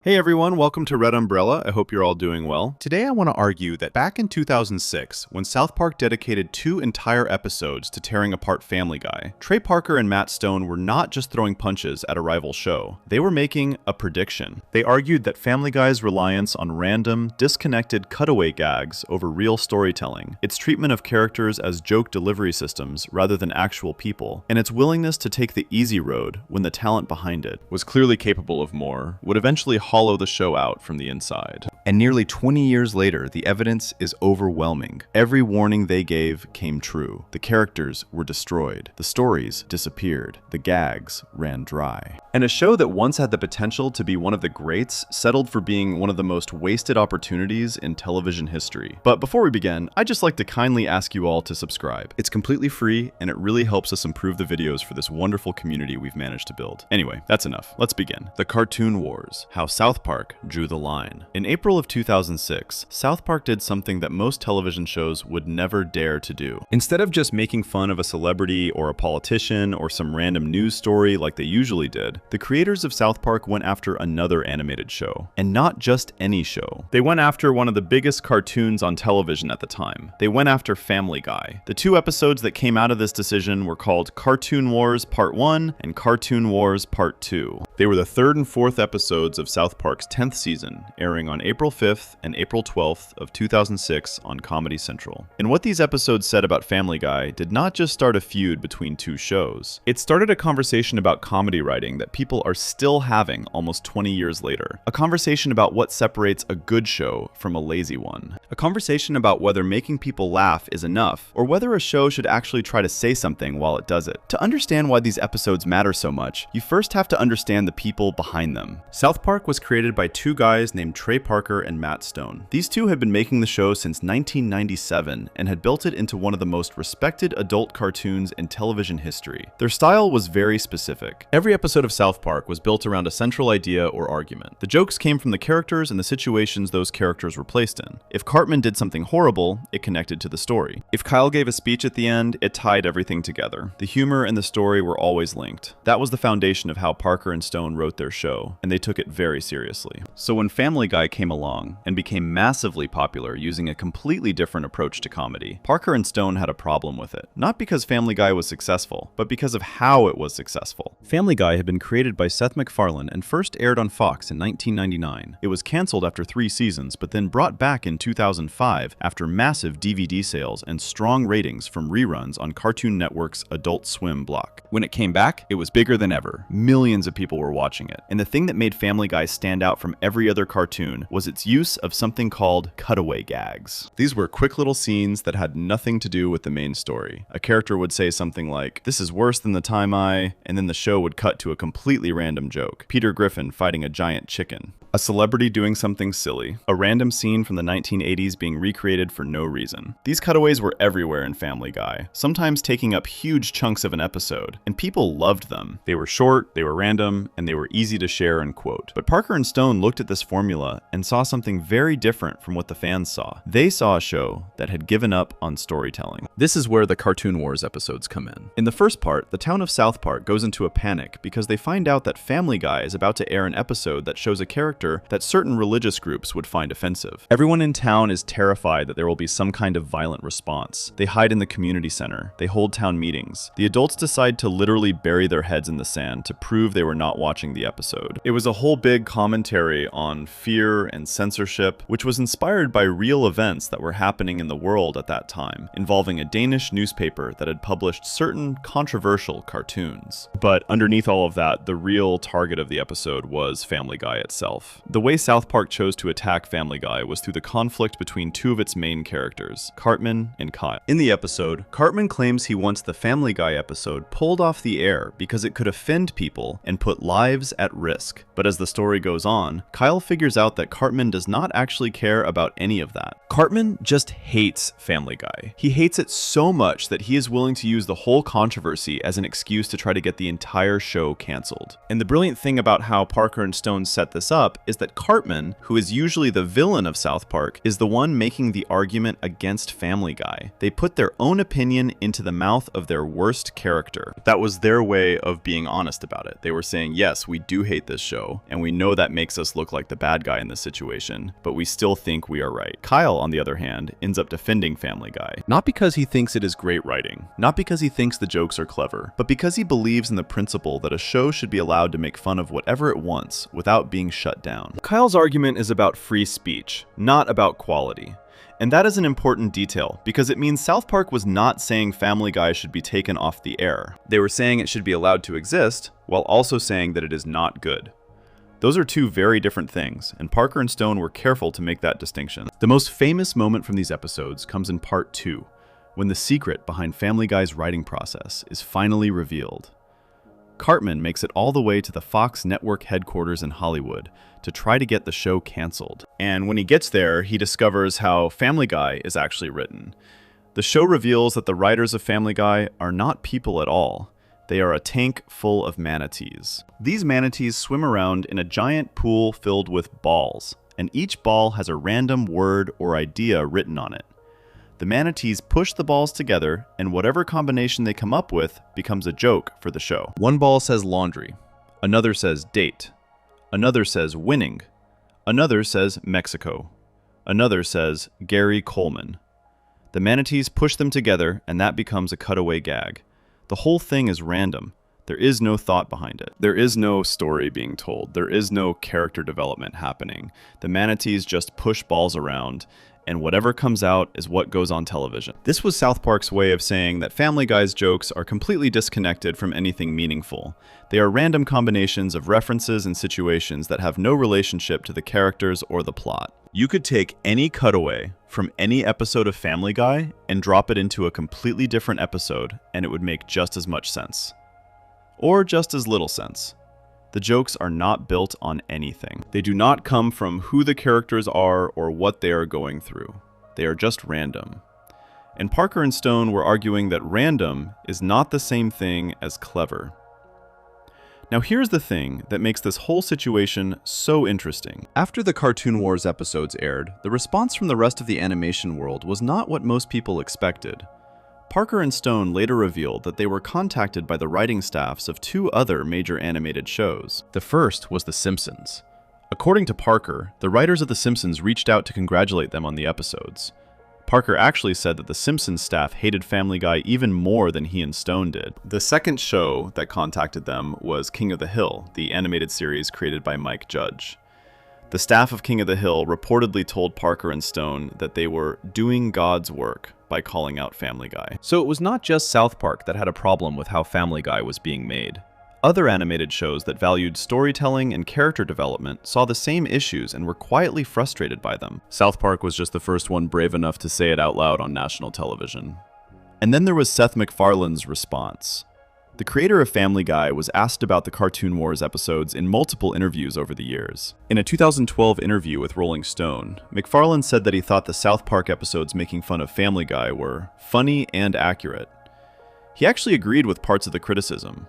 Hey everyone, welcome to Red Umbrella. I hope you're all doing well. Today I want to argue that back in 2006, when South Park dedicated 2 entire episodes to tearing apart Family Guy, Trey Parker and Matt Stone were not just throwing punches at a rival show. They were making a prediction. They argued that Family Guy's reliance on random, disconnected cutaway gags over real storytelling, its treatment of characters as joke delivery systems rather than actual people, and its willingness to take the easy road when the talent behind it was clearly capable of more, would eventually hollow the show out from the inside. And nearly 20 years later, the evidence is overwhelming. Every warning they gave came true. The characters were destroyed. The stories disappeared. The gags ran dry. And a show that once had the potential to be one of the greats settled for being one of the most wasted opportunities in television history. But before we begin, I'd just like to kindly ask you all to subscribe. It's completely free, and it really helps us improve the videos for this wonderful community we've managed to build. Anyway, that's enough. Let's begin. The Cartoon Wars. How South Park drew the line. In April of 2006, South Park did something that most television shows would never dare to do. Instead of just making fun of a celebrity or a politician or some random news story like they usually did, the creators of South Park went after another animated show. And not just any show. They went after one of the biggest cartoons on television at the time. They went after Family Guy. The 2 episodes that came out of this decision were called Cartoon Wars Part 1 and Cartoon Wars Part 2. They were the 3rd and 4th episodes of South Park's 10th season, airing on April 5th and April 12th of 2006 on Comedy Central. And what these episodes said about Family Guy did not just start a feud between 2 shows. It started a conversation about comedy writing that people are still having almost 20 years later. A conversation about what separates a good show from a lazy one. A conversation about whether making people laugh is enough, or whether a show should actually try to say something while it does it. To understand why these episodes matter so much, you first have to understand the people behind them. South Park was created by 2 guys named Trey Parker and Matt Stone. These 2 had been making the show since 1997 and had built it into one of the most respected adult cartoons in television history. Their style was very specific. Every episode of South Park was built around a central idea or argument. The jokes came from the characters and the situations those characters were placed in. If Cartman did something horrible, it connected to the story. If Kyle gave a speech at the end, it tied everything together. The humor and the story were always linked. That was the foundation of how Parker and Stone wrote their show, and they took it very seriously. So when Family Guy came along and became massively popular using a completely different approach to comedy, Parker and Stone had a problem with it. Not because Family Guy was successful, but because of how it was successful. Family Guy had been created by Seth MacFarlane and first aired on Fox in 1999. It was canceled after 3 seasons, but then brought back in 2005 after massive DVD sales and strong ratings from reruns on Cartoon Network's Adult Swim block. When it came back, it was bigger than ever. Millions of people were watching it. And the thing that made Family Guy stand out from every other cartoon was its use of something called cutaway gags. These were quick little scenes that had nothing to do with the main story. A character would say something like, "This is worse than the time I," and then the show would cut to a completely random joke. Peter Griffin fighting a giant chicken. A celebrity doing something silly. A random scene from the 1980s being recreated for no reason. These cutaways were everywhere in Family Guy, sometimes taking up huge chunks of an episode, and people loved them. They were short, they were random, and they were easy to share and quote. But Parker and Stone looked at this formula and saw something very different from what the fans saw. They saw a show that had given up on storytelling. This is where the Cartoon Wars episodes come in. In the first part, the town of South Park goes into a panic because they find out that Family Guy is about to air an episode that shows a character that certain religious groups would find offensive. Everyone in town is terrified that there will be some kind of violent response. They hide in the community center. They hold town meetings. The adults decide to literally bury their heads in the sand to prove they were not watching the episode. It was a whole big commentary on fear and censorship, which was inspired by real events that were happening in the world at that time, involving a Danish newspaper that had published certain controversial cartoons. But underneath all of that, the real target of the episode was Family Guy itself. The way South Park chose to attack Family Guy was through the conflict between 2 of its main characters, Cartman and Kyle. In the episode, Cartman claims he wants the Family Guy episode pulled off the air because it could offend people and put lives at risk. But as the story goes on, Kyle figures out that Cartman does not actually care about any of that. Cartman just hates Family Guy. He hates it so much that he is willing to use the whole controversy as an excuse to try to get the entire show canceled. And the brilliant thing about how Parker and Stone set this up is that Cartman, who is usually the villain of South Park, is the one making the argument against Family Guy. They put their own opinion into the mouth of their worst character. That was their way of being honest about it. They were saying, yes, we do hate this show, and we know that makes us look like the bad guy in this situation, but we still think we are right. Kyle, on the other hand, ends up defending Family Guy. Not because he thinks it is great writing, not because he thinks the jokes are clever, but because he believes in the principle that a show should be allowed to make fun of whatever it wants without being shut down. Kyle's argument is about free speech, not about quality. And that is an important detail, because it means South Park was not saying Family Guy should be taken off the air. They were saying it should be allowed to exist, while also saying that it is not good. Those are two very different things, and Parker and Stone were careful to make that distinction. The most famous moment from these episodes comes in part 2, when the secret behind Family Guy's writing process is finally revealed. Cartman makes it all the way to the Fox network headquarters in Hollywood to try to get the show canceled. And when he gets there, he discovers how Family Guy is actually written. The show reveals that the writers of Family Guy are not people at all. They are a tank full of manatees. These manatees swim around in a giant pool filled with balls, and each ball has a random word or idea written on it. The manatees push the balls together, and whatever combination they come up with becomes a joke for the show. One ball says laundry, another says date, another says winning, another says Mexico, another says Gary Coleman. The manatees push them together, and that becomes a cutaway gag. The whole thing is random. There is no thought behind it. There is no story being told. There is no character development happening. The manatees just push balls around, and whatever comes out is what goes on television. This was South Park's way of saying that Family Guy's jokes are completely disconnected from anything meaningful. They are random combinations of references and situations that have no relationship to the characters or the plot. You could take any cutaway from any episode of Family Guy and drop it into a completely different episode, and it would make just as much sense. Or just as little sense. The jokes are not built on anything. They do not come from who the characters are or what they are going through. They are just random. And Parker and Stone were arguing that random is not the same thing as clever. Now here's the thing that makes this whole situation so interesting. After the Cartoon Wars episodes aired, the response from the rest of the animation world was not what most people expected. Parker and Stone later revealed that they were contacted by the writing staffs of 2 other major animated shows. The first was The Simpsons. According to Parker, the writers of The Simpsons reached out to congratulate them on the episodes. Parker actually said that The Simpsons staff hated Family Guy even more than he and Stone did. The second show that contacted them was King of the Hill, the animated series created by Mike Judge. The staff of King of the Hill reportedly told Parker and Stone that they were doing God's work by calling out Family Guy. So it was not just South Park that had a problem with how Family Guy was being made. Other animated shows that valued storytelling and character development saw the same issues and were quietly frustrated by them. South Park was just the first one brave enough to say it out loud on national television. And then there was Seth MacFarlane's response. The creator of Family Guy was asked about the Cartoon Wars episodes in multiple interviews over the years. In a 2012 interview with Rolling Stone, MacFarlane said that he thought the South Park episodes making fun of Family Guy were funny and accurate. He actually agreed with parts of the criticism.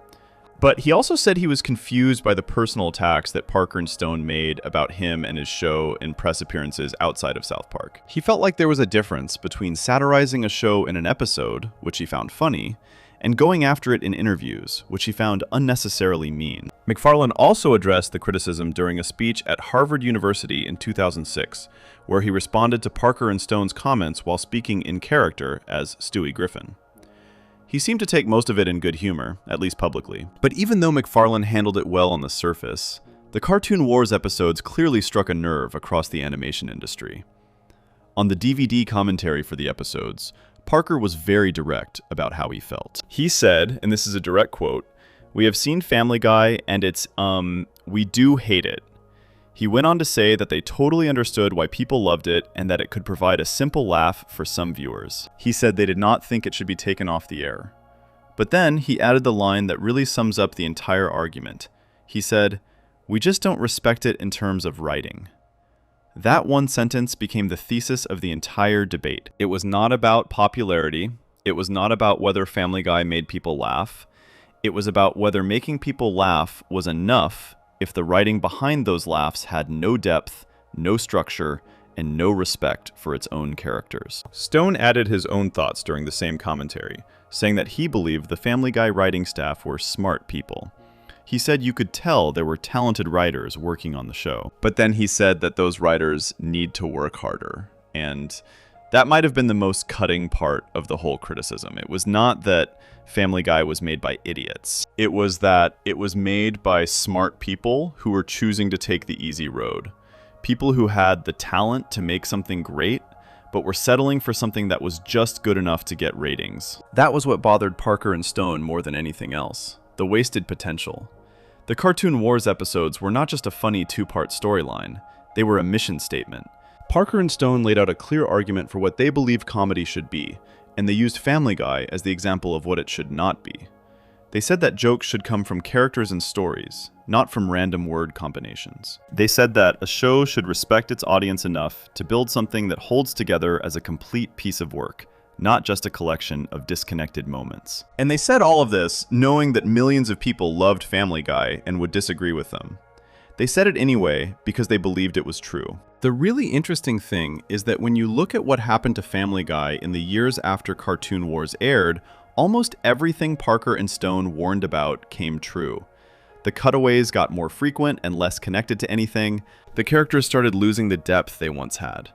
But he also said he was confused by the personal attacks that Parker and Stone made about him and his show in press appearances outside of South Park. He felt like there was a difference between satirizing a show in an episode, which he found funny, and going after it in interviews, which he found unnecessarily mean. MacFarlane also addressed the criticism during a speech at Harvard University in 2006, where he responded to Parker and Stone's comments while speaking in character as Stewie Griffin. He seemed to take most of it in good humor, at least publicly. But even though MacFarlane handled it well on the surface, the Cartoon Wars episodes clearly struck a nerve across the animation industry. On the DVD commentary for the episodes, Parker was very direct about how he felt. He said, and this is a direct quote, "We have seen Family Guy and it's, we do hate it." He went on to say that they totally understood why people loved it and that it could provide a simple laugh for some viewers. He said they did not think it should be taken off the air. But then he added the line that really sums up the entire argument. He said, "We just don't respect it in terms of writing." That one sentence became the thesis of the entire debate. It was not about popularity. It was not about whether Family Guy made people laugh. It was about whether making people laugh was enough if the writing behind those laughs had no depth, no structure, and no respect for its own characters. Stone added his own thoughts during the same commentary, saying that he believed the Family Guy writing staff were smart people. He said you could tell there were talented writers working on the show. But then he said that those writers need to work harder. And that might have been the most cutting part of the whole criticism. It was not that Family Guy was made by idiots. It was that it was made by smart people who were choosing to take the easy road. People who had the talent to make something great, but were settling for something that was just good enough to get ratings. That was what bothered Parker and Stone more than anything else. The wasted potential. The Cartoon Wars episodes were not just a funny two-part storyline. They were a mission statement. Parker and Stone laid out a clear argument for what they believed comedy should be, and they used Family Guy as the example of what it should not be. They said that jokes should come from characters and stories, not from random word combinations. They said that a show should respect its audience enough to build something that holds together as a complete piece of work, not just a collection of disconnected moments. And they said all of this knowing that millions of people loved Family Guy and would disagree with them. They said it anyway because they believed it was true. The really interesting thing is that when you look at what happened to Family Guy in the years after Cartoon Wars aired, almost everything Parker and Stone warned about came true. The cutaways got more frequent and less connected to anything. The characters started losing the depth they once had.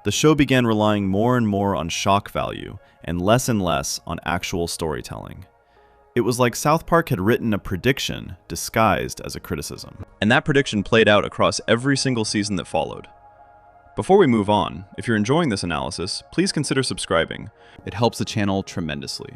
The show began relying more and more on shock value and less on actual storytelling. It was like South Park had written a prediction disguised as a criticism. And that prediction played out across every single season that followed. Before we move on, if you're enjoying this analysis, please consider subscribing. It helps the channel tremendously.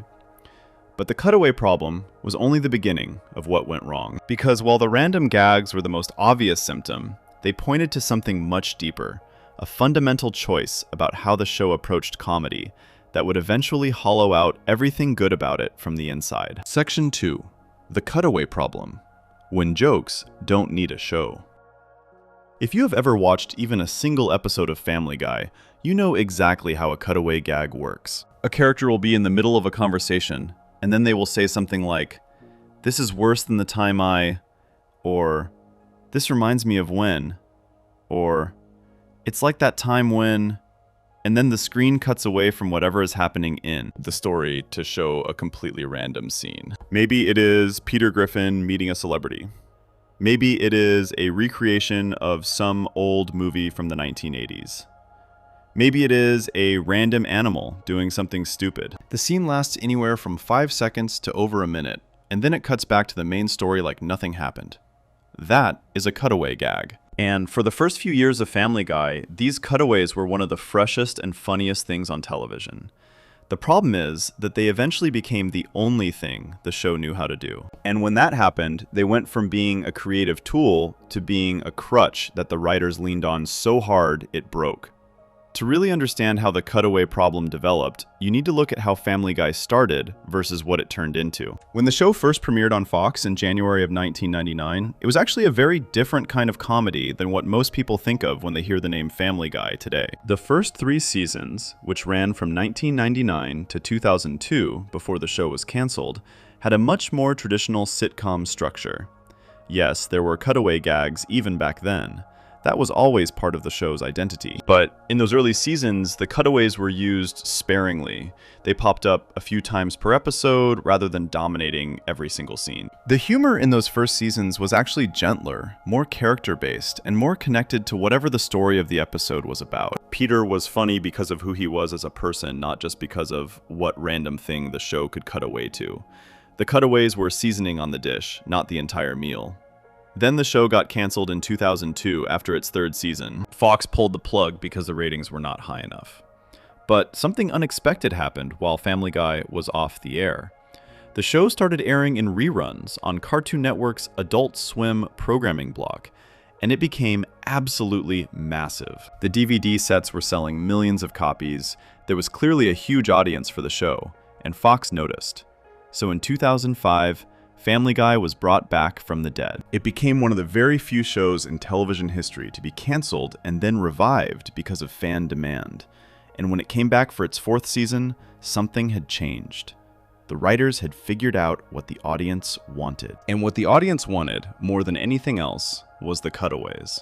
But the cutaway problem was only the beginning of what went wrong. Because while the random gags were the most obvious symptom, they pointed to something much deeper, a fundamental choice about how the show approached comedy that would eventually hollow out everything good about it from the inside. Section 2. The cutaway problem. When jokes don't need a show. If you have ever watched even a single episode of Family Guy, you know exactly how a cutaway gag works. A character will be in the middle of a conversation, and then they will say something like, "This is worse than the time I," or "This reminds me of when," or "It's like that time when," and then the screen cuts away from whatever is happening in the story to show a completely random scene. Maybe it is Peter Griffin meeting a celebrity. Maybe it is a recreation of some old movie from the 1980s. Maybe it is a random animal doing something stupid. The scene lasts anywhere from 5 seconds to over a minute, and then it cuts back to the main story like nothing happened. That is a cutaway gag. And for the first few years of Family Guy, these cutaways were one of the freshest and funniest things on television. The problem is that they eventually became the only thing the show knew how to do. And when that happened, they went from being a creative tool to being a crutch that the writers leaned on so hard it broke. To really understand how the cutaway problem developed, you need to look at how Family Guy started versus what it turned into. When the show first premiered on Fox in January of 1999, it was actually a very different kind of comedy than what most people think of when they hear the name Family Guy today. The first 3 seasons, which ran from 1999 to 2002 before the show was canceled, had a much more traditional sitcom structure. Yes, there were cutaway gags even back then. That was always part of the show's identity. But in those early seasons, the cutaways were used sparingly. They popped up a few times per episode rather than dominating every single scene. The humor in those first seasons was actually gentler, more character-based, and more connected to whatever the story of the episode was about. Peter was funny because of who he was as a person, not just because of what random thing the show could cut away to. The cutaways were seasoning on the dish, not the entire meal. Then the show got canceled in 2002 after its 3rd season. Fox pulled the plug because the ratings were not high enough. But something unexpected happened while Family Guy was off the air. The show started airing in reruns on Cartoon Network's Adult Swim programming block, and it became absolutely massive. The DVD sets were selling millions of copies. There was clearly a huge audience for the show, and Fox noticed. So in 2005, Family Guy was brought back from the dead. It became one of the very few shows in television history to be canceled and then revived because of fan demand. And when it came back for its 4th season, something had changed. The writers had figured out what the audience wanted. And what the audience wanted, more than anything else, was the cutaways.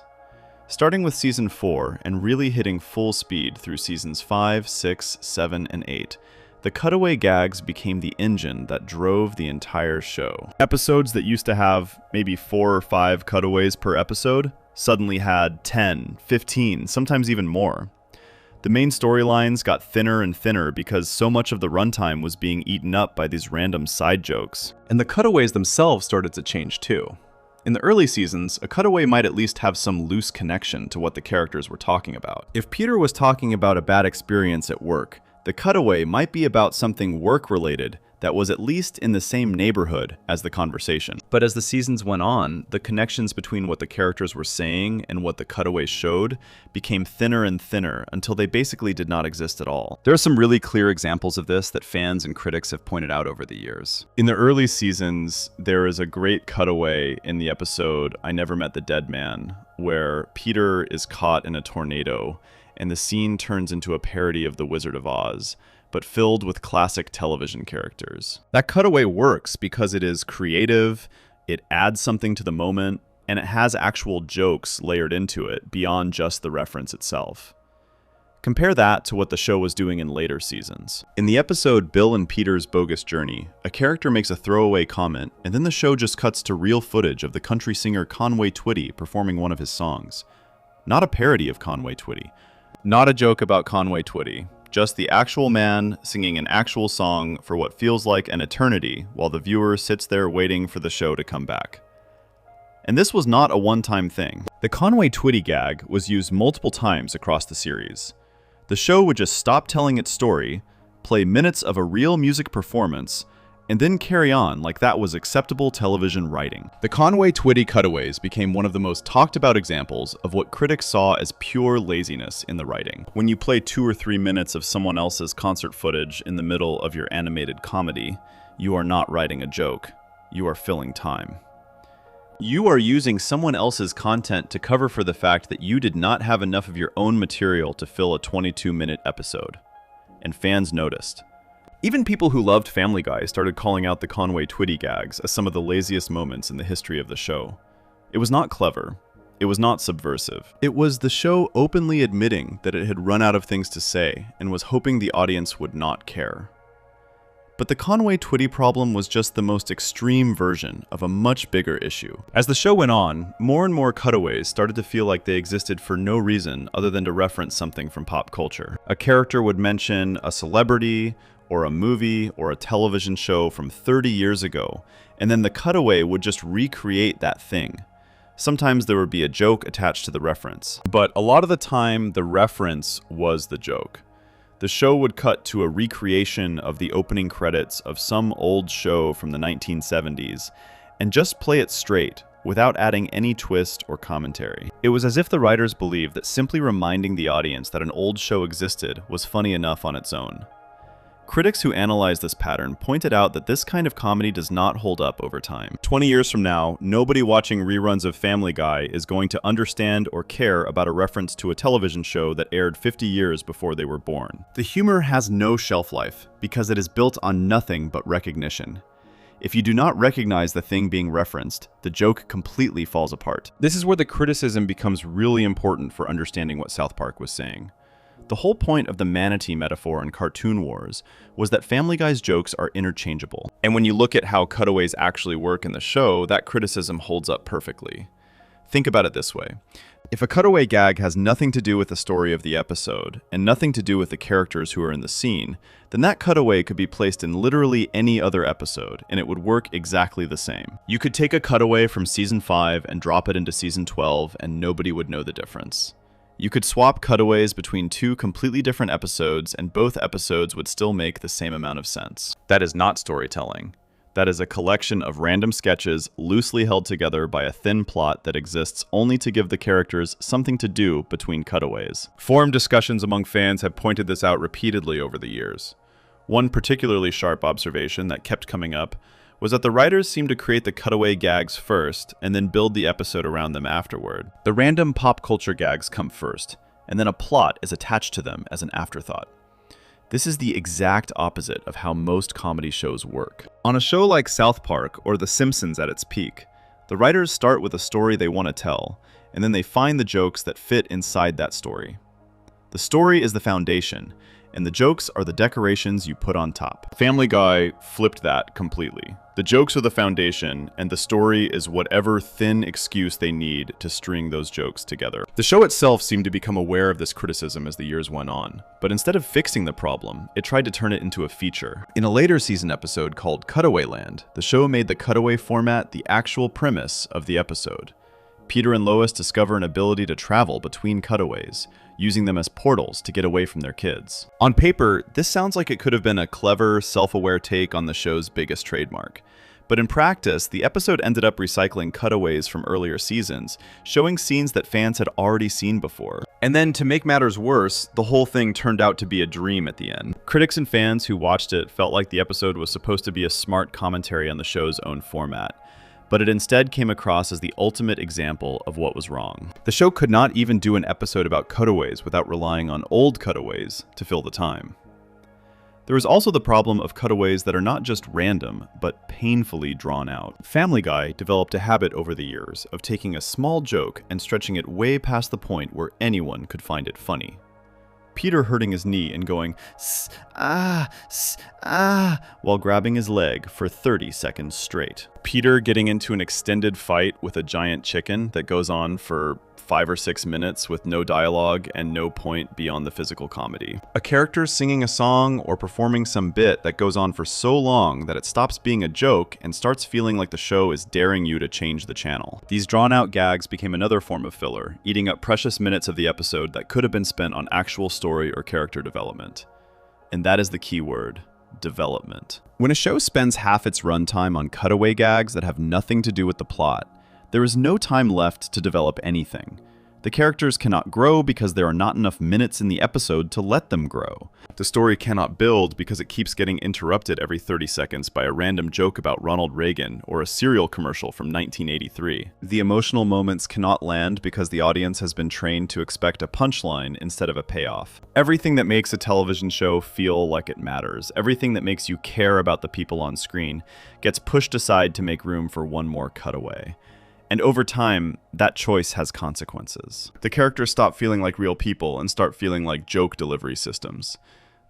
Starting with Season 4 and really hitting full speed through Seasons 5, 6, 7, and 8, the cutaway gags became the engine that drove the entire show. Episodes that used to have maybe 4 or 5 cutaways per episode suddenly had 10, 15, sometimes even more. The main storylines got thinner and thinner because so much of the runtime was being eaten up by these random side jokes. And the cutaways themselves started to change too. In the early seasons, a cutaway might at least have some loose connection to what the characters were talking about. If Peter was talking about a bad experience at work, the cutaway might be about something work-related that was at least in the same neighborhood as the conversation. But as the seasons went on, the connections between what the characters were saying and what the cutaway showed became thinner and thinner until they basically did not exist at all. There are some really clear examples of this that fans and critics have pointed out over the years. In the early seasons, there is a great cutaway in the episode I Never Met the Dead Man, where Peter is caught in a tornado and the scene turns into a parody of The Wizard of Oz, but filled with classic television characters. That cutaway works because it is creative, it adds something to the moment, and it has actual jokes layered into it beyond just the reference itself. Compare that to what the show was doing in later seasons. In the episode Bill and Peter's Bogus Journey, a character makes a throwaway comment, and then the show just cuts to real footage of the country singer Conway Twitty performing one of his songs. Not a parody of Conway Twitty. Not a joke about Conway Twitty. Just the actual man singing an actual song for what feels like an eternity while the viewer sits there waiting for the show to come back. And this was not a one-time thing. The Conway Twitty gag was used multiple times across the series. The show would just stop telling its story, play minutes of a real music performance, and then carry on like that was acceptable television writing. The Conway Twitty cutaways became one of the most talked about examples of what critics saw as pure laziness in the writing. When you play 2 or 3 minutes of someone else's concert footage in the middle of your animated comedy, you are not writing a joke. You are filling time. You are using someone else's content to cover for the fact that you did not have enough of your own material to fill a 22-minute episode. And fans noticed. Even people who loved Family Guy started calling out the Conway Twitty gags as some of the laziest moments in the history of the show. It was not clever. It was not subversive. It was the show openly admitting that it had run out of things to say and was hoping the audience would not care. But the Conway Twitty problem was just the most extreme version of a much bigger issue. As the show went on, more and more cutaways started to feel like they existed for no reason other than to reference something from pop culture. A character would mention a celebrity, or a movie, or a television show from 30 years ago, and then the cutaway would just recreate that thing. Sometimes there would be a joke attached to the reference, but a lot of the time the reference was the joke. The show would cut to a recreation of the opening credits of some old show from the 1970s, and just play it straight, without adding any twist or commentary. It was as if the writers believed that simply reminding the audience that an old show existed was funny enough on its own. Critics who analyzed this pattern pointed out that this kind of comedy does not hold up over time. 20 years from now, nobody watching reruns of Family Guy is going to understand or care about a reference to a television show that aired 50 years before they were born. The humor has no shelf life because it is built on nothing but recognition. If you do not recognize the thing being referenced, the joke completely falls apart. This is where the criticism becomes really important for understanding what South Park was saying. The whole point of the manatee metaphor in Cartoon Wars was that Family Guy's jokes are interchangeable. And when you look at how cutaways actually work in the show, that criticism holds up perfectly. Think about it this way. If a cutaway gag has nothing to do with the story of the episode, and nothing to do with the characters who are in the scene, then that cutaway could be placed in literally any other episode, and it would work exactly the same. You could take a cutaway from Season 5 and drop it into Season 12, and nobody would know the difference. You could swap cutaways between 2 completely different episodes, and both episodes would still make the same amount of sense. That is not storytelling. That is a collection of random sketches loosely held together by a thin plot that exists only to give the characters something to do between cutaways. Forum discussions among fans have pointed this out repeatedly over the years. One particularly sharp observation that kept coming up was that the writers seemed to create the cutaway gags first and then build the episode around them afterward. The random pop culture gags come first, and then a plot is attached to them as an afterthought. This is the exact opposite of how most comedy shows work. On a show like South Park or The Simpsons at its peak, the writers start with a story they want to tell, and then they find the jokes that fit inside that story. The story is the foundation, and the jokes are the decorations you put on top. Family Guy flipped that completely. The jokes are the foundation, and the story is whatever thin excuse they need to string those jokes together. The show itself seemed to become aware of this criticism as the years went on, but instead of fixing the problem, it tried to turn it into a feature. In a later season episode called Cutaway Land, the show made the cutaway format the actual premise of the episode. Peter and Lois discover an ability to travel between cutaways, using them as portals to get away from their kids. On paper, this sounds like it could have been a clever, self-aware take on the show's biggest trademark. But in practice, the episode ended up recycling cutaways from earlier seasons, showing scenes that fans had already seen before. And then, to make matters worse, the whole thing turned out to be a dream at the end. Critics and fans who watched it felt like the episode was supposed to be a smart commentary on the show's own format, but it instead came across as the ultimate example of what was wrong. The show could not even do an episode about cutaways without relying on old cutaways to fill the time. There is also the problem of cutaways that are not just random, but painfully drawn out. Family Guy developed a habit over the years of taking a small joke and stretching it way past the point where anyone could find it funny. Peter hurting his knee and going, while grabbing his leg for 30 seconds straight. Peter getting into an extended fight with a giant chicken that goes on for 5 or 6 minutes with no dialogue and no point beyond the physical comedy. A character singing a song or performing some bit that goes on for so long that it stops being a joke and starts feeling like the show is daring you to change the channel. These drawn-out gags became another form of filler, eating up precious minutes of the episode that could have been spent on actual story or character development. And that is the key word: development. When a show spends half its runtime on cutaway gags that have nothing to do with the plot, there is no time left to develop anything. The characters cannot grow because there are not enough minutes in the episode to let them grow. The story cannot build because it keeps getting interrupted every 30 seconds by a random joke about Ronald Reagan or a cereal commercial from 1983. The emotional moments cannot land because the audience has been trained to expect a punchline instead of a payoff. Everything that makes a television show feel like it matters, everything that makes you care about the people on screen, gets pushed aside to make room for one more cutaway. And over time, that choice has consequences. The characters stop feeling like real people and start feeling like joke delivery systems.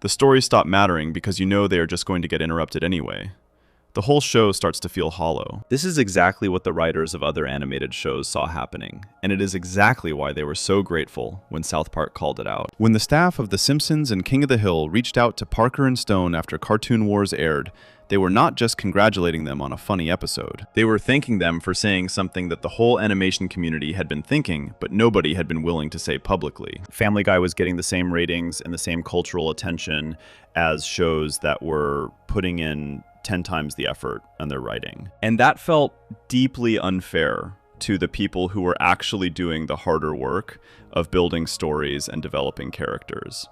The stories stop mattering because you know they are just going to get interrupted anyway. The whole show starts to feel hollow. This is exactly what the writers of other animated shows saw happening, and it is exactly why they were so grateful when South Park called it out. When the staff of The Simpsons and King of the Hill reached out to Parker and Stone after Cartoon Wars aired, they were not just congratulating them on a funny episode. They were thanking them for saying something that the whole animation community had been thinking, but nobody had been willing to say publicly. Family Guy was getting the same ratings and the same cultural attention as shows that were putting in 10 times the effort on their writing. And that felt deeply unfair to the people who were actually doing the harder work of building stories and developing characters.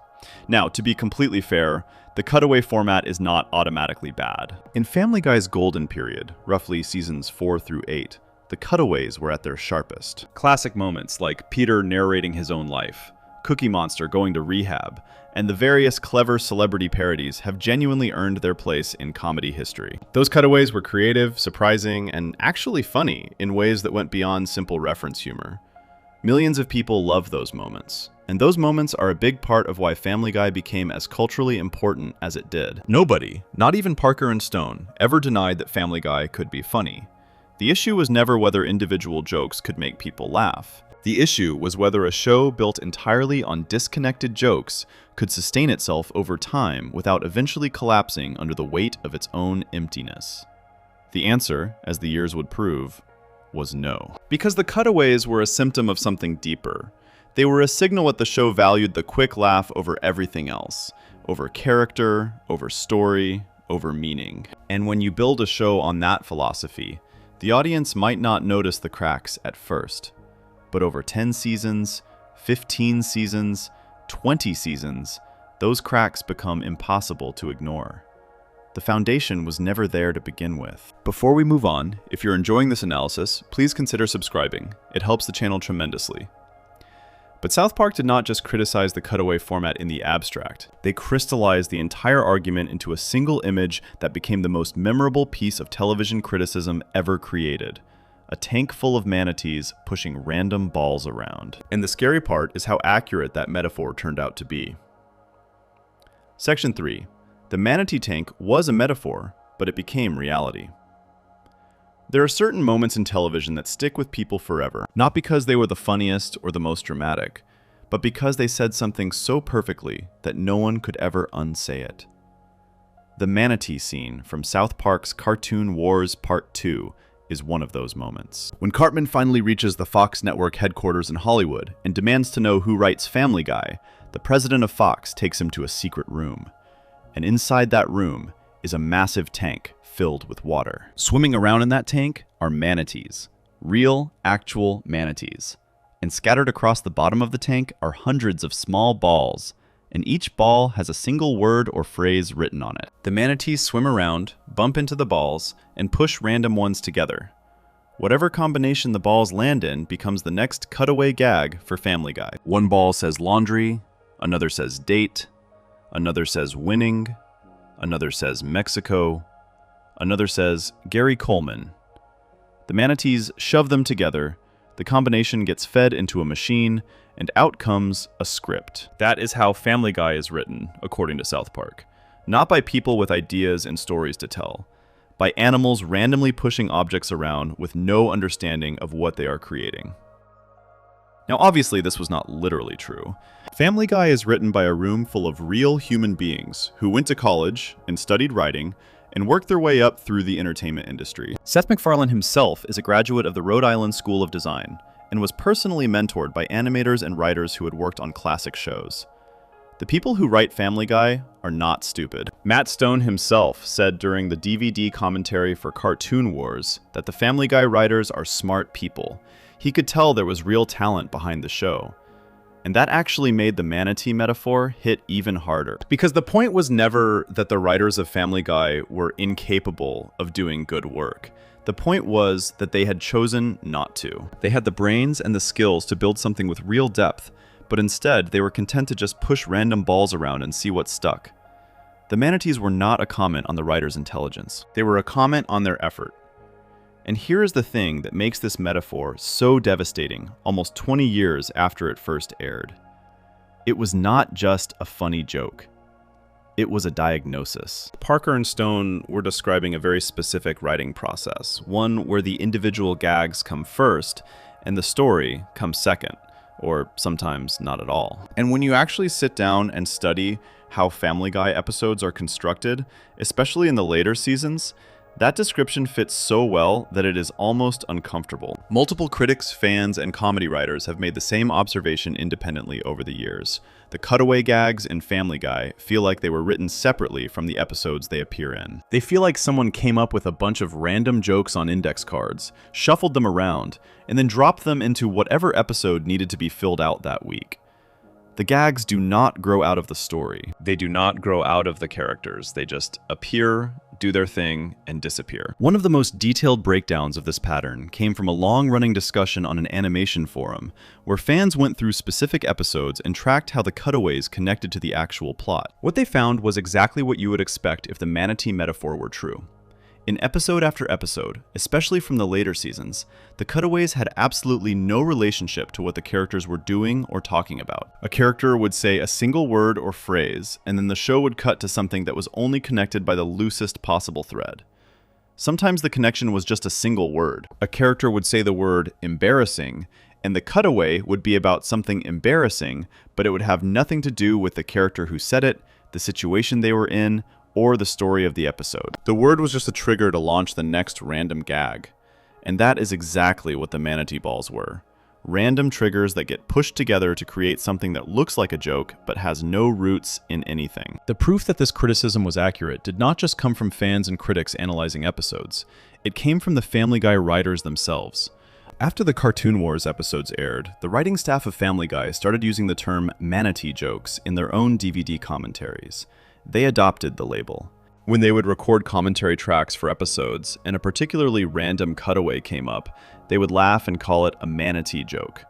Now, to be completely fair, the cutaway format is not automatically bad. In Family Guy's golden period, roughly seasons 4 through 8, the cutaways were at their sharpest. Classic moments like Peter narrating his own life, Cookie Monster going to rehab, and the various clever celebrity parodies have genuinely earned their place in comedy history. Those cutaways were creative, surprising, and actually funny in ways that went beyond simple reference humor. Millions of people love those moments. And those moments are a big part of why Family Guy became as culturally important as it did. Nobody, not even Parker and Stone, ever denied that Family Guy could be funny. The issue was never whether individual jokes could make people laugh. The issue was whether a show built entirely on disconnected jokes could sustain itself over time without eventually collapsing under the weight of its own emptiness. The answer, as the years would prove, was no. Because the cutaways were a symptom of something deeper. They were a signal that the show valued the quick laugh over everything else, over character, over story, over meaning. And when you build a show on that philosophy, the audience might not notice the cracks at first. But over 10 seasons, 15 seasons, 20 seasons, those cracks become impossible to ignore. The foundation was never there to begin with. Before we move on, if you're enjoying this analysis, please consider subscribing. It helps the channel tremendously. But South Park did not just criticize the cutaway format in the abstract. They crystallized the entire argument into a single image that became the most memorable piece of television criticism ever created. A tank full of manatees pushing random balls around. And the scary part is how accurate that metaphor turned out to be. Section 3. The manatee tank was a metaphor, but it became reality. There are certain moments in television that stick with people forever, not because they were the funniest or the most dramatic, but because they said something so perfectly that no one could ever unsay it. The manatee scene from South Park's Cartoon Wars Part 2 is one of those moments. When Cartman finally reaches the Fox network headquarters in Hollywood and demands to know who writes Family Guy, the president of Fox takes him to a secret room. And inside that room is a massive tank filled with water. Swimming around in that tank are manatees. Real, actual manatees. And scattered across the bottom of the tank are hundreds of small balls, and each ball has a single word or phrase written on it. The manatees swim around, bump into the balls, and push random ones together. Whatever combination the balls land in becomes the next cutaway gag for Family Guy. One ball says laundry, another says date, another says winning, another says Mexico, another says Gary Coleman. The manatees shove them together, the combination gets fed into a machine, and out comes a script. That is how Family Guy is written, according to South Park. Not by people with ideas and stories to tell, by animals randomly pushing objects around with no understanding of what they are creating. Now, obviously, this was not literally true. Family Guy is written by a room full of real human beings who went to college and studied writing and worked their way up through the entertainment industry. Seth MacFarlane himself is a graduate of the Rhode Island School of Design and was personally mentored by animators and writers who had worked on classic shows. The people who write Family Guy are not stupid. Matt Stone himself said during the DVD commentary for Cartoon Wars that the Family Guy writers are smart people. He could tell there was real talent behind the show. And that actually made the manatee metaphor hit even harder. Because the point was never that the writers of Family Guy were incapable of doing good work. The point was that they had chosen not to. They had the brains and the skills to build something with real depth, but instead they were content to just push random balls around and see what stuck. The manatees were not a comment on the writer's intelligence. They were a comment on their effort. And here is the thing that makes this metaphor so devastating almost 20 years after it first aired. It was not just a funny joke. It was a diagnosis. Parker and Stone were describing a very specific writing process, one where the individual gags come first and the story comes second, or sometimes not at all. And when you actually sit down and study how Family Guy episodes are constructed, especially in the later seasons, that description fits so well that it is almost uncomfortable. Multiple critics, fans, and comedy writers have made the same observation independently over the years. The cutaway gags in Family Guy feel like they were written separately from the episodes they appear in. They feel like someone came up with a bunch of random jokes on index cards, shuffled them around, and then dropped them into whatever episode needed to be filled out that week. The gags do not grow out of the story. They do not grow out of the characters. They just appear, do their thing, and disappear. One of the most detailed breakdowns of this pattern came from a long-running discussion on an animation forum, where fans went through specific episodes and tracked how the cutaways connected to the actual plot. What they found was exactly what you would expect if the manatee metaphor were true. In episode after episode, especially from the later seasons, the cutaways had absolutely no relationship to what the characters were doing or talking about. A character would say a single word or phrase, and then the show would cut to something that was only connected by the loosest possible thread. Sometimes the connection was just a single word. A character would say the word embarrassing, and the cutaway would be about something embarrassing, but it would have nothing to do with the character who said it, the situation they were in, or the story of the episode. The word was just a trigger to launch the next random gag. And that is exactly what the manatee balls were. Random triggers that get pushed together to create something that looks like a joke, but has no roots in anything. The proof that this criticism was accurate did not just come from fans and critics analyzing episodes. It came from the Family Guy writers themselves. After the Cartoon Wars episodes aired, the writing staff of Family Guy started using the term manatee jokes in their own DVD commentaries. They adopted the label. When they would record commentary tracks for episodes, and a particularly random cutaway came up, they would laugh and call it a manatee joke.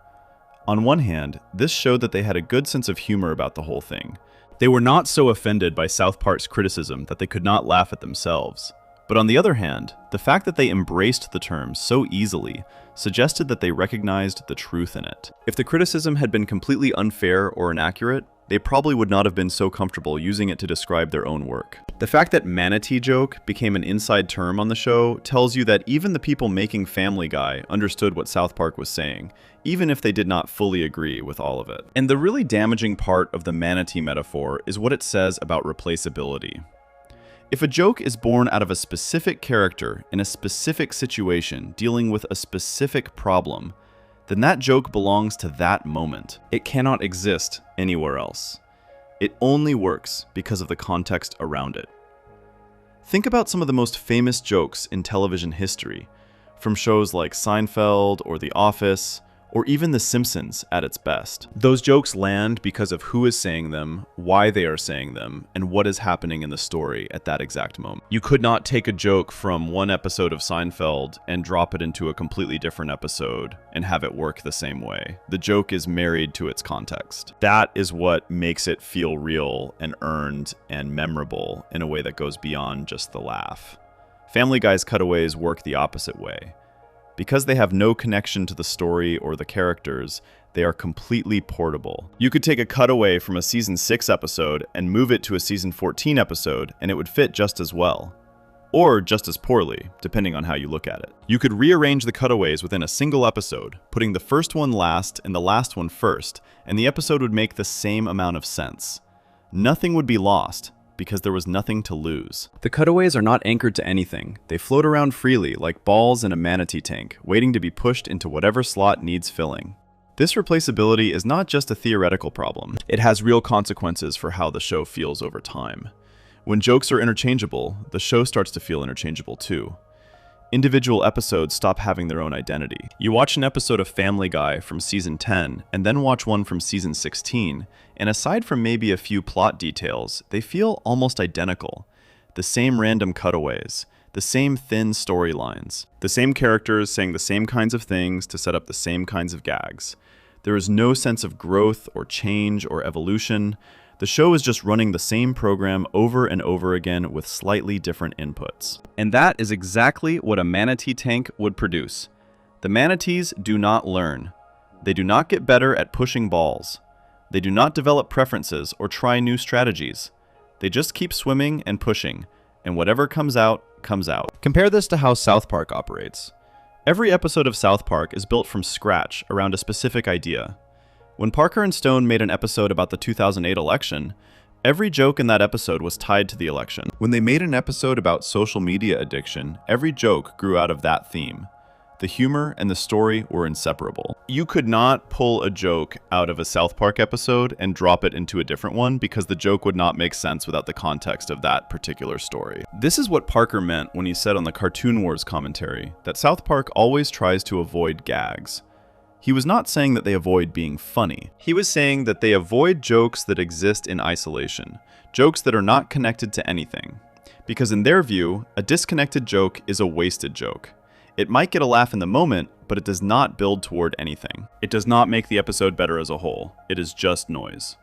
On one hand, this showed that they had a good sense of humor about the whole thing. They were not so offended by South Park's criticism that they could not laugh at themselves. But on the other hand, the fact that they embraced the term so easily suggested that they recognized the truth in it. If the criticism had been completely unfair or inaccurate, they probably would not have been so comfortable using it to describe their own work. The fact that manatee joke became an inside term on the show tells you that even the people making Family Guy understood what South Park was saying, even if they did not fully agree with all of it. And the really damaging part of the manatee metaphor is what it says about replaceability. If a joke is born out of a specific character in a specific situation dealing with a specific problem, then that joke belongs to that moment. It cannot exist anywhere else. It only works because of the context around it. Think about some of the most famous jokes in television history, from shows like Seinfeld or The Office, or even The Simpsons at its best. Those jokes land because of who is saying them, why they are saying them, and what is happening in the story at that exact moment. You could not take a joke from one episode of Seinfeld and drop it into a completely different episode and have it work the same way. The joke is married to its context. That is what makes it feel real and earned and memorable in a way that goes beyond just the laugh. Family Guy's cutaways work the opposite way. Because they have no connection to the story or the characters, they are completely portable. You could take a cutaway from a season 6 episode and move it to a season 14 episode, and it would fit just as well. Or just as poorly, depending on how you look at it. You could rearrange the cutaways within a single episode, putting the first one last and the last one first, and the episode would make the same amount of sense. Nothing would be lost, because there was nothing to lose. The cutaways are not anchored to anything. They float around freely like balls in a manatee tank, waiting to be pushed into whatever slot needs filling. This replaceability is not just a theoretical problem. It has real consequences for how the show feels over time. When jokes are interchangeable, the show starts to feel interchangeable too. Individual episodes stop having their own identity. You watch an episode of Family Guy from season 10 and then watch one from season 16, and aside from maybe a few plot details, they feel almost identical. The same random cutaways, the same thin storylines, the same characters saying the same kinds of things to set up the same kinds of gags. There is no sense of growth or change or evolution. The show is just running the same program over and over again with slightly different inputs. And that is exactly what a manatee tank would produce. The manatees do not learn. They do not get better at pushing balls. They do not develop preferences or try new strategies. They just keep swimming and pushing, and whatever comes out, comes out. Compare this to how South Park operates. Every episode of South Park is built from scratch around a specific idea. When Parker and Stone made an episode about the 2008 election, every joke in that episode was tied to the election. When they made an episode about social media addiction, every joke grew out of that theme. The humor and the story were inseparable. You could not pull a joke out of a South Park episode and drop it into a different one because the joke would not make sense without the context of that particular story. This is what Parker meant when he said on the Cartoon Wars commentary that South Park always tries to avoid gags. He was not saying that they avoid being funny. He was saying that they avoid jokes that exist in isolation, jokes that are not connected to anything. Because in their view, a disconnected joke is a wasted joke. It might get a laugh in the moment, but it does not build toward anything. It does not make the episode better as a whole. It is just noise.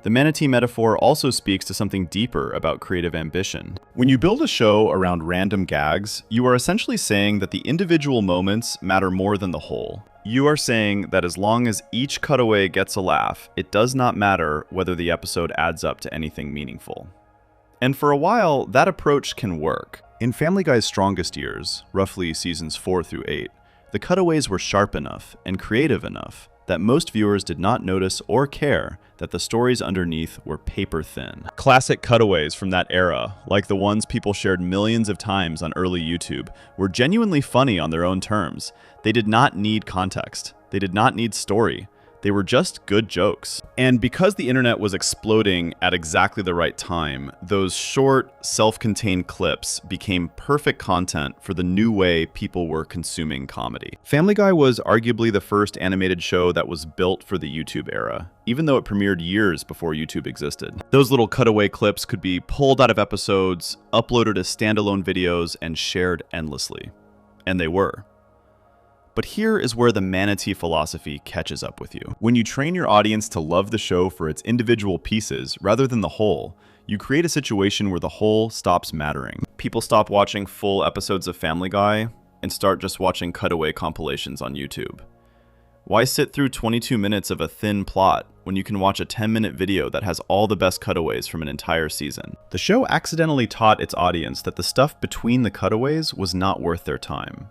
The manatee metaphor also speaks to something deeper about creative ambition. When you build a show around random gags, you are essentially saying that the individual moments matter more than the whole. You are saying that as long as each cutaway gets a laugh, it does not matter whether the episode adds up to anything meaningful. And for a while, that approach can work. In Family Guy's strongest years, roughly seasons 4 through 8, the cutaways were sharp enough and creative enough that most viewers did not notice or care that the stories underneath were paper thin. Classic cutaways from that era, like the ones people shared millions of times on early YouTube, were genuinely funny on their own terms. They did not need context. They did not need story. They were just good jokes. And because the internet was exploding at exactly the right time, those short, self-contained clips became perfect content for the new way people were consuming comedy. Family Guy was arguably the first animated show that was built for the YouTube era, even though it premiered years before YouTube existed. Those little cutaway clips could be pulled out of episodes, uploaded as standalone videos, and shared endlessly. And they were. But here is where the manatee philosophy catches up with you. When you train your audience to love the show for its individual pieces rather than the whole, you create a situation where the whole stops mattering. People stop watching full episodes of Family Guy and start just watching cutaway compilations on YouTube. Why sit through 22 minutes of a thin plot when you can watch a 10-minute video that has all the best cutaways from an entire season? The show accidentally taught its audience that the stuff between the cutaways was not worth their time.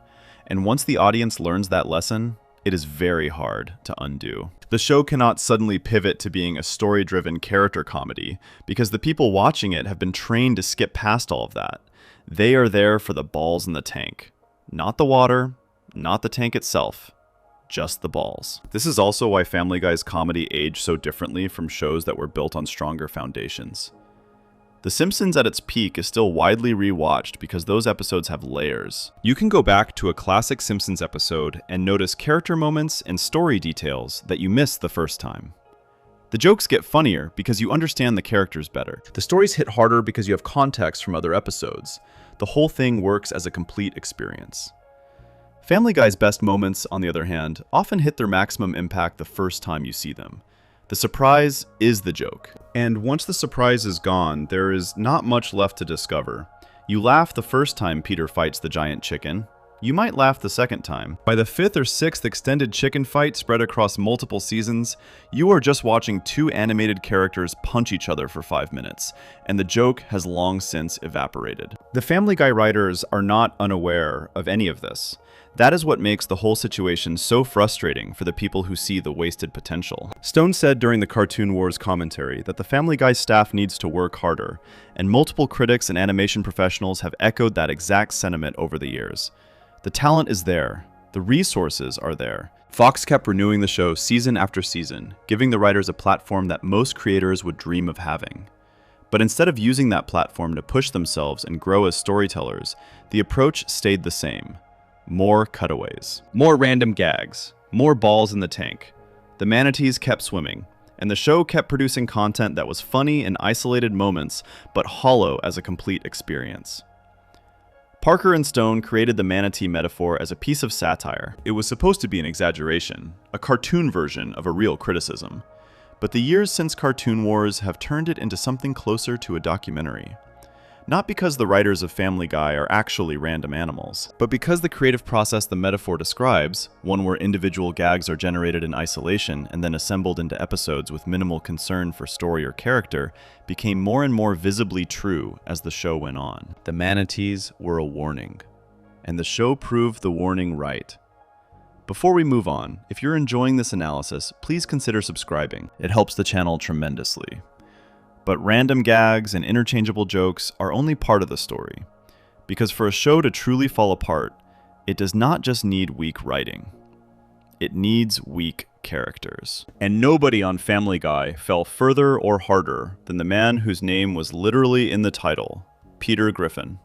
And once the audience learns that lesson, it is very hard to undo. The show cannot suddenly pivot to being a story-driven character comedy because the people watching it have been trained to skip past all of that. They are there for the balls in the tank. Not the water, not the tank itself. Just the balls. This is also why Family Guy's comedy aged so differently from shows that were built on stronger foundations. The Simpsons at its peak is still widely rewatched because those episodes have layers. You can go back to a classic Simpsons episode and notice character moments and story details that you missed the first time. The jokes get funnier because you understand the characters better. The stories hit harder because you have context from other episodes. The whole thing works as a complete experience. Family Guy's best moments, on the other hand, often hit their maximum impact the first time you see them. The surprise is the joke. And once the surprise is gone, there is not much left to discover. You laugh the first time Peter fights the giant chicken. You might laugh the second time. By the fifth or sixth extended chicken fight spread across multiple seasons, you are just watching two animated characters punch each other for 5 minutes, and the joke has long since evaporated. The Family Guy writers are not unaware of any of this. That is what makes the whole situation so frustrating for the people who see the wasted potential. Stone said during the Cartoon Wars commentary that the Family Guy staff needs to work harder, and multiple critics and animation professionals have echoed that exact sentiment over the years. The talent is there. The resources are there. Fox kept renewing the show season after season, giving the writers a platform that most creators would dream of having. But instead of using that platform to push themselves and grow as storytellers, the approach stayed the same. More cutaways. More random gags. More balls in the tank. The manatees kept swimming, and the show kept producing content that was funny in isolated moments, but hollow as a complete experience. Parker and Stone created the manatee metaphor as a piece of satire. It was supposed to be an exaggeration, a cartoon version of a real criticism. But the years since Cartoon Wars have turned it into something closer to a documentary. Not because the writers of Family Guy are actually random animals, but because the creative process the metaphor describes, one where individual gags are generated in isolation and then assembled into episodes with minimal concern for story or character, became more and more visibly true as the show went on. The manatees were a warning, and the show proved the warning right. Before we move on, if you're enjoying this analysis, please consider subscribing. It helps the channel tremendously. But random gags and interchangeable jokes are only part of the story. Because for a show to truly fall apart, it does not just need weak writing. It needs weak characters. And nobody on Family Guy fell further or harder than the man whose name was literally in the title, Peter Griffin.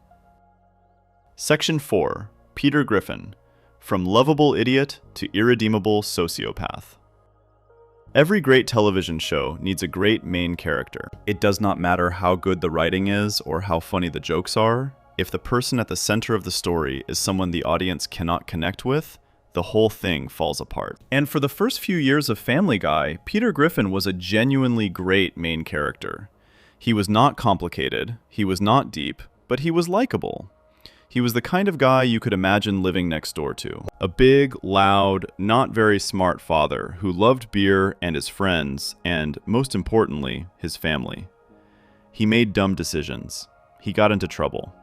Section 4, Peter Griffin, from lovable idiot to irredeemable sociopath. Every great television show needs a great main character. It does not matter how good the writing is or how funny the jokes are. If the person at the center of the story is someone the audience cannot connect with, the whole thing falls apart. And for the first few years of Family Guy, Peter Griffin was a genuinely great main character. He was not complicated, he was not deep, but he was likable. He was the kind of guy you could imagine living next door to. A big, loud, not very smart father who loved beer and his friends, and, most importantly, his family. He made dumb decisions. He got into trouble.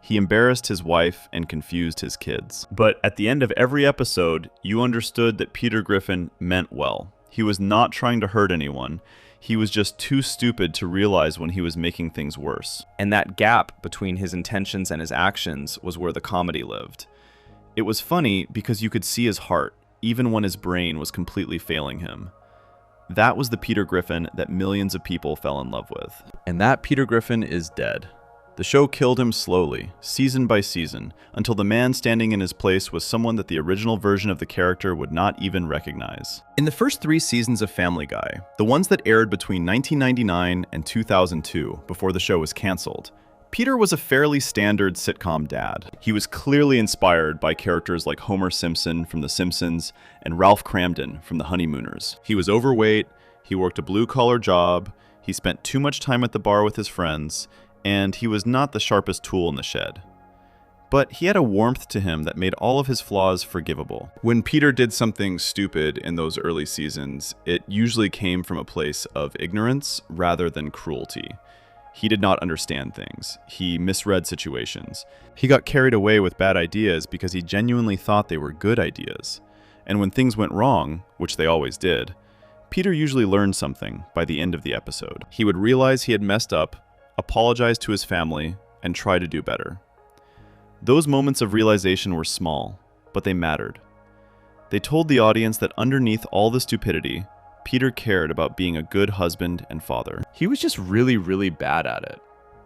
He embarrassed his wife and confused his kids. But at the end of every episode, you understood that Peter Griffin meant well. He was not trying to hurt anyone. He was just too stupid to realize when he was making things worse. And that gap between his intentions and his actions was where the comedy lived. It was funny because you could see his heart, even when his brain was completely failing him. That was the Peter Griffin that millions of people fell in love with. And that Peter Griffin is dead. The show killed him slowly, season by season, until the man standing in his place was someone that the original version of the character would not even recognize. In the first 3 seasons of Family Guy, the ones that aired between 1999 and 2002, before the show was canceled, Peter was a fairly standard sitcom dad. He was clearly inspired by characters like Homer Simpson from The Simpsons and Ralph Cramden from The Honeymooners. He was overweight, he worked a blue-collar job, he spent too much time at the bar with his friends, and he was not the sharpest tool in the shed. But he had a warmth to him that made all of his flaws forgivable. When Peter did something stupid in those early seasons, it usually came from a place of ignorance rather than cruelty. He did not understand things. He misread situations. He got carried away with bad ideas because he genuinely thought they were good ideas. And when things went wrong, which they always did, Peter usually learned something by the end of the episode. He would realize he had messed up, apologize to his family, and try to do better. Those moments of realization were small, but they mattered. They told the audience that underneath all the stupidity, Peter cared about being a good husband and father. He was just really, really bad at it.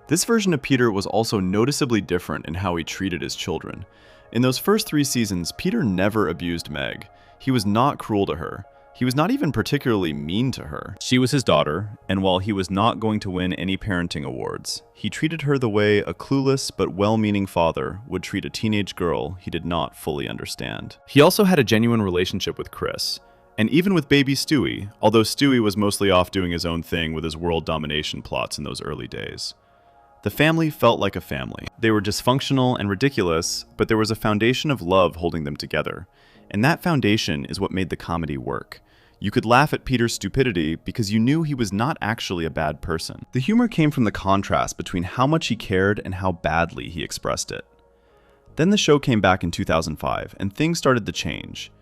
This version of Peter was also noticeably different in how he treated his children. In those first 3 seasons, Peter never abused Meg. He was not cruel to her. He was not even particularly mean to her. She was his daughter, and while he was not going to win any parenting awards, he treated her the way a clueless but well-meaning father would treat a teenage girl he did not fully understand. He also had a genuine relationship with Chris. And even with baby Stewie, although Stewie was mostly off doing his own thing with his world domination plots in those early days. The family felt like a family. They were dysfunctional and ridiculous, but there was a foundation of love holding them together. And that foundation is what made the comedy work. You could laugh at Peter's stupidity because you knew he was not actually a bad person. The humor came from the contrast between how much he cared and how badly he expressed it. Then the show came back in 2005, and things started to change.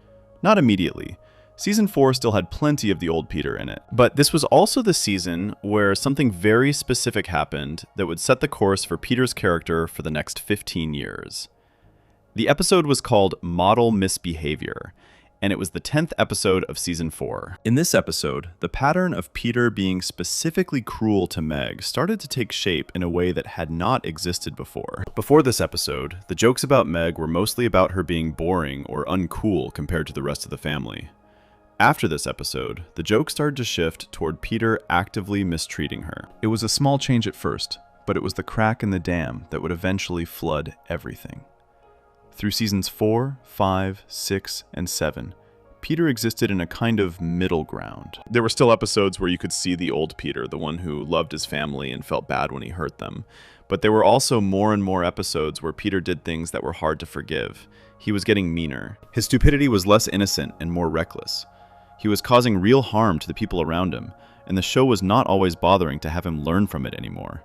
Not immediately. Season 4 still had plenty of the old Peter in it, but this was also the season where something very specific happened that would set the course for Peter's character for the next 15 years. The episode was called Model Misbehavior, and it was the 10th episode of Season 4. In this episode, the pattern of Peter being specifically cruel to Meg started to take shape in a way that had not existed before. Before this episode, the jokes about Meg were mostly about her being boring or uncool compared to the rest of the family. After this episode, the joke started to shift toward Peter actively mistreating her. It was a small change at first, but it was the crack in the dam that would eventually flood everything. Through seasons 4, 5, 6, and 7, Peter existed in a kind of middle ground. There were still episodes where you could see the old Peter, the one who loved his family and felt bad when he hurt them. But there were also more and more episodes where Peter did things that were hard to forgive. He was getting meaner. His stupidity was less innocent and more reckless. He was causing real harm to the people around him, and the show was not always bothering to have him learn from it anymore.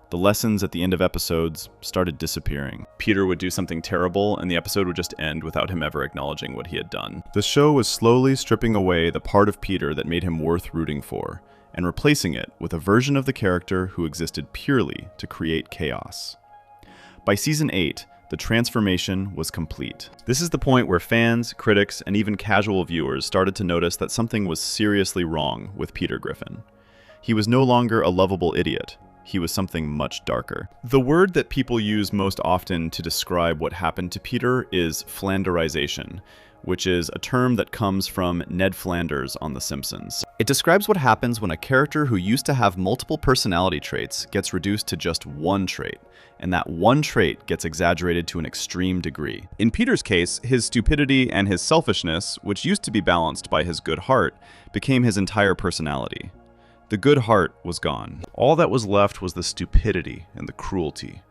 The lessons at the end of episodes started disappearing. Peter would do something terrible, and the episode would just end without him ever acknowledging what he had done. The show was slowly stripping away the part of Peter that made him worth rooting for, and replacing it with a version of the character who existed purely to create chaos. By season 8, the transformation was complete. This is the point where fans, critics, and even casual viewers started to notice that something was seriously wrong with Peter Griffin. He was no longer a lovable idiot. He was something much darker. The word that people use most often to describe what happened to Peter is Flanderization, which is a term that comes from Ned Flanders on The Simpsons. It describes what happens when a character who used to have multiple personality traits gets reduced to just one trait, and that one trait gets exaggerated to an extreme degree. In Peter's case, his stupidity and his selfishness, which used to be balanced by his good heart, became his entire personality. The good heart was gone. All that was left was the stupidity and the cruelty,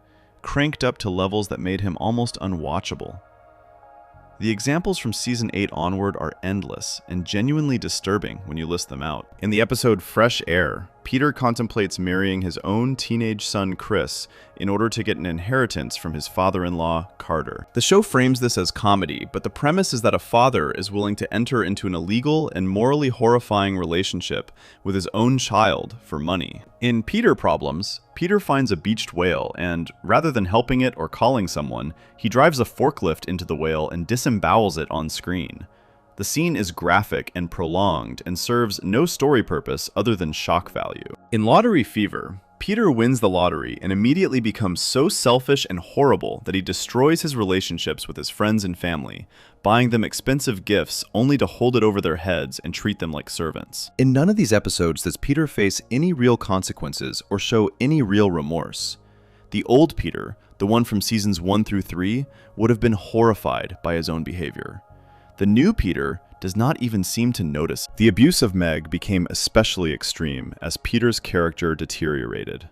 cranked up to levels that made him almost unwatchable. The examples from season 8 onward are endless and genuinely disturbing when you list them out. In the episode Fresh Air, Peter contemplates marrying his own teenage son Chris in order to get an inheritance from his father-in-law Carter. The show frames this as comedy, but the premise is that a father is willing to enter into an illegal and morally horrifying relationship with his own child for money. In Peter Problems, Peter finds a beached whale and, rather than helping it or calling someone, he drives a forklift into the whale and disembowels it on screen. The scene is graphic and prolonged and serves no story purpose other than shock value. In Lottery Fever, Peter wins the lottery and immediately becomes so selfish and horrible that he destroys his relationships with his friends and family, buying them expensive gifts only to hold it over their heads and treat them like servants. In none of these episodes does Peter face any real consequences or show any real remorse. The old Peter, the one from seasons 1 through 3, would have been horrified by his own behavior. The new Peter does not even seem to notice. The abuse of Meg became especially extreme as Peter's character deteriorated.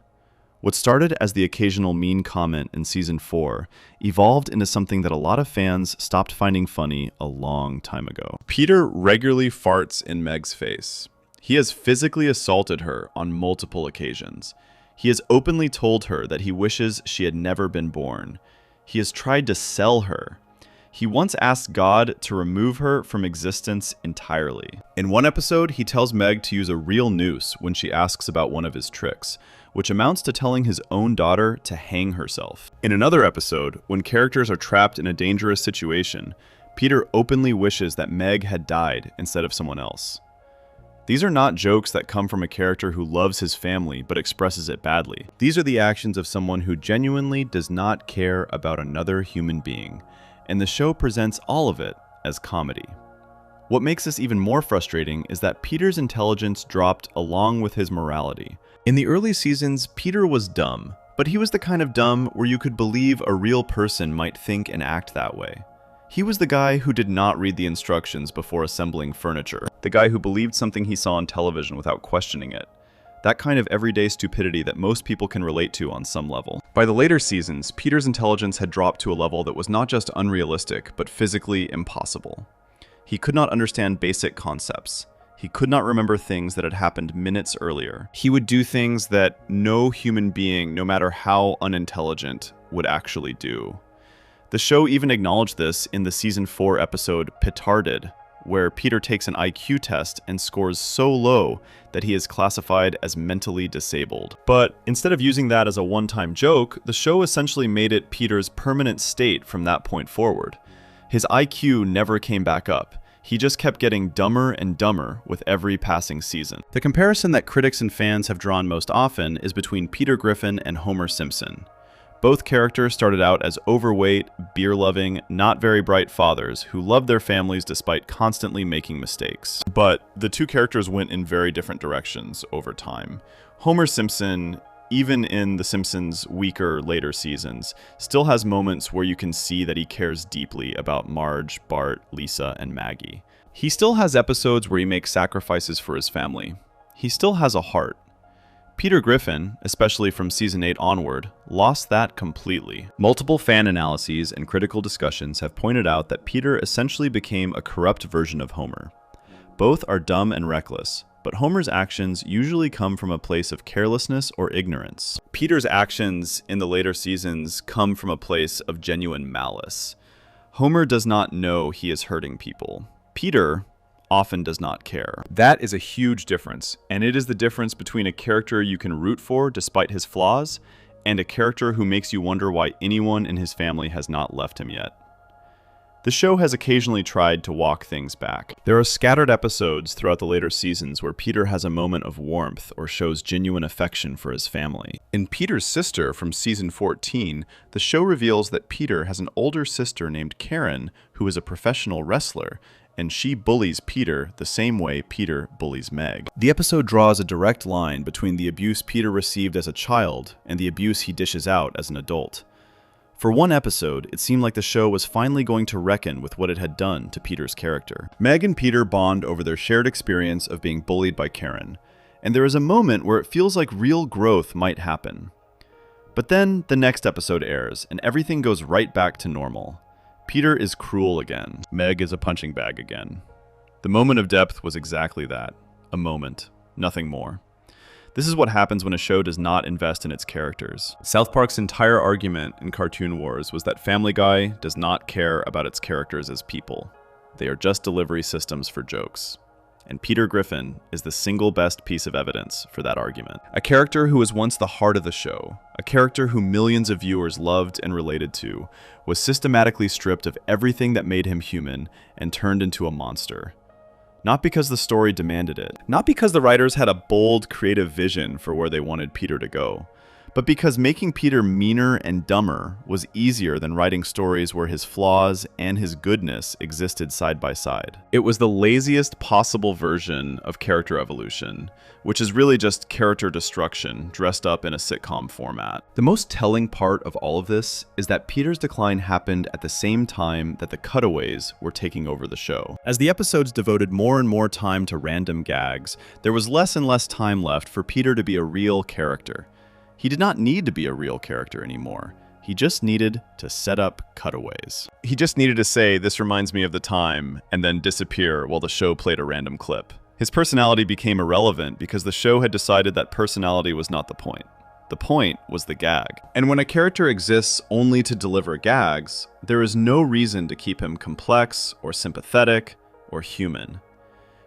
What started as the occasional mean comment in season 4 evolved into something that a lot of fans stopped finding funny a long time ago. Peter regularly farts in Meg's face. He has physically assaulted her on multiple occasions. He has openly told her that he wishes she had never been born. He has tried to sell her. He once asked God to remove her from existence entirely. In one episode, he tells Meg to use a real noose when she asks about one of his tricks, which amounts to telling his own daughter to hang herself. In another episode, when characters are trapped in a dangerous situation, Peter openly wishes that Meg had died instead of someone else. These are not jokes that come from a character who loves his family but expresses it badly. These are the actions of someone who genuinely does not care about another human being, and the show presents all of it as comedy. What makes this even more frustrating is that Peter's intelligence dropped along with his morality. In the early seasons, Peter was dumb, but he was the kind of dumb where you could believe a real person might think and act that way. He was the guy who did not read the instructions before assembling furniture, the guy who believed something he saw on television without questioning it. That kind of everyday stupidity that most people can relate to on some level. By the later seasons, Peter's intelligence had dropped to a level that was not just unrealistic, but physically impossible. He could not understand basic concepts. He could not remember things that had happened minutes earlier. He would do things that no human being, no matter how unintelligent, would actually do. The show even acknowledged this in the season 4 episode Petarded, where Peter takes an IQ test and scores so low that he is classified as mentally disabled. But instead of using that as a one-time joke, the show essentially made it Peter's permanent state from that point forward. His IQ never came back up. He just kept getting dumber and dumber with every passing season. The comparison that critics and fans have drawn most often is between Peter Griffin and Homer Simpson. Both characters started out as overweight, beer-loving, not very bright fathers who loved their families despite constantly making mistakes. But the two characters went in very different directions over time. Homer Simpson, even in The Simpsons' weaker later seasons, still has moments where you can see that he cares deeply about Marge, Bart, Lisa, and Maggie. He still has episodes where he makes sacrifices for his family. He still has a heart. Peter Griffin, especially from season 8 onward, lost that completely. Multiple fan analyses and critical discussions have pointed out that Peter essentially became a corrupt version of Homer. Both are dumb and reckless, but Homer's actions usually come from a place of carelessness or ignorance. Peter's actions in the later seasons come from a place of genuine malice. Homer does not know he is hurting people. Peter often does not care. That is a huge difference, and it is the difference between a character you can root for despite his flaws and a character who makes you wonder why anyone in his family has not left him yet. The show has occasionally tried to walk things back. There are scattered episodes throughout the later seasons where Peter has a moment of warmth or shows genuine affection for his family. In Peter's Sister from season 14, the show reveals that Peter has an older sister named Karen who is a professional wrestler, and she bullies Peter the same way Peter bullies Meg. The episode draws a direct line between the abuse Peter received as a child and the abuse he dishes out as an adult. For one episode, it seemed like the show was finally going to reckon with what it had done to Peter's character. Meg and Peter bond over their shared experience of being bullied by Karen, and there is a moment where it feels like real growth might happen. But then the next episode airs, and everything goes right back to normal. Peter is cruel again. Meg is a punching bag again. The moment of depth was exactly that. A moment. Nothing more. This is what happens when a show does not invest in its characters. South Park's entire argument in Cartoon Wars was that Family Guy does not care about its characters as people. They are just delivery systems for jokes. And Peter Griffin is the single best piece of evidence for that argument. A character who was once the heart of the show, a character who millions of viewers loved and related to, was systematically stripped of everything that made him human and turned into a monster. Not because the story demanded it, not because the writers had a bold, creative vision for where they wanted Peter to go, but because making Peter meaner and dumber was easier than writing stories where his flaws and his goodness existed side by side. It was the laziest possible version of character evolution, which is really just character destruction dressed up in a sitcom format. The most telling part of all of this is that Peter's decline happened at the same time that the cutaways were taking over the show. As the episodes devoted more and more time to random gags, there was less and less time left for Peter to be a real character. He did not need to be a real character anymore. He just needed to set up cutaways. He just needed to say, "This reminds me of the time," and then disappear while the show played a random clip. His personality became irrelevant because the show had decided that personality was not the point. The point was the gag. And when a character exists only to deliver gags, there is no reason to keep him complex or sympathetic or human.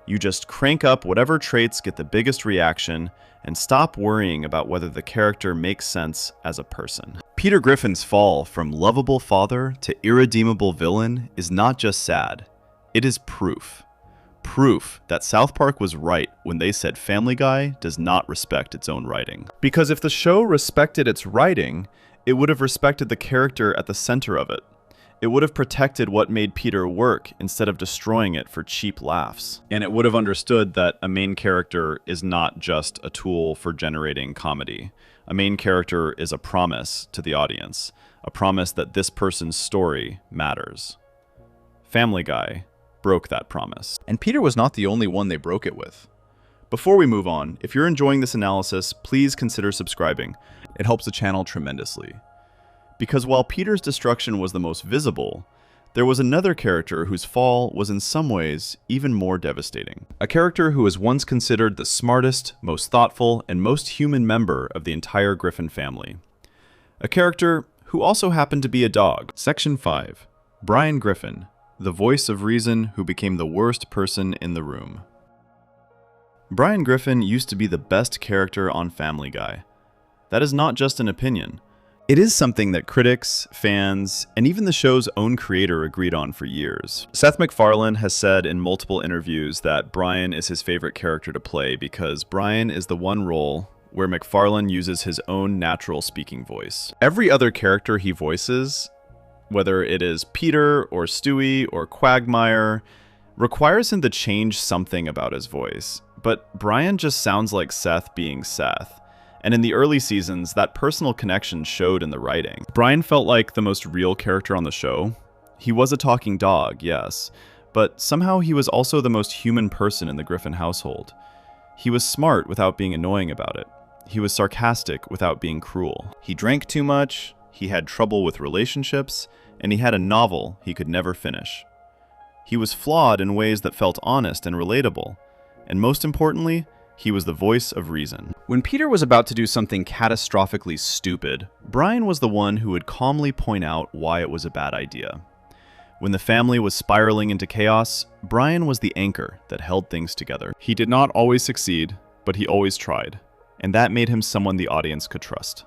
You just crank up whatever traits get the biggest reaction and stop worrying about whether the character makes sense as a person. Peter Griffin's fall from lovable father to irredeemable villain is not just sad. It is proof. Proof that South Park was right when they said Family Guy does not respect its own writing. Because if the show respected its writing, it would have respected the character at the center of it. It would have protected what made Peter work instead of destroying it for cheap laughs. And it would have understood that a main character is not just a tool for generating comedy. A main character is a promise to the audience, a promise that this person's story matters. Family Guy broke that promise. And Peter was not the only one they broke it with. Before we move on, if you're enjoying this analysis, please consider subscribing. It helps the channel tremendously. Because while Peter's destruction was the most visible, there was another character whose fall was in some ways even more devastating. A character who was once considered the smartest, most thoughtful, and most human member of the entire Griffin family. A character who also happened to be a dog. Section 5. Brian Griffin, the voice of reason who became the worst person in the room. Brian Griffin used to be the best character on Family Guy. That is not just an opinion. It is something that critics, fans, and even the show's own creator agreed on for years. Seth MacFarlane has said in multiple interviews that Brian is his favorite character to play because Brian is the one role where MacFarlane uses his own natural speaking voice. Every other character he voices, whether it is Peter or Stewie or Quagmire, requires him to change something about his voice. But Brian just sounds like Seth being Seth. And in the early seasons, that personal connection showed in the writing. Brian felt like the most real character on the show. He was a talking dog, yes, but somehow he was also the most human person in the Griffin household. He was smart without being annoying about it. He was sarcastic without being cruel. He drank too much, he had trouble with relationships, and he had a novel he could never finish. He was flawed in ways that felt honest and relatable, and most importantly, he was the voice of reason. When Peter was about to do something catastrophically stupid, Brian was the one who would calmly point out why it was a bad idea. When the family was spiraling into chaos, Brian was the anchor that held things together. He did not always succeed, but he always tried, and that made him someone the audience could trust.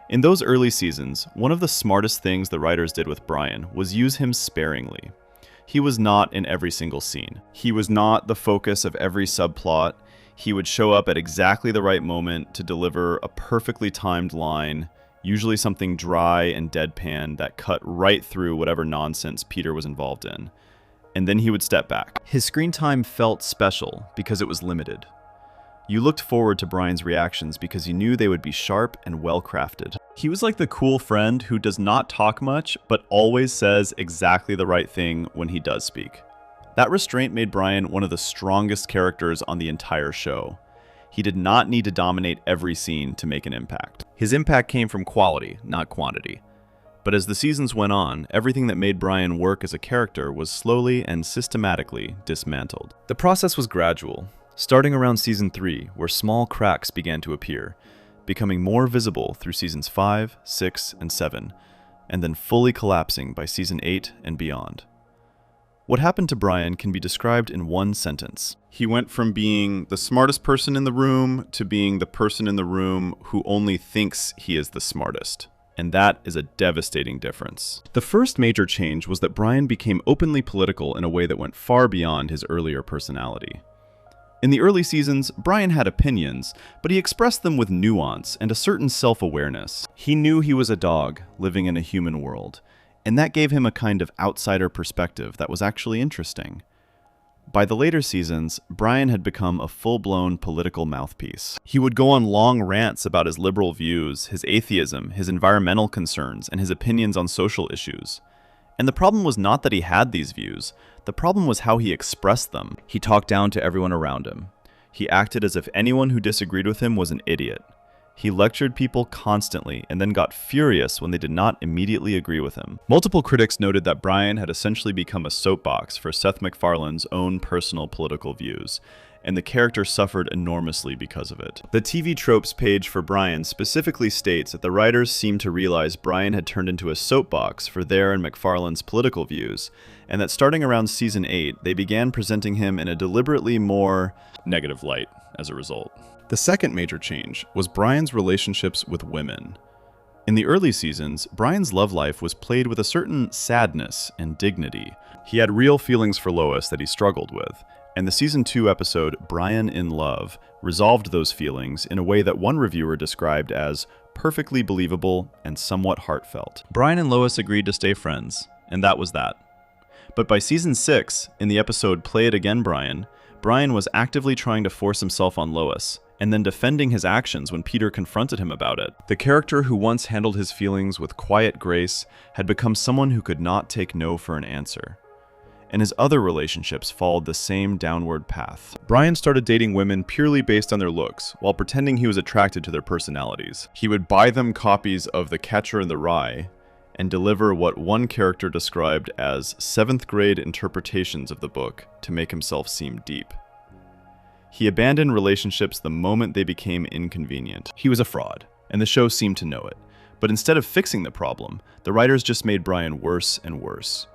In those early seasons, one of the smartest things the writers did with Brian was use him sparingly. He was not in every single scene. He was not the focus of every subplot. He would show up at exactly the right moment to deliver a perfectly timed line, usually something dry and deadpan that cut right through whatever nonsense Peter was involved in. And then he would step back. His screen time felt special because it was limited. You looked forward to Brian's reactions because you knew they would be sharp and well-crafted. He was like the cool friend who does not talk much, but always says exactly the right thing when he does speak. That restraint made Brian one of the strongest characters on the entire show. He did not need to dominate every scene to make an impact. His impact came from quality, not quantity. But as the seasons went on, everything that made Brian work as a character was slowly and systematically dismantled. The process was gradual, starting around season 3, where small cracks began to appear, becoming more visible through seasons 5, 6, and 7, and then fully collapsing by season 8 and beyond. What happened to Brian can be described in one sentence. He went from being the smartest person in the room to being the person in the room who only thinks he is the smartest. And that is a devastating difference. The first major change was that Brian became openly political in a way that went far beyond his earlier personality. In the early seasons, Brian had opinions, but he expressed them with nuance and a certain self-awareness. He knew he was a dog living in a human world, and that gave him a kind of outsider perspective that was actually interesting. By the later seasons, Brian had become a full-blown political mouthpiece. He would go on long rants about his liberal views, his atheism, his environmental concerns, and his opinions on social issues. And the problem was not that he had these views. The problem was how he expressed them. He talked down to everyone around him. He acted as if anyone who disagreed with him was an idiot. He lectured people constantly and then got furious when they did not immediately agree with him. Multiple critics noted that Brian had essentially become a soapbox for Seth MacFarlane's own personal political views, and the character suffered enormously because of it. The TV Tropes page for Brian specifically states that the writers seemed to realize Brian had turned into a soapbox for their and MacFarlane's political views, and that starting around season 8, they began presenting him in a deliberately more negative light as a result. The second major change was Brian's relationships with women. In the early seasons, Brian's love life was played with a certain sadness and dignity. He had real feelings for Lois that he struggled with, and the season 2 episode, Brian in Love, resolved those feelings in a way that one reviewer described as perfectly believable and somewhat heartfelt. Brian and Lois agreed to stay friends, and that was that. But by season 6, in the episode Play It Again, Brian was actively trying to force himself on Lois, and then defending his actions when Peter confronted him about it. The character who once handled his feelings with quiet grace had become someone who could not take no for an answer. And his other relationships followed the same downward path. Brian started dating women purely based on their looks, while pretending he was attracted to their personalities. He would buy them copies of The Catcher in the Rye, and deliver what one character described as 7th grade interpretations of the book to make himself seem deep. He abandoned relationships the moment they became inconvenient. He was a fraud, and the show seemed to know it. But instead of fixing the problem, the writers just made Brian worse and worse.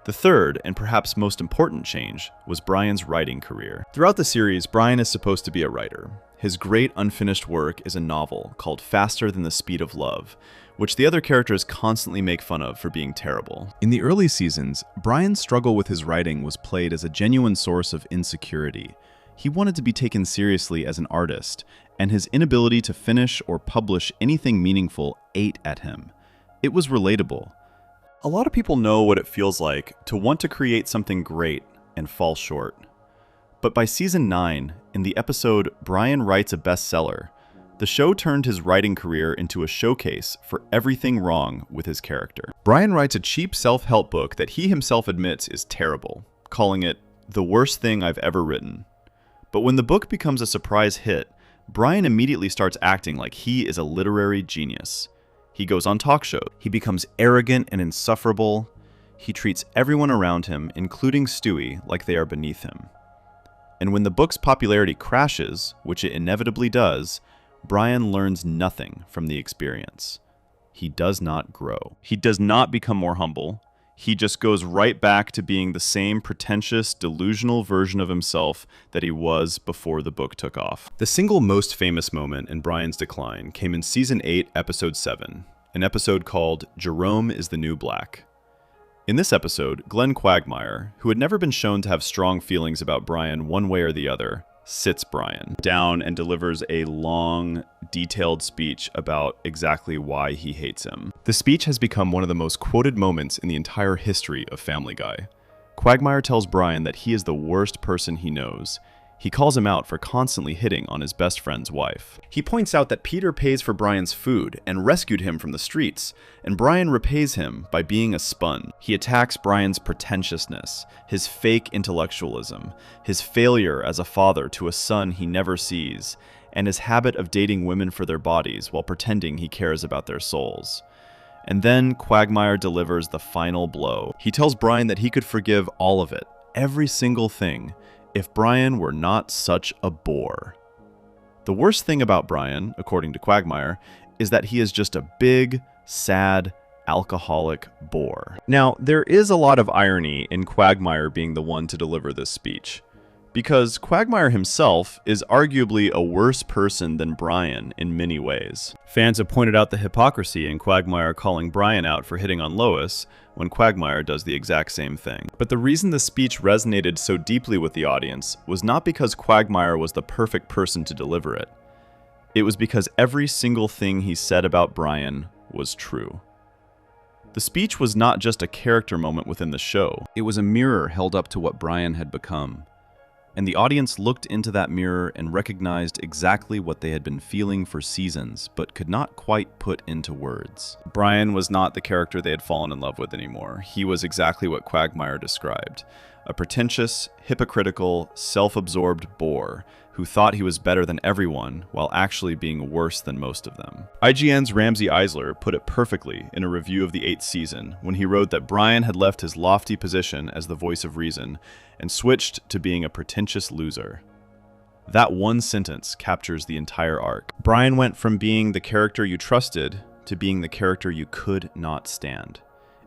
The third, and perhaps most important change, was Brian's writing career. Throughout the series, Brian is supposed to be a writer. His great unfinished work is a novel called Faster Than the Speed of Love, which the other characters constantly make fun of for being terrible. In the early seasons, Brian's struggle with his writing was played as a genuine source of insecurity. He wanted to be taken seriously as an artist, and his inability to finish or publish anything meaningful ate at him. It was relatable. A lot of people know what it feels like to want to create something great and fall short. But by season 9, in the episode Brian Writes a Bestseller, the show turned his writing career into a showcase for everything wrong with his character. Brian writes a cheap self-help book that he himself admits is terrible, calling it the worst thing I've ever written. But when the book becomes a surprise hit, Brian immediately starts acting like he is a literary genius. He goes on talk shows. He becomes arrogant and insufferable. He treats everyone around him, including Stewie, like they are beneath him. And when the book's popularity crashes, which it inevitably does, Brian learns nothing from the experience. He does not grow. He does not become more humble. He just goes right back to being the same pretentious, delusional version of himself that he was before the book took off. The single most famous moment in Brian's decline came in season 8, episode 7, an episode called Jerome is the New Black. In this episode, Glenn Quagmire, who had never been shown to have strong feelings about Brian one way or the other, sits Brian down and delivers a long, detailed speech about exactly why he hates him. The speech has become one of the most quoted moments in the entire history of Family Guy. Quagmire tells Brian that he is the worst person he knows. He calls him out for constantly hitting on his best friend's wife. He points out that Peter pays for Brian's food and rescued him from the streets, and Brian repays him by being a sponge. He attacks Brian's pretentiousness, his fake intellectualism, his failure as a father to a son he never sees, and his habit of dating women for their bodies while pretending he cares about their souls. And then Quagmire delivers the final blow. He tells Brian that he could forgive all of it, every single thing, if Brian were not such a boar. The worst thing about Brian, according to Quagmire, is that he is just a big, sad, alcoholic bore. Now, there is a lot of irony in Quagmire being the one to deliver this speech. because Quagmire himself is arguably a worse person than Brian in many ways. Fans have pointed out the hypocrisy in Quagmire calling Brian out for hitting on Lois, when Quagmire does the exact same thing. But the reason the speech resonated so deeply with the audience was not because Quagmire was the perfect person to deliver it. It was because every single thing he said about Brian was true. The speech was not just a character moment within the show, it was a mirror held up to what Brian had become. And the audience looked into that mirror and recognized exactly what they had been feeling for seasons, but could not quite put into words. Brian was not the character they had fallen in love with anymore. He was exactly what Quagmire described. A pretentious, hypocritical, self-absorbed boar who thought he was better than everyone while actually being worse than most of them. IGN's Ramsey Eisler put it perfectly in a review of the 8th season when he wrote that Brian had left his lofty position as the voice of reason and switched to being a pretentious loser. That one sentence captures the entire arc. Brian went from being the character you trusted to being the character you could not stand.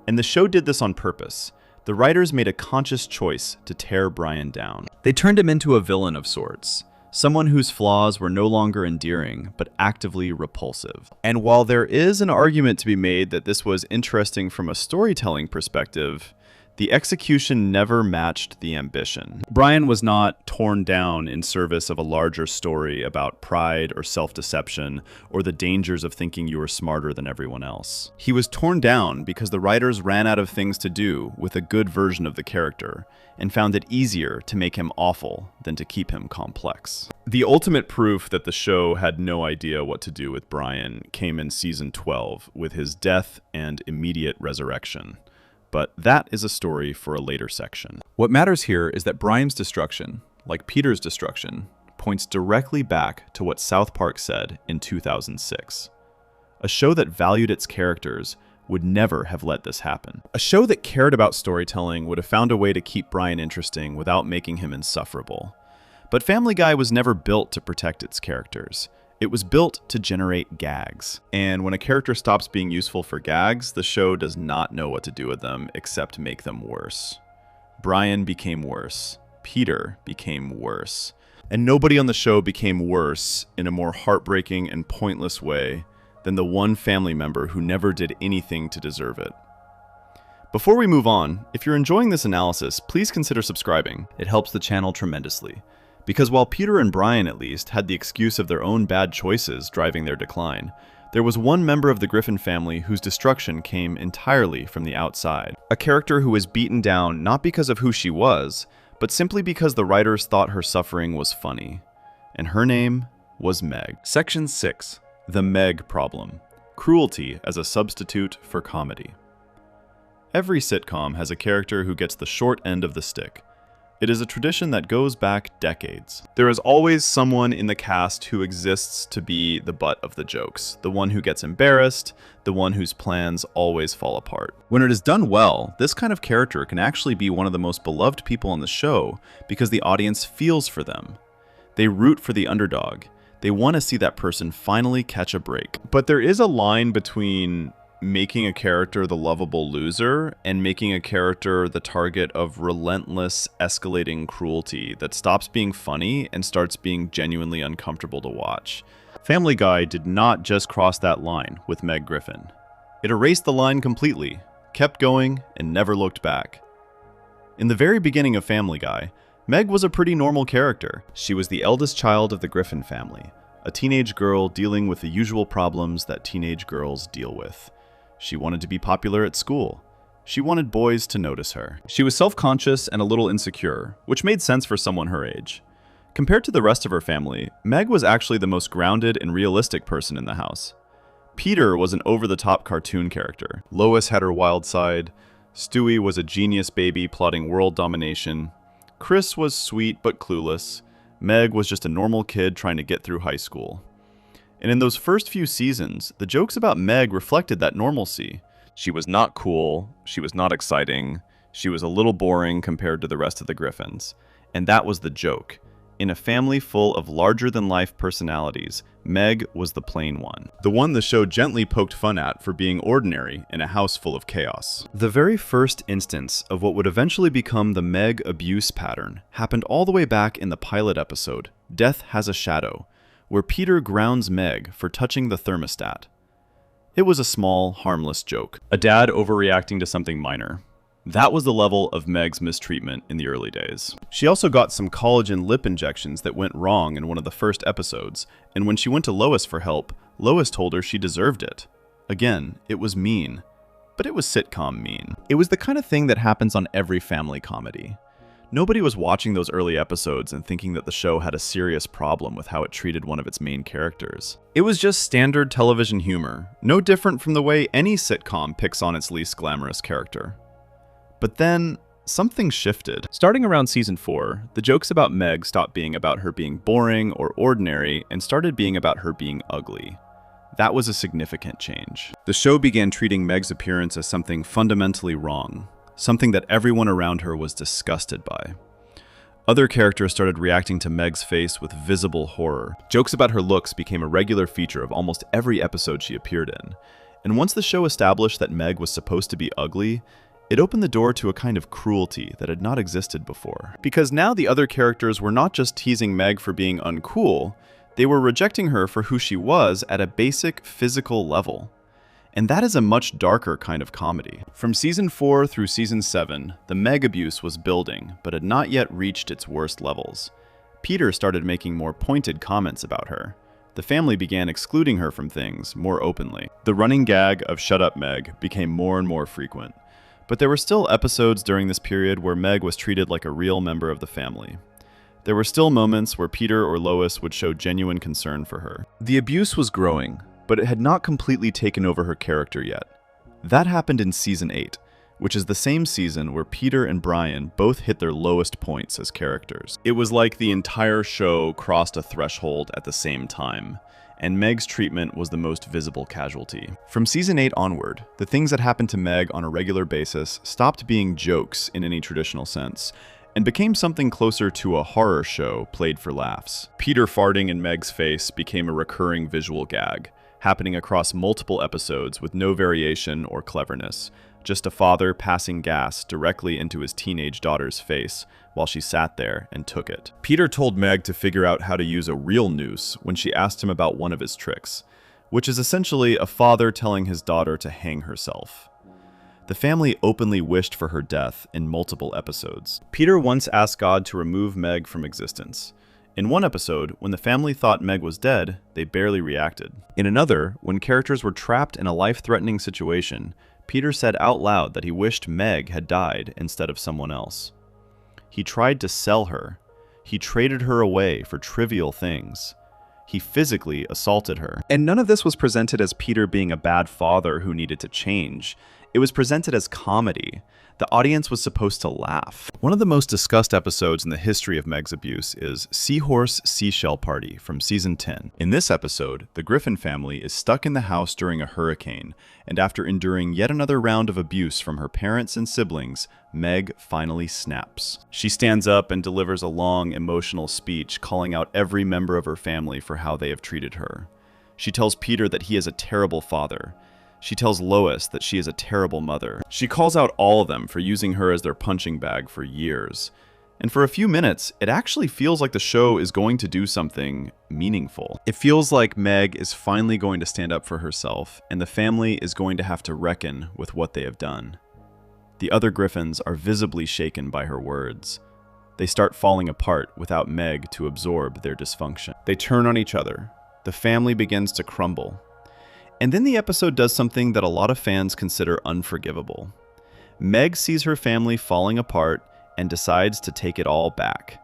And the show did this on purpose. The writers made a conscious choice to tear Brian down. They turned him into a villain of sorts. Someone whose flaws were no longer endearing, but actively repulsive. And while there is an argument to be made that this was interesting from a storytelling perspective, the execution never matched the ambition. Brian was not torn down in service of a larger story about pride or self-deception or the dangers of thinking you were smarter than everyone else. He was torn down because the writers ran out of things to do with a good version of the character and found it easier to make him awful than to keep him complex. The ultimate proof that the show had no idea what to do with Brian came in season 12 with his death and immediate resurrection. But that is a story for a later section. What matters here is that Brian's destruction, like Peter's destruction, points directly back to what South Park said in 2006. A show that valued its characters would never have let this happen. A show that cared about storytelling would have found a way to keep Brian interesting without making him insufferable. But Family Guy was never built to protect its characters. It was built to generate gags. And when a character stops being useful for gags, the show does not know what to do with them except make them worse. Brian became worse. Peter became worse. And nobody on the show became worse in a more heartbreaking and pointless way than the one family member who never did anything to deserve it. Before we move on, if you're enjoying this analysis, please consider subscribing. It helps the channel tremendously. Because while Peter and Brian, at least, had the excuse of their own bad choices driving their decline, there was one member of the Griffin family whose destruction came entirely from the outside. A character who was beaten down not because of who she was, but simply because the writers thought her suffering was funny. And her name was Meg. Section 6. The Meg Problem. Cruelty as a substitute for comedy. Every sitcom has a character who gets the short end of the stick. It is a tradition that goes back decades. There is always someone in the cast who exists to be the butt of the jokes, the one who gets embarrassed, the one whose plans always fall apart. When it is done well, this kind of character can actually be one of the most beloved people on the show because the audience feels for them. They root for the underdog. They want to see that person finally catch a break. But there is a line between making a character the lovable loser and making a character the target of relentless, escalating cruelty that stops being funny and starts being genuinely uncomfortable to watch. Family Guy did not just cross that line with Meg Griffin. It erased the line completely, kept going, and never looked back. In the very beginning of Family Guy, Meg was a pretty normal character. She was the eldest child of the Griffin family, a teenage girl dealing with the usual problems that teenage girls deal with. She wanted to be popular at school. She wanted boys to notice her. She was self-conscious and a little insecure, which made sense for someone her age. Compared to the rest of her family, Meg was actually the most grounded and realistic person in the house. Peter was an over-the-top cartoon character. Lois had her wild side. Stewie was a genius baby plotting world domination. Chris was sweet but clueless. Meg was just a normal kid trying to get through high school. And in those first few seasons, the jokes about Meg reflected that normalcy. She was not cool, she was not exciting, she was a little boring compared to the rest of the Griffins. And that was the joke. In a family full of larger-than-life personalities, Meg was the plain one. The one the show gently poked fun at for being ordinary in a house full of chaos. The very first instance of what would eventually become the Meg abuse pattern happened all the way back in the pilot episode, Death Has a Shadow, where Peter grounds Meg for touching the thermostat. It was a small, harmless joke. A dad overreacting to something minor. That was the level of Meg's mistreatment in the early days. She also got some collagen lip injections that went wrong in one of the first episodes, and when she went to Lois for help, Lois told her she deserved it. Again, it was mean, but it was sitcom mean. It was the kind of thing that happens on every family comedy. Nobody was watching those early episodes and thinking that the show had a serious problem with how it treated one of its main characters. It was just standard television humor, no different from the way any sitcom picks on its least glamorous character. But then, something shifted. Starting around season 4, the jokes about Meg stopped being about her being boring or ordinary and started being about her being ugly. That was a significant change. The show began treating Meg's appearance as something fundamentally wrong, something that everyone around her was disgusted by. Other characters started reacting to Meg's face with visible horror. Jokes about her looks became a regular feature of almost every episode she appeared in. And once the show established that Meg was supposed to be ugly, it opened the door to a kind of cruelty that had not existed before. Because now the other characters were not just teasing Meg for being uncool, they were rejecting her for who she was at a basic physical level. And that is a much darker kind of comedy. From season 4 through season 7, the Meg abuse was building, but had not yet reached its worst levels. Peter started making more pointed comments about her. The family began excluding her from things more openly. The running gag of "Shut up, Meg" became more and more frequent. But there were still episodes during this period where Meg was treated like a real member of the family. There were still moments where Peter or Lois would show genuine concern for her. The abuse was growing, but it had not completely taken over her character yet. That happened in season 8, which is the same season where Peter and Brian both hit their lowest points as characters. It was like the entire show crossed a threshold at the same time, and Meg's treatment was the most visible casualty. From season 8 onward, the things that happened to Meg on a regular basis stopped being jokes in any traditional sense, and became something closer to a horror show played for laughs. Peter farting in Meg's face became a recurring visual gag, happening across multiple episodes with no variation or cleverness, just a father passing gas directly into his teenage daughter's face while she sat there and took it. Peter told Meg to figure out how to use a real noose when she asked him about one of his tricks, which is essentially a father telling his daughter to hang herself. The family openly wished for her death in multiple episodes. Peter once asked God to remove Meg from existence. In one episode, when the family thought Meg was dead, they barely reacted. In another, when characters were trapped in a life-threatening situation, Peter said out loud that he wished Meg had died instead of someone else. He tried to sell her. He traded her away for trivial things. He physically assaulted her. And none of this was presented as Peter being a bad father who needed to change. It was presented as comedy. The audience was supposed to laugh. One of the most discussed episodes in the history of Meg's abuse is Seahorse Seashell Party from season 10. In this episode, the Griffin family is stuck in the house during a hurricane, and after enduring yet another round of abuse from her parents and siblings, Meg finally snaps. She stands up and delivers a long, emotional speech calling out every member of her family for how they have treated her. She tells Peter that he is a terrible father. She tells Lois that she is a terrible mother. She calls out all of them for using her as their punching bag for years. And for a few minutes, it actually feels like the show is going to do something meaningful. It feels like Meg is finally going to stand up for herself, and the family is going to have to reckon with what they have done. The other Griffins are visibly shaken by her words. They start falling apart without Meg to absorb their dysfunction. They turn on each other. The family begins to crumble. And then the episode does something that a lot of fans consider unforgivable. Meg sees her family falling apart and decides to take it all back.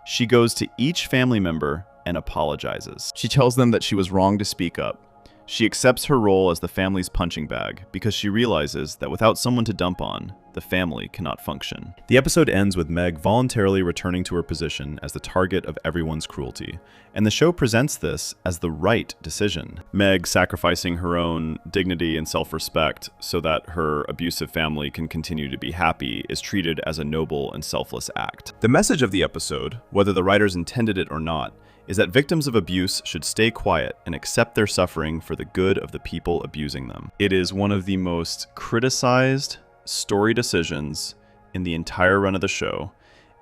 She goes to each family member and apologizes. She tells them that she was wrong to speak up. She accepts her role as the family's punching bag because she realizes that without someone to dump on, the family cannot function. The episode ends with Meg voluntarily returning to her position as the target of everyone's cruelty, and the show presents this as the right decision. Meg sacrificing her own dignity and self-respect so that her abusive family can continue to be happy is treated as a noble and selfless act. The message of the episode, whether the writers intended it or not, is that victims of abuse should stay quiet and accept their suffering for the good of the people abusing them. It is one of the most criticized story decisions in the entire run of the show,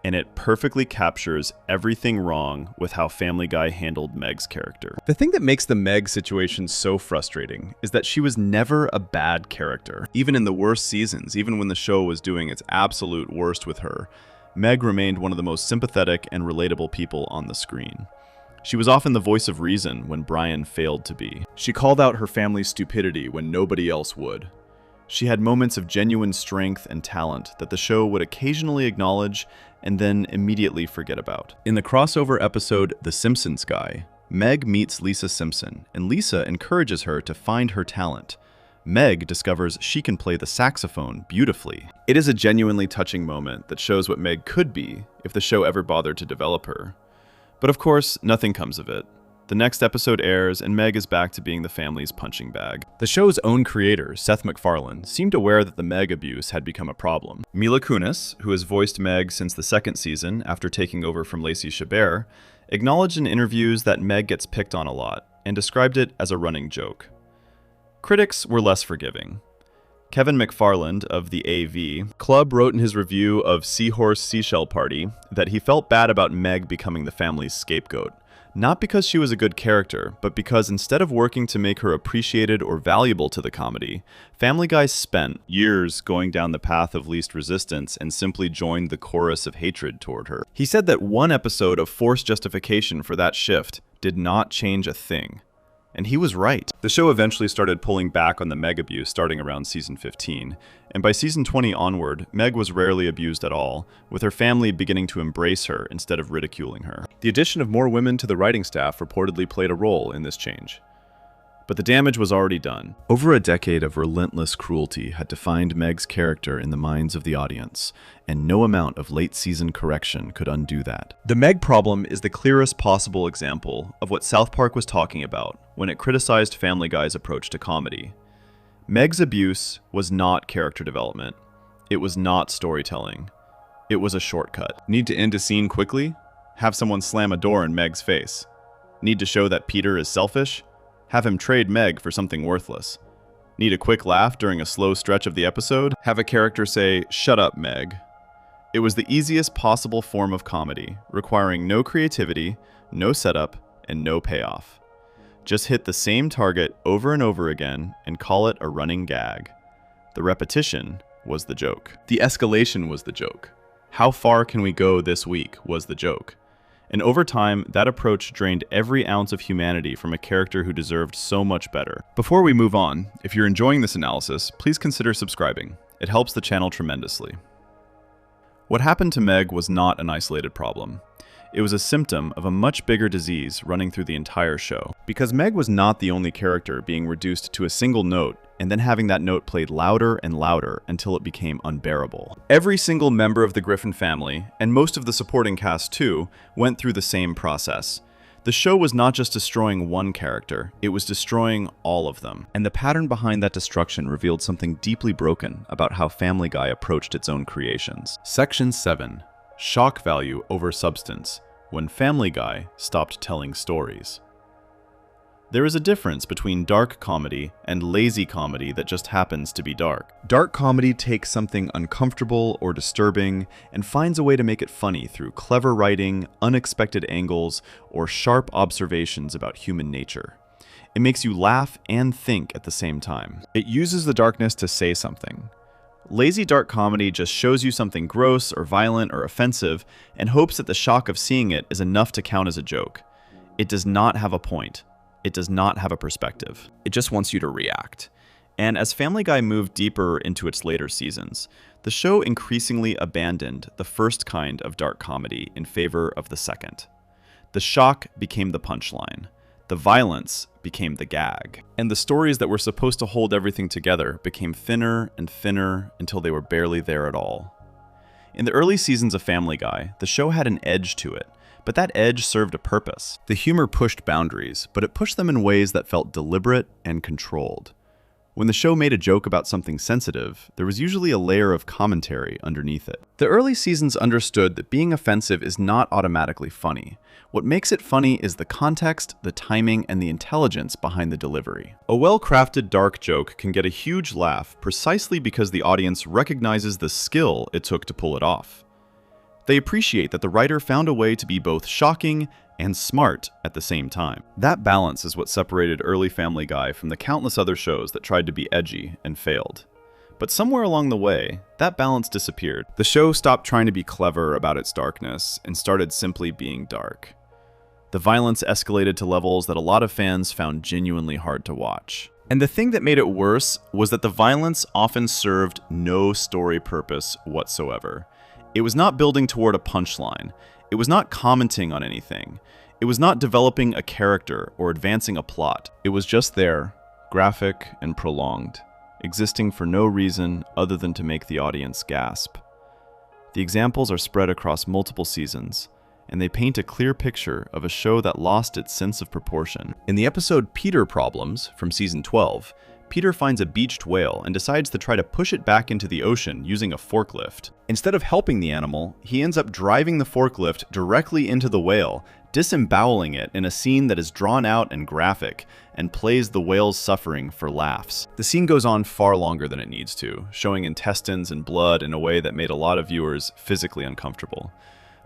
and it perfectly captures everything wrong with how Family Guy handled Meg's character. The thing that makes the Meg situation so frustrating is that she was never a bad character. Even in the worst seasons, even when the show was doing its absolute worst with her, Meg remained one of the most sympathetic and relatable people on the screen. She was often the voice of reason when Brian failed to be. She called out her family's stupidity when nobody else would. She had moments of genuine strength and talent that the show would occasionally acknowledge and then immediately forget about. In the crossover episode The Simpsons Guy, Meg meets Lisa Simpson, and Lisa encourages her to find her talent. Meg discovers she can play the saxophone beautifully. It is a genuinely touching moment that shows what Meg could be if the show ever bothered to develop her. But of course, nothing comes of it. The next episode airs, and Meg is back to being the family's punching bag. The show's own creator, Seth MacFarlane, seemed aware that the Meg abuse had become a problem. Mila Kunis, who has voiced Meg since the second season after taking over from Lacey Chabert, acknowledged in interviews that Meg gets picked on a lot, and described it as a running joke. Critics were less forgiving. Kevin McFarland of the AV Club wrote in his review of Seahorse Seashell Party that he felt bad about Meg becoming the family's scapegoat. Not because she was a good character, but because instead of working to make her appreciated or valuable to the comedy, Family Guy spent years going down the path of least resistance and simply joined the chorus of hatred toward her. He said that one episode of forced justification for that shift did not change a thing. And he was right. The show eventually started pulling back on the Meg abuse starting around season 15, and by season 20 onward, Meg was rarely abused at all, with her family beginning to embrace her instead of ridiculing her. The addition of more women to the writing staff reportedly played a role in this change. But the damage was already done. Over a decade of relentless cruelty had defined Meg's character in the minds of the audience, and no amount of late-season correction could undo that. The Meg problem is the clearest possible example of what South Park was talking about when it criticized Family Guy's approach to comedy. Meg's abuse was not character development. It was not storytelling. It was a shortcut. Need to end a scene quickly? Have someone slam a door in Meg's face. Need to show that Peter is selfish? Have him trade Meg for something worthless. Need a quick laugh during a slow stretch of the episode? Have a character say, "Shut up, Meg." It was the easiest possible form of comedy, requiring no creativity, no setup, and no payoff. Just hit the same target over and over again and call it a running gag. The repetition was the joke. The escalation was the joke. How far can we go this week was the joke. And over time, that approach drained every ounce of humanity from a character who deserved so much better. Before we move on, if you're enjoying this analysis, please consider subscribing. It helps the channel tremendously. What happened to Meg was not an isolated problem. It was a symptom of a much bigger disease running through the entire show. Because Meg was not the only character being reduced to a single note and then having that note played louder and louder until it became unbearable. Every single member of the Griffin family, and most of the supporting cast too, went through the same process. The show was not just destroying one character, it was destroying all of them. And the pattern behind that destruction revealed something deeply broken about how Family Guy approached its own creations. Section 7. Shock value over substance, when Family Guy stopped telling stories. There is a difference between dark comedy and lazy comedy that just happens to be dark. Dark comedy takes something uncomfortable or disturbing and finds a way to make it funny through clever writing, unexpected angles, or sharp observations about human nature. It makes you laugh and think at the same time. It uses the darkness to say something. Lazy dark comedy just shows you something gross or violent or offensive and hopes that the shock of seeing it is enough to count as a joke. It does not have a point. It does not have a perspective. It just wants you to react. And as Family Guy moved deeper into its later seasons, the show increasingly abandoned the first kind of dark comedy in favor of the second. The shock became the punchline. The violence became the gag. And the stories that were supposed to hold everything together became thinner and thinner until they were barely there at all. In the early seasons of Family Guy, the show had an edge to it, but that edge served a purpose. The humor pushed boundaries, but it pushed them in ways that felt deliberate and controlled. When the show made a joke about something sensitive, there was usually a layer of commentary underneath it. The early seasons understood that being offensive is not automatically funny. What makes it funny is the context, the timing, and the intelligence behind the delivery. A well-crafted dark joke can get a huge laugh precisely because the audience recognizes the skill it took to pull it off. They appreciate that the writer found a way to be both shocking and smart at the same time. That balance is what separated early Family Guy from the countless other shows that tried to be edgy and failed. But somewhere along the way, that balance disappeared. The show stopped trying to be clever about its darkness and started simply being dark. The violence escalated to levels that a lot of fans found genuinely hard to watch. And the thing that made it worse was that the violence often served no story purpose whatsoever. It was not building toward a punchline. It was not commenting on anything. It was not developing a character or advancing a plot. It was just there, graphic and prolonged, existing for no reason other than to make the audience gasp. The examples are spread across multiple seasons, and they paint a clear picture of a show that lost its sense of proportion. In the episode Peter Problems from season 12, Peter finds a beached whale and decides to try to push it back into the ocean using a forklift. Instead of helping the animal, he ends up driving the forklift directly into the whale, disemboweling it in a scene that is drawn out and graphic, and plays the whale's suffering for laughs. The scene goes on far longer than it needs to, showing intestines and blood in a way that made a lot of viewers physically uncomfortable.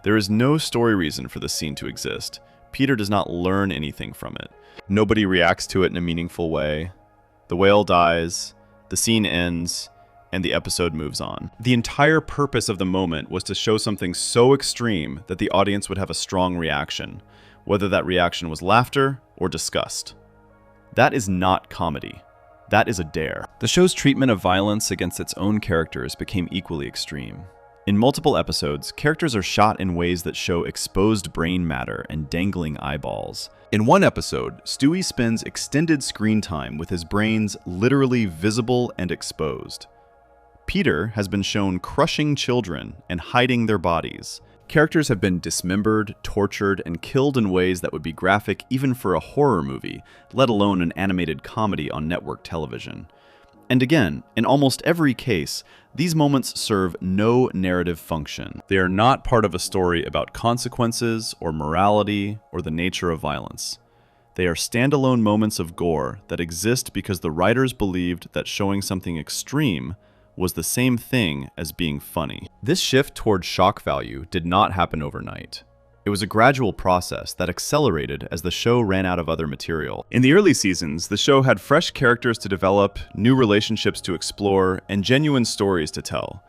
There is no story reason for the scene to exist. Peter does not learn anything from it. Nobody reacts to it in a meaningful way. The whale dies, the scene ends, and the episode moves on. The entire purpose of the moment was to show something so extreme that the audience would have a strong reaction, whether that reaction was laughter or disgust. That is not comedy. That is a dare. The show's treatment of violence against its own characters became equally extreme. In multiple episodes, characters are shot in ways that show exposed brain matter and dangling eyeballs. In one episode, Stewie spends extended screen time with his brains literally visible and exposed. Peter has been shown crushing children and hiding their bodies. Characters have been dismembered, tortured, and killed in ways that would be graphic even for a horror movie, let alone an animated comedy on network television. And again, in almost every case, these moments serve no narrative function. They are not part of a story about consequences or morality or the nature of violence. They are standalone moments of gore that exist because the writers believed that showing something extreme was the same thing as being funny. This shift toward shock value did not happen overnight. It was a gradual process that accelerated as the show ran out of other material. In the early seasons, the show had fresh characters to develop, new relationships to explore, and genuine stories to tell.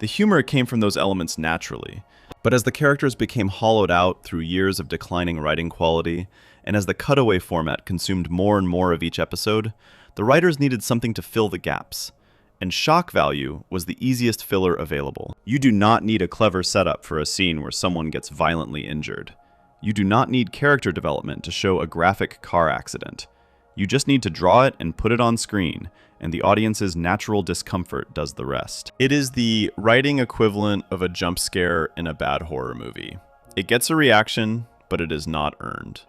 The humor came from those elements naturally. But as the characters became hollowed out through years of declining writing quality, and as the cutaway format consumed more and more of each episode, the writers needed something to fill the gaps. And shock value was the easiest filler available. You do not need a clever setup for a scene where someone gets violently injured. You do not need character development to show a graphic car accident. You just need to draw it and put it on screen, and the audience's natural discomfort does the rest. It is the writing equivalent of a jump scare in a bad horror movie. It gets a reaction, but it is not earned.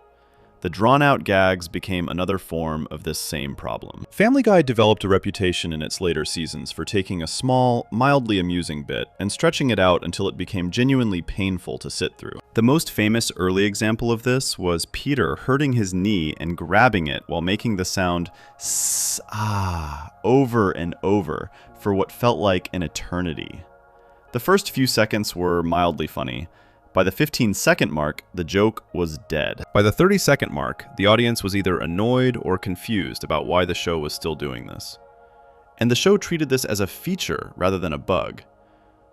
The drawn-out gags became another form of this same problem. Family Guy developed a reputation in its later seasons for taking a small, mildly amusing bit and stretching it out until it became genuinely painful to sit through. The most famous early example of this was Peter hurting his knee and grabbing it while making the sound "s-ah" over and over for what felt like an eternity. The first few seconds were mildly funny. By the 15-second mark, the joke was dead. By the 30-second mark, the audience was either annoyed or confused about why the show was still doing this. And the show treated this as a feature rather than a bug.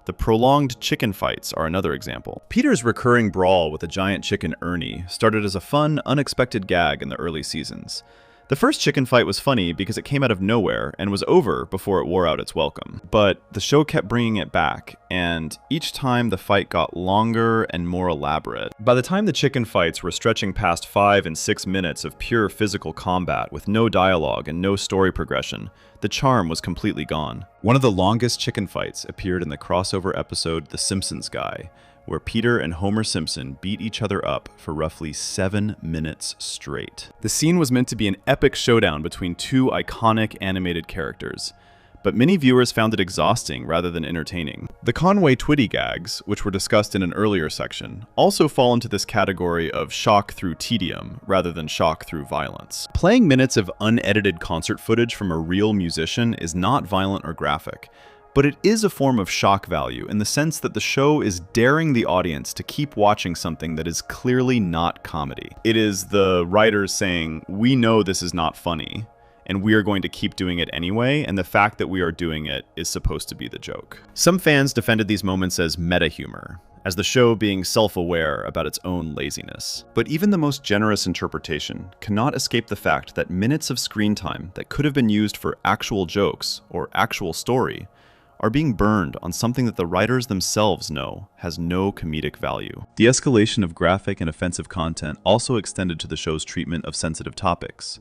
The prolonged chicken fights are another example. Peter's recurring brawl with a giant chicken Ernie started as a fun, unexpected gag in the early seasons. The first chicken fight was funny because it came out of nowhere and was over before it wore out its welcome. But the show kept bringing it back, and each time the fight got longer and more elaborate. By the time the chicken fights were stretching past 5 and 6 minutes of pure physical combat with no dialogue and no story progression, the charm was completely gone. One of the longest chicken fights appeared in the crossover episode The Simpsons Guy, where Peter and Homer Simpson beat each other up for roughly 7 minutes straight. The scene was meant to be an epic showdown between two iconic animated characters, but many viewers found it exhausting rather than entertaining. The Conway Twitty gags, which were discussed in an earlier section, also fall into this category of shock through tedium rather than shock through violence. Playing minutes of unedited concert footage from a real musician is not violent or graphic, but it is a form of shock value in the sense that the show is daring the audience to keep watching something that is clearly not comedy. It is the writers saying, we know this is not funny, and we are going to keep doing it anyway, and the fact that we are doing it is supposed to be the joke. Some fans defended these moments as meta-humor, as the show being self-aware about its own laziness. But even the most generous interpretation cannot escape the fact that minutes of screen time that could have been used for actual jokes or actual story are being burned on something that the writers themselves know has no comedic value. The escalation of graphic and offensive content also extended to the show's treatment of sensitive topics.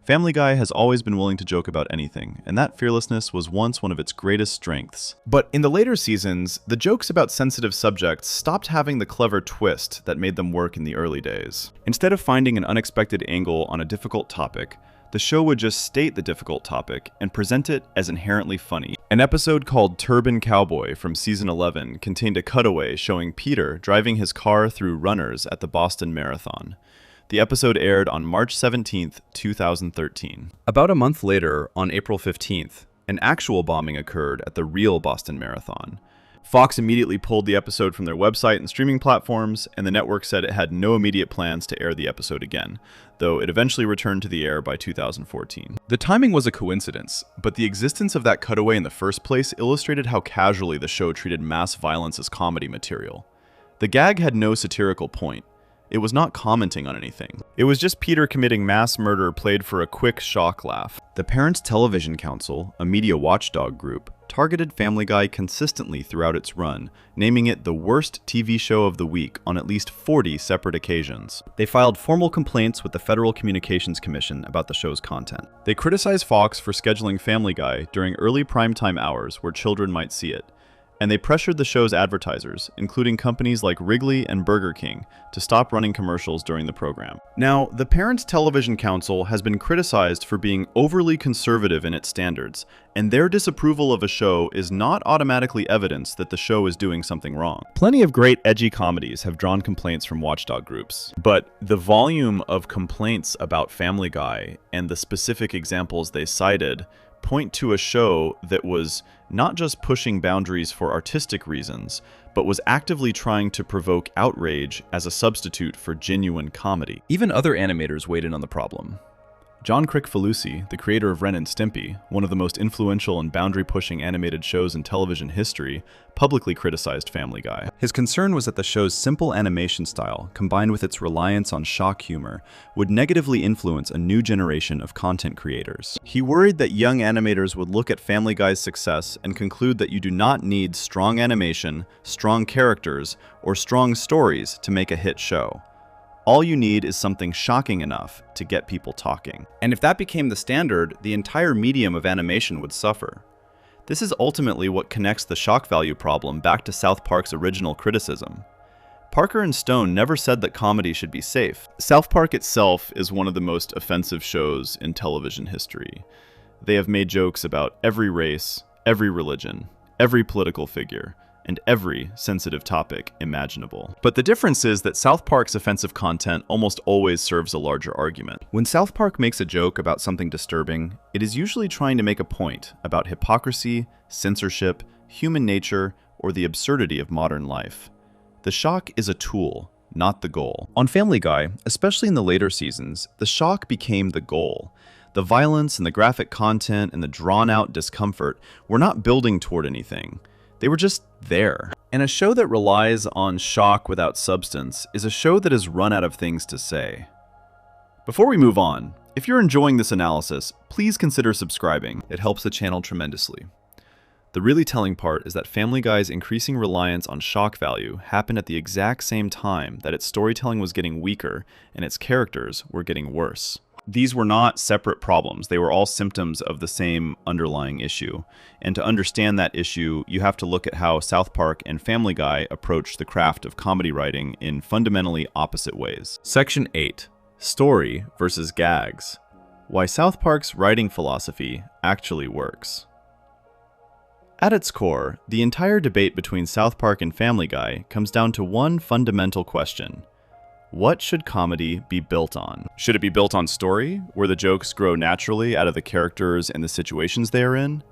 Family Guy has always been willing to joke about anything, and that fearlessness was once one of its greatest strengths. But in the later seasons, the jokes about sensitive subjects stopped having the clever twist that made them work in the early days. Instead of finding an unexpected angle on a difficult topic, the show would just state the difficult topic and present it as inherently funny. An episode called Turban Cowboy from season 11 contained a cutaway showing Peter driving his car through runners at the Boston Marathon. The episode aired on March 17th, 2013. About a month later, on April 15th, an actual bombing occurred at the real Boston Marathon. Fox immediately pulled the episode from their website and streaming platforms, and the network said it had no immediate plans to air the episode again, though it eventually returned to the air by 2014. The timing was a coincidence, but the existence of that cutaway in the first place illustrated how casually the show treated mass violence as comedy material. The gag had no satirical point. It was not commenting on anything. It was just Peter committing mass murder played for a quick shock laugh. The Parents Television Council, a media watchdog group, targeted Family Guy consistently throughout its run, naming it the worst TV show of the week on at least 40 separate occasions. They filed formal complaints with the Federal Communications Commission about the show's content. They criticized Fox for scheduling Family Guy during early primetime hours where children might see it, and they pressured the show's advertisers, including companies like Wrigley and Burger King, to stop running commercials during the program. Now, the Parents Television Council has been criticized for being overly conservative in its standards, and their disapproval of a show is not automatically evidence that the show is doing something wrong. Plenty of great edgy comedies have drawn complaints from watchdog groups, but the volume of complaints about Family Guy and the specific examples they cited point to a show that was not just pushing boundaries for artistic reasons, but was actively trying to provoke outrage as a substitute for genuine comedy. Even other animators weighed in on the problem. John Kricfalusi, the creator of Ren and Stimpy, one of the most influential and boundary-pushing animated shows in television history, publicly criticized Family Guy. His concern was that the show's simple animation style, combined with its reliance on shock humor, would negatively influence a new generation of content creators. He worried that young animators would look at Family Guy's success and conclude that you do not need strong animation, strong characters, or strong stories to make a hit show. All you need is something shocking enough to get people talking. And if that became the standard, the entire medium of animation would suffer. This is ultimately what connects the shock value problem back to South Park's original criticism. Parker and Stone never said that comedy should be safe. South Park itself is one of the most offensive shows in television history. They have made jokes about every race, every religion, every political figure, and every sensitive topic imaginable. But the difference is that South Park's offensive content almost always serves a larger argument. When South Park makes a joke about something disturbing, it is usually trying to make a point about hypocrisy, censorship, human nature, or the absurdity of modern life. The shock is a tool, not the goal. On Family Guy, especially in the later seasons, the shock became the goal. The violence and the graphic content and the drawn-out discomfort were not building toward anything. They were just there. And a show that relies on shock without substance is a show that has run out of things to say. Before we move on, If you're enjoying this analysis, please consider subscribing. It helps the channel tremendously. The really telling part is that Family Guy's increasing reliance on shock value happened at the exact same time that its storytelling was getting weaker and its characters were getting worse. These were not separate problems. They were all symptoms of the same underlying issue. And to understand that issue, you have to look at how South Park and Family Guy approached the craft of comedy writing in fundamentally opposite ways. Section 8. Story versus gags. Why South Park's writing philosophy actually works. At its core, the entire debate between South Park and Family Guy comes down to one fundamental question. What should comedy be built on? Should it be built on story, where the jokes grow naturally out of the characters and the situations they are in?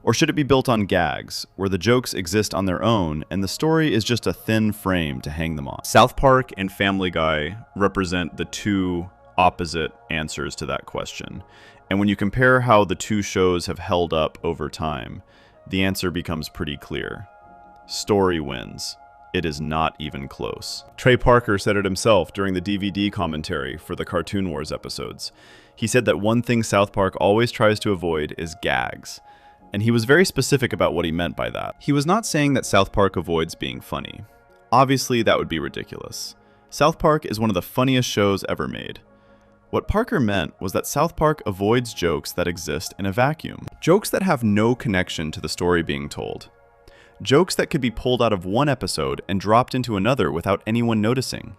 Or should it be built on gags, where the jokes exist on their own and the story is just a thin frame to hang them on? South Park and Family Guy represent the two opposite answers to that question. And when you compare how the two shows have held up over time, the answer becomes pretty clear. Story wins. It is not even close. Trey Parker said it himself during the DVD commentary for the Cartoon Wars episodes. He said that one thing South Park always tries to avoid is gags. And he was very specific about what he meant by that. He was not saying that South Park avoids being funny. Obviously, that would be ridiculous. South Park is one of the funniest shows ever made. What Parker meant was that South Park avoids jokes that exist in a vacuum. Jokes that have no connection to the story being told. Jokes that could be pulled out of one episode and dropped into another without anyone noticing.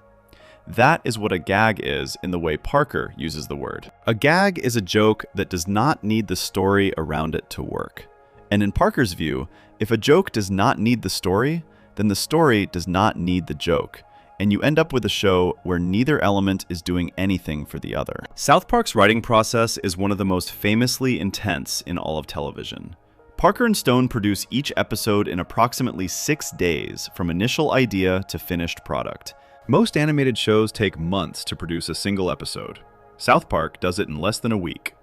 That is what a gag is in the way Parker uses the word. A gag is a joke that does not need the story around it to work. And in Parker's view, if a joke does not need the story, then the story does not need the joke. And you end up with a show where neither element is doing anything for the other. South Park's writing process is one of the most famously intense in all of television. Parker and Stone produce each episode in approximately 6 days from initial idea to finished product. Most animated shows take months to produce a single episode. South Park does it in less than a week.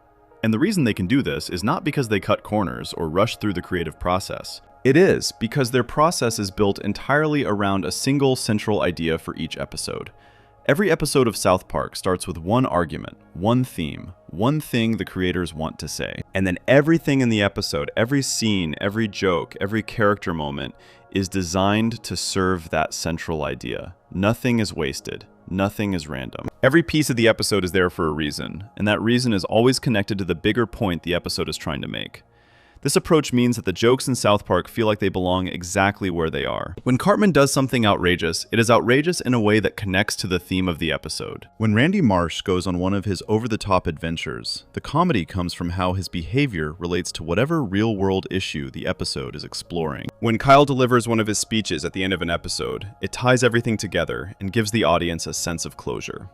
And the reason they can do this is not because they cut corners or rush through the creative process. It is because their process is built entirely around a single central idea for each episode. Every episode of South Park starts with one argument, one theme, one thing the creators want to say. And then everything in the episode, every scene, every joke, every character moment is designed to serve that central idea. Nothing is wasted. Nothing is random. Every piece of the episode is there for a reason, and that reason is always connected to the bigger point the episode is trying to make. This approach means that the jokes in South Park feel like they belong exactly where they are. When Cartman does something outrageous, it is outrageous in a way that connects to the theme of the episode. When Randy Marsh goes on one of his over-the-top adventures, the comedy comes from how his behavior relates to whatever real-world issue the episode is exploring. When Kyle delivers one of his speeches at the end of an episode, it ties everything together and gives the audience a sense of closure.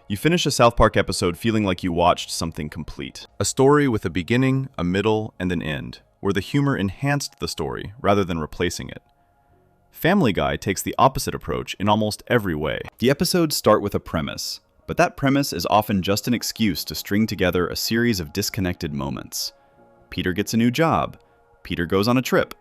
You finish a South Park episode feeling like you watched something complete. A story with a beginning, a middle, and an end, where the humor enhanced the story rather than replacing it. Family Guy takes the opposite approach in almost every way. The episodes start with a premise, but that premise is often just an excuse to string together a series of disconnected moments. Peter gets a new job. Peter goes on a trip.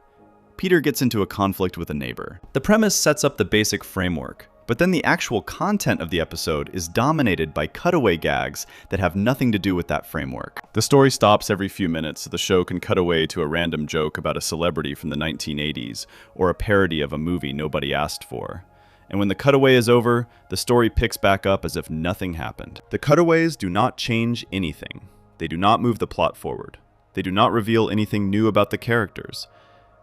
Peter gets into a conflict with a neighbor. The premise sets up the basic framework, but then the actual content of the episode is dominated by cutaway gags that have nothing to do with that framework. The story stops every few minutes so the show can cut away to a random joke about a celebrity from the 1980s or a parody of a movie nobody asked for. And when the cutaway is over, the story picks back up as if nothing happened. The cutaways do not change anything. They do not move the plot forward. They do not reveal anything new about the characters.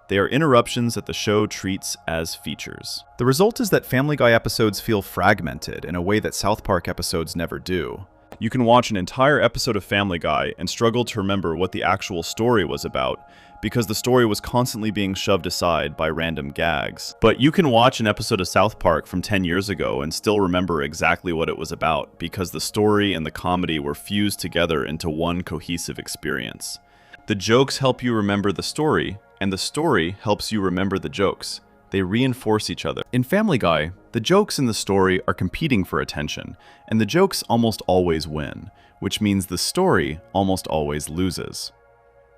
They are interruptions that the show treats as features. The result is that Family Guy episodes feel fragmented in a way that South Park episodes never do. You can watch an entire episode of Family Guy and struggle to remember what the actual story was about, because the story was constantly being shoved aside by random gags. But you can watch an episode of South Park from 10 years ago and still remember exactly what it was about, because the story and the comedy were fused together into one cohesive experience. The jokes help you remember the story, and the story helps you remember the jokes. They reinforce each other. In Family Guy, the jokes in the story are competing for attention, and the jokes almost always win, which means the story almost always loses.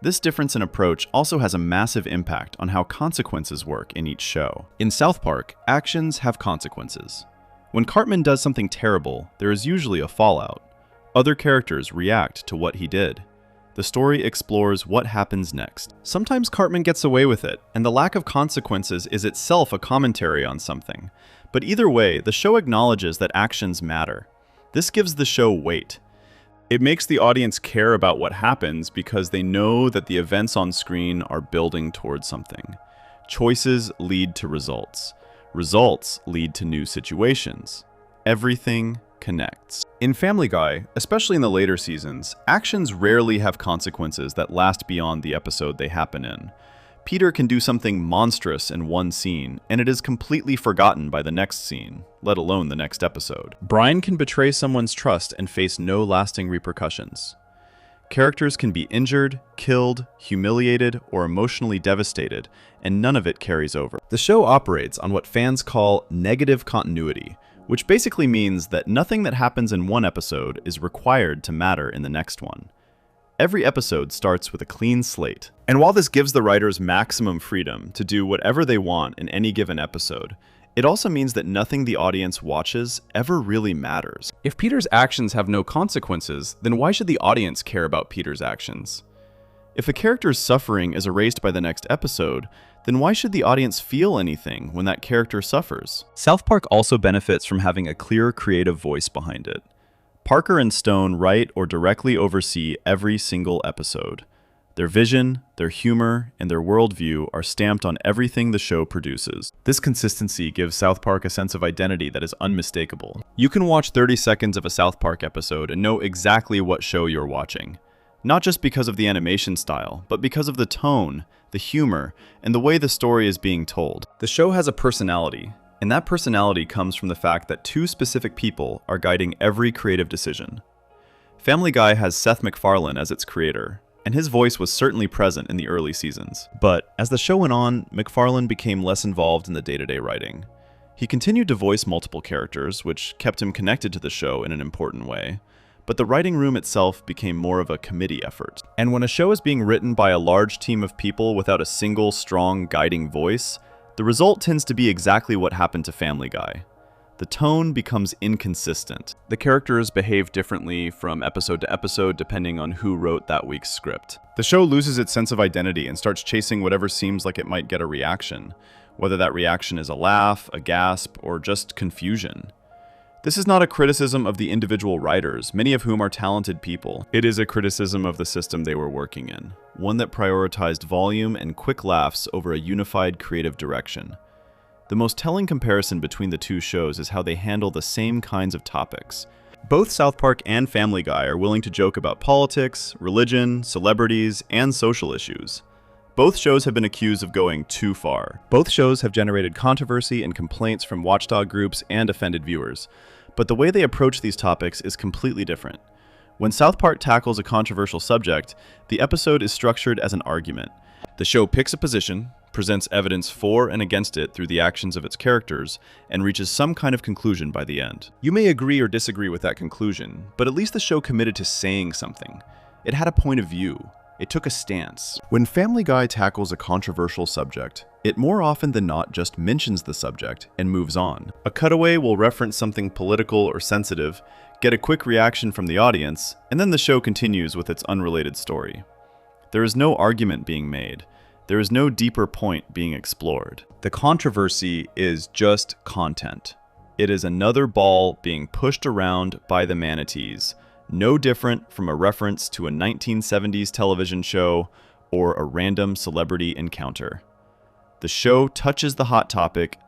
This difference in approach also has a massive impact on how consequences work in each show. In South Park, actions have consequences. When Cartman does something terrible, there is usually a fallout. Other characters react to what he did. The story explores what happens next. Sometimes Cartman gets away with it, and the lack of consequences is itself a commentary on something. But either way, the show acknowledges that actions matter. This gives the show weight. It makes the audience care about what happens because they know that the events on screen are building towards something. Choices lead to results. Results lead to new situations. Everything connects. In Family Guy, especially in the later seasons, actions rarely have consequences that last beyond the episode they happen in. Peter can do something monstrous in one scene, and it is completely forgotten by the next scene, let alone the next episode. Brian can betray someone's trust and face no lasting repercussions. Characters can be injured, killed, humiliated, or emotionally devastated, and none of it carries over. The show operates on what fans call negative continuity, which basically means that nothing that happens in one episode is required to matter in the next one. Every episode starts with a clean slate. And while this gives the writers maximum freedom to do whatever they want in any given episode, it also means that nothing the audience watches ever really matters. If Peter's actions have no consequences, then why should the audience care about Peter's actions? If a character's suffering is erased by the next episode, then why should the audience feel anything when that character suffers? South Park also benefits from having a clear creative voice behind it. Parker and Stone write or directly oversee every single episode. Their vision, their humor, and their worldview are stamped on everything the show produces. This consistency gives South Park a sense of identity that is unmistakable. You can watch 30 seconds of a South Park episode and know exactly what show you're watching. Not just because of the animation style, but because of the tone, the humor, and the way the story is being told. The show has a personality, and that personality comes from the fact that two specific people are guiding every creative decision. Family Guy has Seth MacFarlane as its creator, and his voice was certainly present in the early seasons. But as the show went on, MacFarlane became less involved in the day-to-day writing. He continued to voice multiple characters, which kept him connected to the show in an important way. But the writing room itself became more of a committee effort. And when a show is being written by a large team of people without a single strong guiding voice, the result tends to be exactly what happened to Family Guy. The tone becomes inconsistent. The characters behave differently from episode to episode depending on who wrote that week's script. The show loses its sense of identity and starts chasing whatever seems like it might get a reaction, whether that reaction is a laugh, a gasp, or just confusion. This is not a criticism of the individual writers, many of whom are talented people. It is a criticism of the system they were working in, one that prioritized volume and quick laughs over a unified creative direction. The most telling comparison between the two shows is how they handle the same kinds of topics. Both South Park and Family Guy are willing to joke about politics, religion, celebrities, and social issues. Both shows have been accused of going too far. Both shows have generated controversy and complaints from watchdog groups and offended viewers. But the way they approach these topics is completely different. When South Park tackles a controversial subject, the episode is structured as an argument. The show picks a position, presents evidence for and against it through the actions of its characters, and reaches some kind of conclusion by the end. You may agree or disagree with that conclusion, but at least the show committed to saying something. It had a point of view. It took a stance. When Family Guy tackles a controversial subject, it more often than not just mentions the subject and moves on. A cutaway will reference something political or sensitive, get a quick reaction from the audience, and then the show continues with its unrelated story. There is no argument being made. There is no deeper point being explored. The controversy is just content. It is another ball being pushed around by the manatees, no different from a reference to a 1970s television show or a random celebrity encounter. The show touches the hot topic,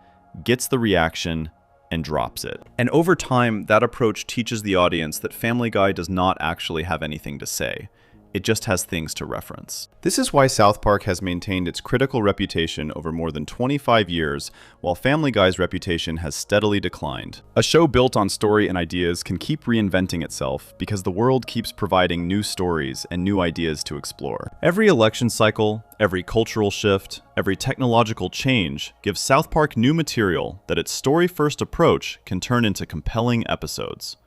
gets the reaction, and drops it. And over time, that approach teaches the audience that Family Guy does not actually have anything to say. It just has things to reference. This is why South Park has maintained its critical reputation over more than 25 years, while Family Guy's reputation has steadily declined. A show built on story and ideas can keep reinventing itself because the world keeps providing new stories and new ideas to explore. Every election cycle, every cultural shift, every technological change gives South Park new material that its story-first approach can turn into compelling episodes.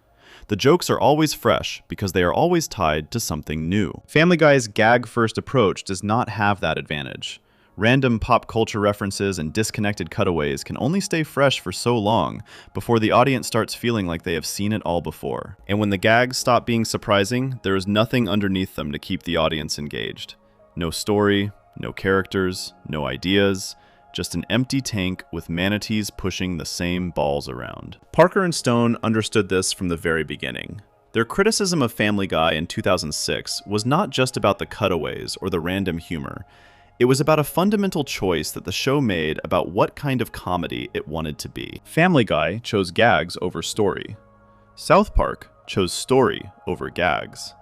The jokes are always fresh because they are always tied to something new. Family Guy's gag-first approach does not have that advantage. Random pop culture references and disconnected cutaways can only stay fresh for so long before the audience starts feeling like they have seen it all before. And when the gags stop being surprising, there is nothing underneath them to keep the audience engaged. No story, no characters, no ideas, just an empty tank with manatees pushing the same balls around. Parker and Stone understood this from the very beginning. Their criticism of Family Guy in 2006 was not just about the cutaways or the random humor. It was about a fundamental choice that the show made about what kind of comedy it wanted to be. Family Guy chose gags over story. South Park chose story over gags.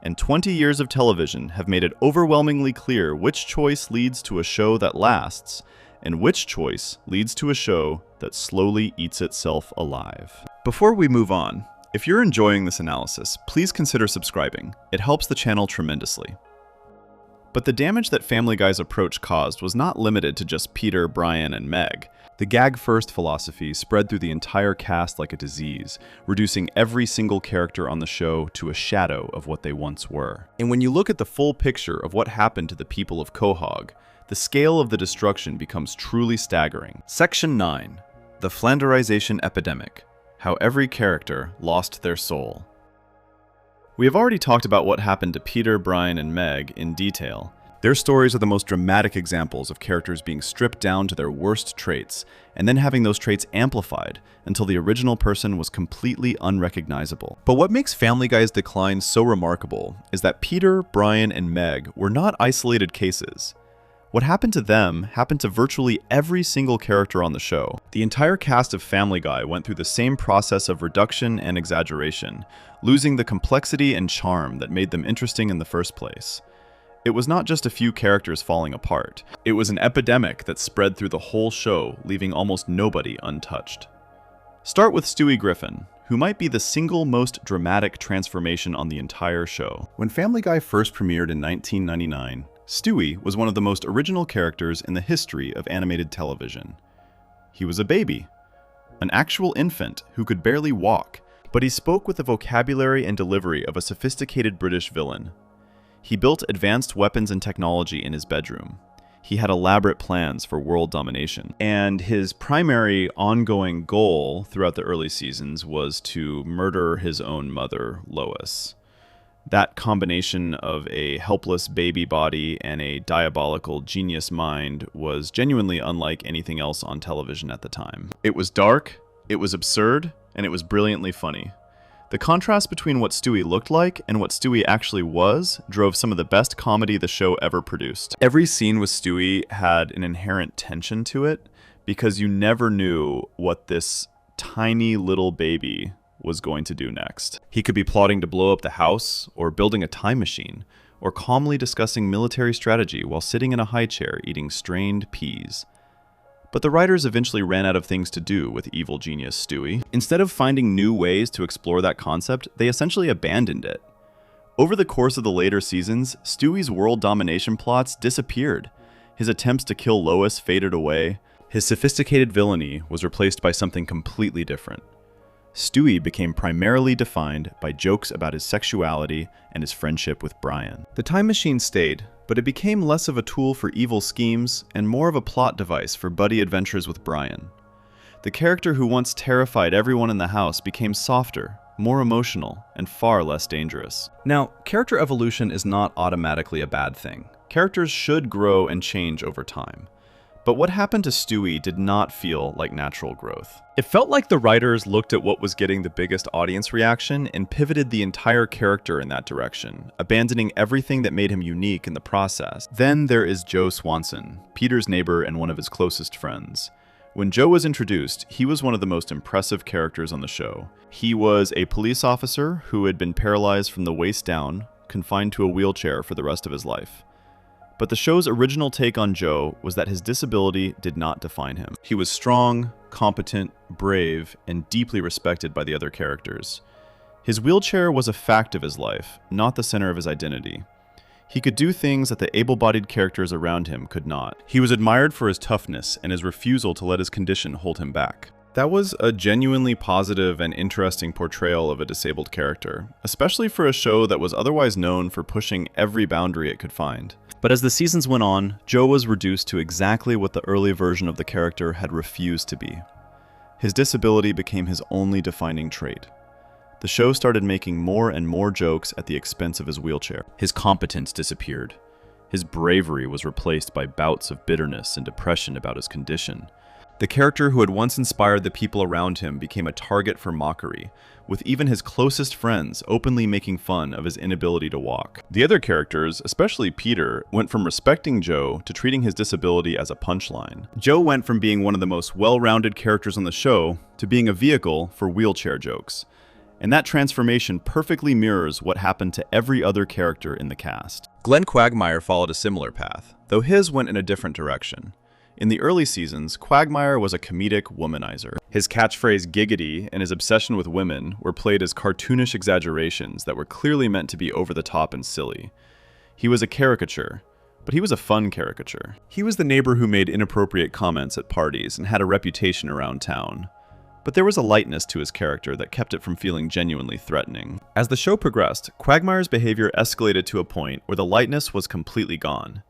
And 20 years of television have made it overwhelmingly clear which choice leads to a show that lasts, and which choice leads to a show that slowly eats itself alive. Before we move on, if you're enjoying this analysis, please consider subscribing. It helps the channel tremendously. But the damage that Family Guy's approach caused was not limited to just Peter, Brian, and Meg. The gag-first philosophy spread through the entire cast like a disease, reducing every single character on the show to a shadow of what they once were. And when you look at the full picture of what happened to the people of Quahog, the scale of the destruction becomes truly staggering. Section 9. The Flanderization Epidemic. How every character lost their soul. We have already talked about what happened to Peter, Brian, and Meg in detail. Their stories are the most dramatic examples of characters being stripped down to their worst traits, and then having those traits amplified until the original person was completely unrecognizable. But what makes Family Guy's decline so remarkable is that Peter, Brian, and Meg were not isolated cases. What happened to them happened to virtually every single character on the show. The entire cast of Family Guy went through the same process of reduction and exaggeration, losing the complexity and charm that made them interesting in the first place. It was not just a few characters falling apart. It was an epidemic that spread through the whole show, leaving almost nobody untouched. Start with Stewie Griffin, who might be the single most dramatic transformation on the entire show. When Family Guy first premiered in 1999, Stewie was one of the most original characters in the history of animated television. He was a baby, an actual infant who could barely walk, but he spoke with the vocabulary and delivery of a sophisticated British villain. He built advanced weapons and technology in his bedroom. He had elaborate plans for world domination, and his primary ongoing goal throughout the early seasons was to murder his own mother, Lois. That combination of a helpless baby body and a diabolical genius mind was genuinely unlike anything else on television at the time. It was dark, it was absurd, and it was brilliantly funny. The contrast between what Stewie looked like and what Stewie actually was drove some of the best comedy the show ever produced. Every scene with Stewie had an inherent tension to it because you never knew what this tiny little baby was going to do next. He could be plotting to blow up the house, or building a time machine, or calmly discussing military strategy while sitting in a high chair eating strained peas. But the writers eventually ran out of things to do with evil genius Stewie. Instead of finding new ways to explore that concept, they essentially abandoned it. Over the course of the later seasons, Stewie's world domination plots disappeared. His attempts to kill Lois faded away. His sophisticated villainy was replaced by something completely different. Stewie became primarily defined by jokes about his sexuality and his friendship with Brian. The time machine stayed, but it became less of a tool for evil schemes and more of a plot device for buddy adventures with Brian. The character who once terrified everyone in the house became softer, more emotional, and far less dangerous. Now, character evolution is not automatically a bad thing. Characters should grow and change over time. But what happened to Stewie did not feel like natural growth. It felt like the writers looked at what was getting the biggest audience reaction and pivoted the entire character in that direction, abandoning everything that made him unique in the process. Then there is Joe Swanson, Peter's neighbor and one of his closest friends. When Joe was introduced, he was one of the most impressive characters on the show. He was a police officer who had been paralyzed from the waist down, confined to a wheelchair for the rest of his life. But the show's original take on Joe was that his disability did not define him. He was strong, competent, brave, and deeply respected by the other characters. His wheelchair was a fact of his life, not the center of his identity. He could do things that the able-bodied characters around him could not. He was admired for his toughness and his refusal to let his condition hold him back. That was a genuinely positive and interesting portrayal of a disabled character, especially for a show that was otherwise known for pushing every boundary it could find. But as the seasons went on, Joe was reduced to exactly what the early version of the character had refused to be. His disability became his only defining trait. The show started making more and more jokes at the expense of his wheelchair. His competence disappeared. His bravery was replaced by bouts of bitterness and depression about his condition. The character who had once inspired the people around him became a target for mockery, with even his closest friends openly making fun of his inability to walk. The other characters, especially Peter, went from respecting Joe to treating his disability as a punchline. Joe went from being one of the most well-rounded characters on the show to being a vehicle for wheelchair jokes. And that transformation perfectly mirrors what happened to every other character in the cast. Glenn Quagmire followed a similar path, though his went in a different direction. In the early seasons, Quagmire was a comedic womanizer. His catchphrase giggity and his obsession with women were played as cartoonish exaggerations that were clearly meant to be over the top and silly. He was a caricature, but he was a fun caricature. He was the neighbor who made inappropriate comments at parties and had a reputation around town. But there was a lightness to his character that kept it from feeling genuinely threatening. As the show progressed, Quagmire's behavior escalated to a point where the lightness was completely gone.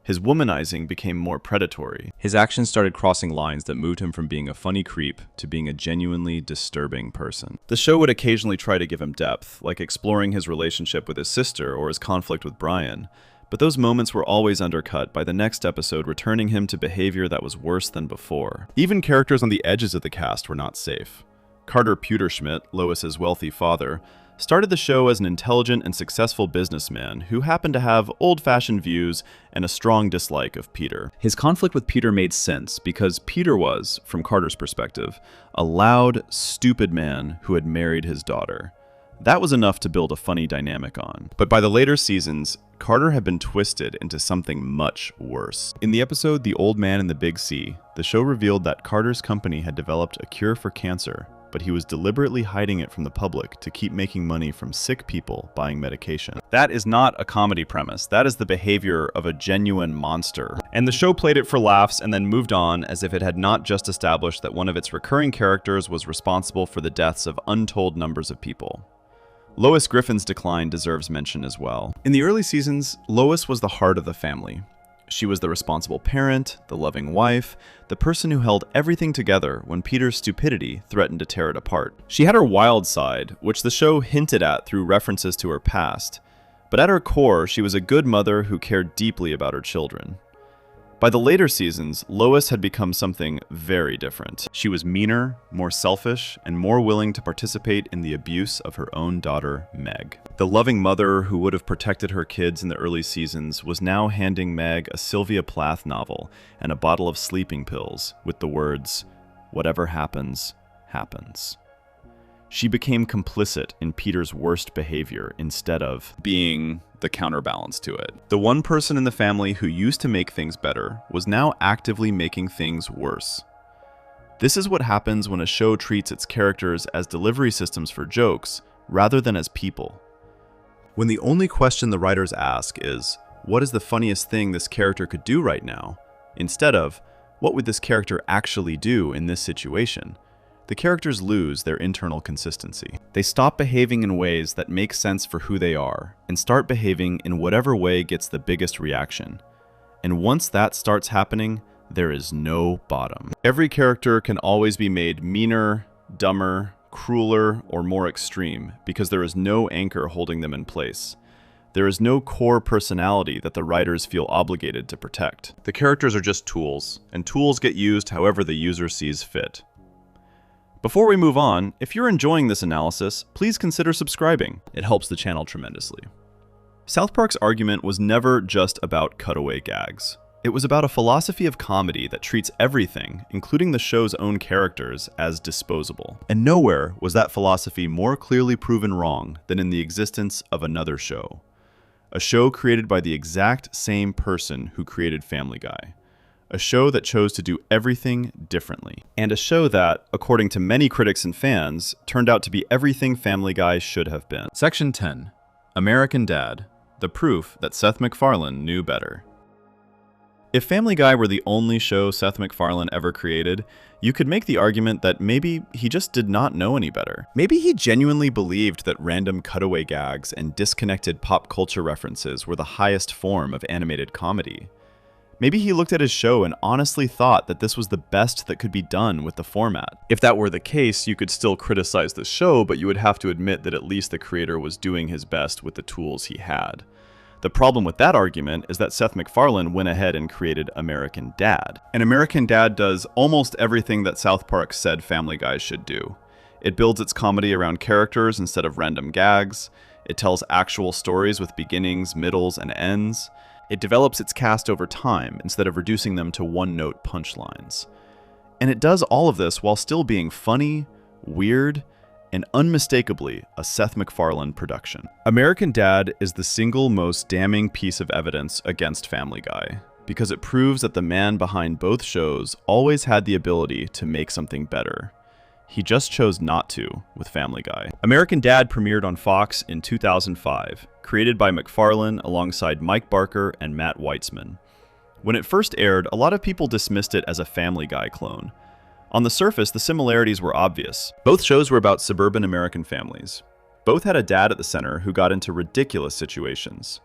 His womanizing became more predatory. His actions started crossing lines that moved him from being a funny creep to being a genuinely disturbing person. The show would occasionally try to give him depth, like exploring his relationship with his sister or his conflict with Brian, but those moments were always undercut by the next episode returning him to behavior that was worse than before. Even characters on the edges of the cast were not safe. Carter Pewterschmidt, Lois's wealthy father, started the show as an intelligent and successful businessman who happened to have old-fashioned views and a strong dislike of Peter. His conflict with Peter made sense because Peter was, from Carter's perspective, a loud, stupid man who had married his daughter. That was enough to build a funny dynamic on. But by the later seasons, Carter had been twisted into something much worse. In the episode The Old Man in the Big Sea, the show revealed that Carter's company had developed a cure for cancer, but he was deliberately hiding it from the public to keep making money from sick people buying medication. That is not a comedy premise. That is the behavior of a genuine monster. And the show played it for laughs and then moved on as if it had not just established that one of its recurring characters was responsible for the deaths of untold numbers of people. Lois Griffin's decline deserves mention as well. In the early seasons, Lois was the heart of the family. She was the responsible parent, the loving wife, the person who held everything together when Peter's stupidity threatened to tear it apart. She had her wild side, which the show hinted at through references to her past, but at her core, she was a good mother who cared deeply about her children. By the later seasons, Lois had become something very different. She was meaner, more selfish, and more willing to participate in the abuse of her own daughter, Meg. The loving mother who would have protected her kids in the early seasons was now handing Meg a Sylvia Plath novel and a bottle of sleeping pills with the words, "Whatever happens, happens." She became complicit in Peter's worst behavior instead of being the counterbalance to it. The one person in the family who used to make things better was now actively making things worse. This is what happens when a show treats its characters as delivery systems for jokes rather than as people. When the only question the writers ask is, what is the funniest thing this character could do right now? Instead of, what would this character actually do in this situation? The characters lose their internal consistency. They stop behaving in ways that make sense for who they are, and start behaving in whatever way gets the biggest reaction. And once that starts happening, there is no bottom. Every character can always be made meaner, dumber, crueler, or more extreme, because there is no anchor holding them in place. There is no core personality that the writers feel obligated to protect. The characters are just tools, and tools get used however the user sees fit. Before we move on, if you're enjoying this analysis, please consider subscribing. It helps the channel tremendously. South Park's argument was never just about cutaway gags. It was about a philosophy of comedy that treats everything, including the show's own characters, as disposable. And nowhere was that philosophy more clearly proven wrong than in the existence of another show. A show created by the exact same person who created Family Guy. A show that chose to do everything differently. And a show that, according to many critics and fans, turned out to be everything Family Guy should have been. Section 10. American Dad. The proof that Seth MacFarlane knew better. If Family Guy were the only show Seth MacFarlane ever created, you could make the argument that maybe he just did not know any better. Maybe he genuinely believed that random cutaway gags and disconnected pop culture references were the highest form of animated comedy. Maybe he looked at his show and honestly thought that this was the best that could be done with the format. If that were the case, you could still criticize the show, but you would have to admit that at least the creator was doing his best with the tools he had. The problem with that argument is that Seth MacFarlane went ahead and created American Dad. And American Dad does almost everything that South Park said Family Guy should do. It builds its comedy around characters instead of random gags. It tells actual stories with beginnings, middles, and ends. It develops its cast over time instead of reducing them to one-note punchlines. And it does all of this while still being funny, weird, and unmistakably a Seth MacFarlane production. American Dad is the single most damning piece of evidence against Family Guy, because it proves that the man behind both shows always had the ability to make something better. He just chose not to with Family Guy. American Dad premiered on Fox in 2005, created by MacFarlane alongside Mike Barker and Matt Weitzman. When it first aired, a lot of people dismissed it as a Family Guy clone. On the surface, the similarities were obvious. Both shows were about suburban American families. Both had a dad at the center who got into ridiculous situations.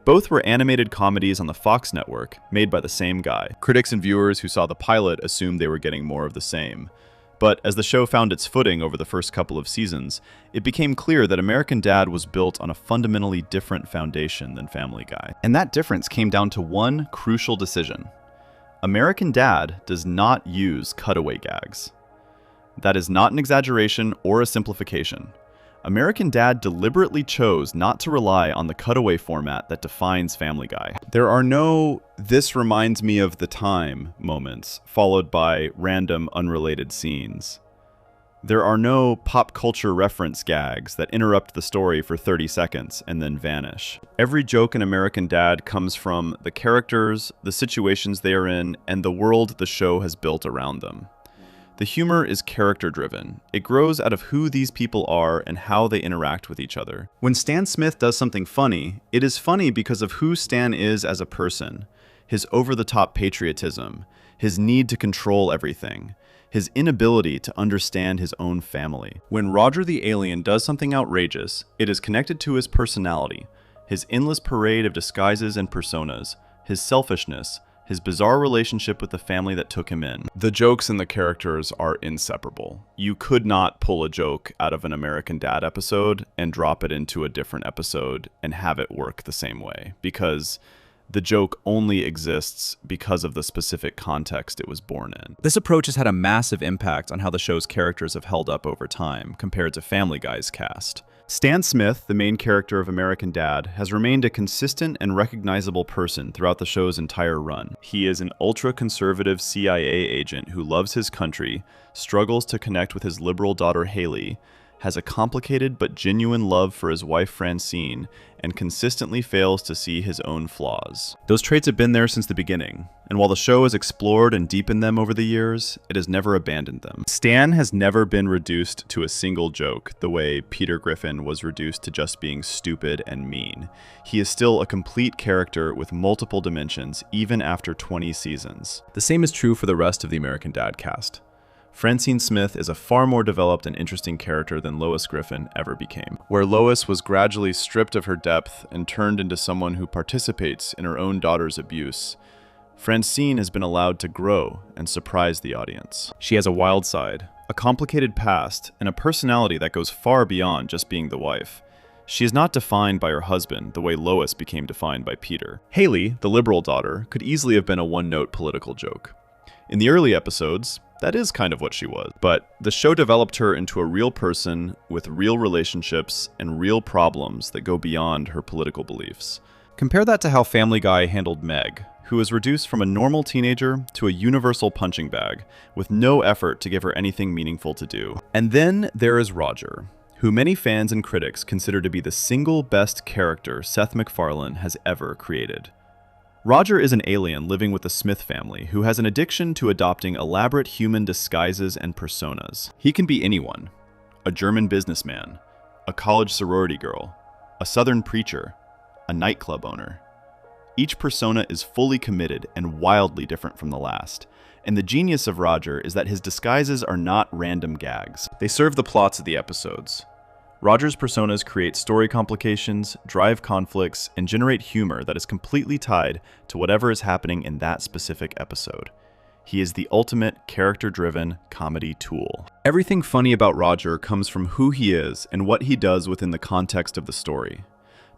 Both were animated comedies on the Fox network, made by the same guy. Critics and viewers who saw the pilot assumed they were getting more of the same. But as the show found its footing over the first couple of seasons, it became clear that American Dad was built on a fundamentally different foundation than Family Guy. And that difference came down to one crucial decision. American Dad does not use cutaway gags. That is not an exaggeration or a simplification. American Dad deliberately chose not to rely on the cutaway format that defines Family Guy. There are no "this reminds me of the time" moments, followed by random unrelated scenes. There are no pop culture reference gags that interrupt the story for 30 seconds and then vanish. Every joke in American Dad comes from the characters, the situations they are in, and the world the show has built around them. The humor is character-driven. It grows out of who these people are and how they interact with each other. When Stan Smith does something funny, it is funny because of who Stan is as a person, his over-the-top patriotism, his need to control everything, his inability to understand his own family. When Roger the Alien does something outrageous, it is connected to his personality, his endless parade of disguises and personas, his selfishness, his bizarre relationship with the family that took him in. The jokes and the characters are inseparable. You could not pull a joke out of an American Dad episode and drop it into a different episode and have it work the same way, because the joke only exists because of the specific context it was born in. This approach has had a massive impact on how the show's characters have held up over time compared to Family Guy's cast. Stan Smith, the main character of American Dad, has remained a consistent and recognizable person throughout the show's entire run. He is an ultra-conservative CIA agent who loves his country, struggles to connect with his liberal daughter Haley, has a complicated but genuine love for his wife Francine, and consistently fails to see his own flaws. Those traits have been there since the beginning, and while the show has explored and deepened them over the years, it has never abandoned them. Stan has never been reduced to a single joke the way Peter Griffin was reduced to just being stupid and mean. He is still a complete character with multiple dimensions, even after 20 seasons. The same is true for the rest of the American Dad cast. Francine Smith is a far more developed and interesting character than Lois Griffin ever became. Where Lois was gradually stripped of her depth and turned into someone who participates in her own daughter's abuse, Francine has been allowed to grow and surprise the audience. She has a wild side, a complicated past, and a personality that goes far beyond just being the wife. She is not defined by her husband the way Lois became defined by Peter. Haley, the liberal daughter, could easily have been a one-note political joke. In the early episodes, that is kind of what she was. But the show developed her into a real person with real relationships and real problems that go beyond her political beliefs. Compare that to how Family Guy handled Meg, who was reduced from a normal teenager to a universal punching bag, with no effort to give her anything meaningful to do. And then there is Roger, who many fans and critics consider to be the single best character Seth MacFarlane has ever created. Roger is an alien living with the Smith family who has an addiction to adopting elaborate human disguises and personas. He can be anyone: a German businessman, a college sorority girl, a southern preacher, a nightclub owner. Each persona is fully committed and wildly different from the last. And the genius of Roger is that his disguises are not random gags. They serve the plots of the episodes. Roger's personas create story complications, drive conflicts, and generate humor that is completely tied to whatever is happening in that specific episode. He is the ultimate character-driven comedy tool. Everything funny about Roger comes from who he is and what he does within the context of the story.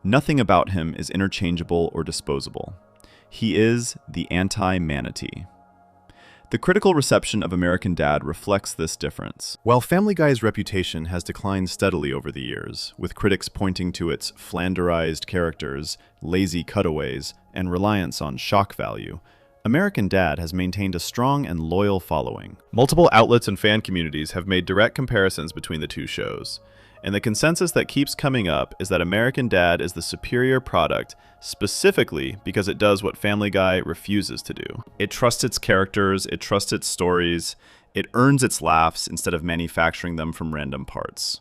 Nothing about him is interchangeable or disposable. He is the anti-manatee. The critical reception of American Dad reflects this difference. While Family Guy's reputation has declined steadily over the years, with critics pointing to its flanderized characters, lazy cutaways, and reliance on shock value, American Dad has maintained a strong and loyal following. Multiple outlets and fan communities have made direct comparisons between the two shows, and the consensus that keeps coming up is that American Dad is the superior product, specifically because it does what Family Guy refuses to do. It trusts its characters, it trusts its stories, it earns its laughs instead of manufacturing them from random parts.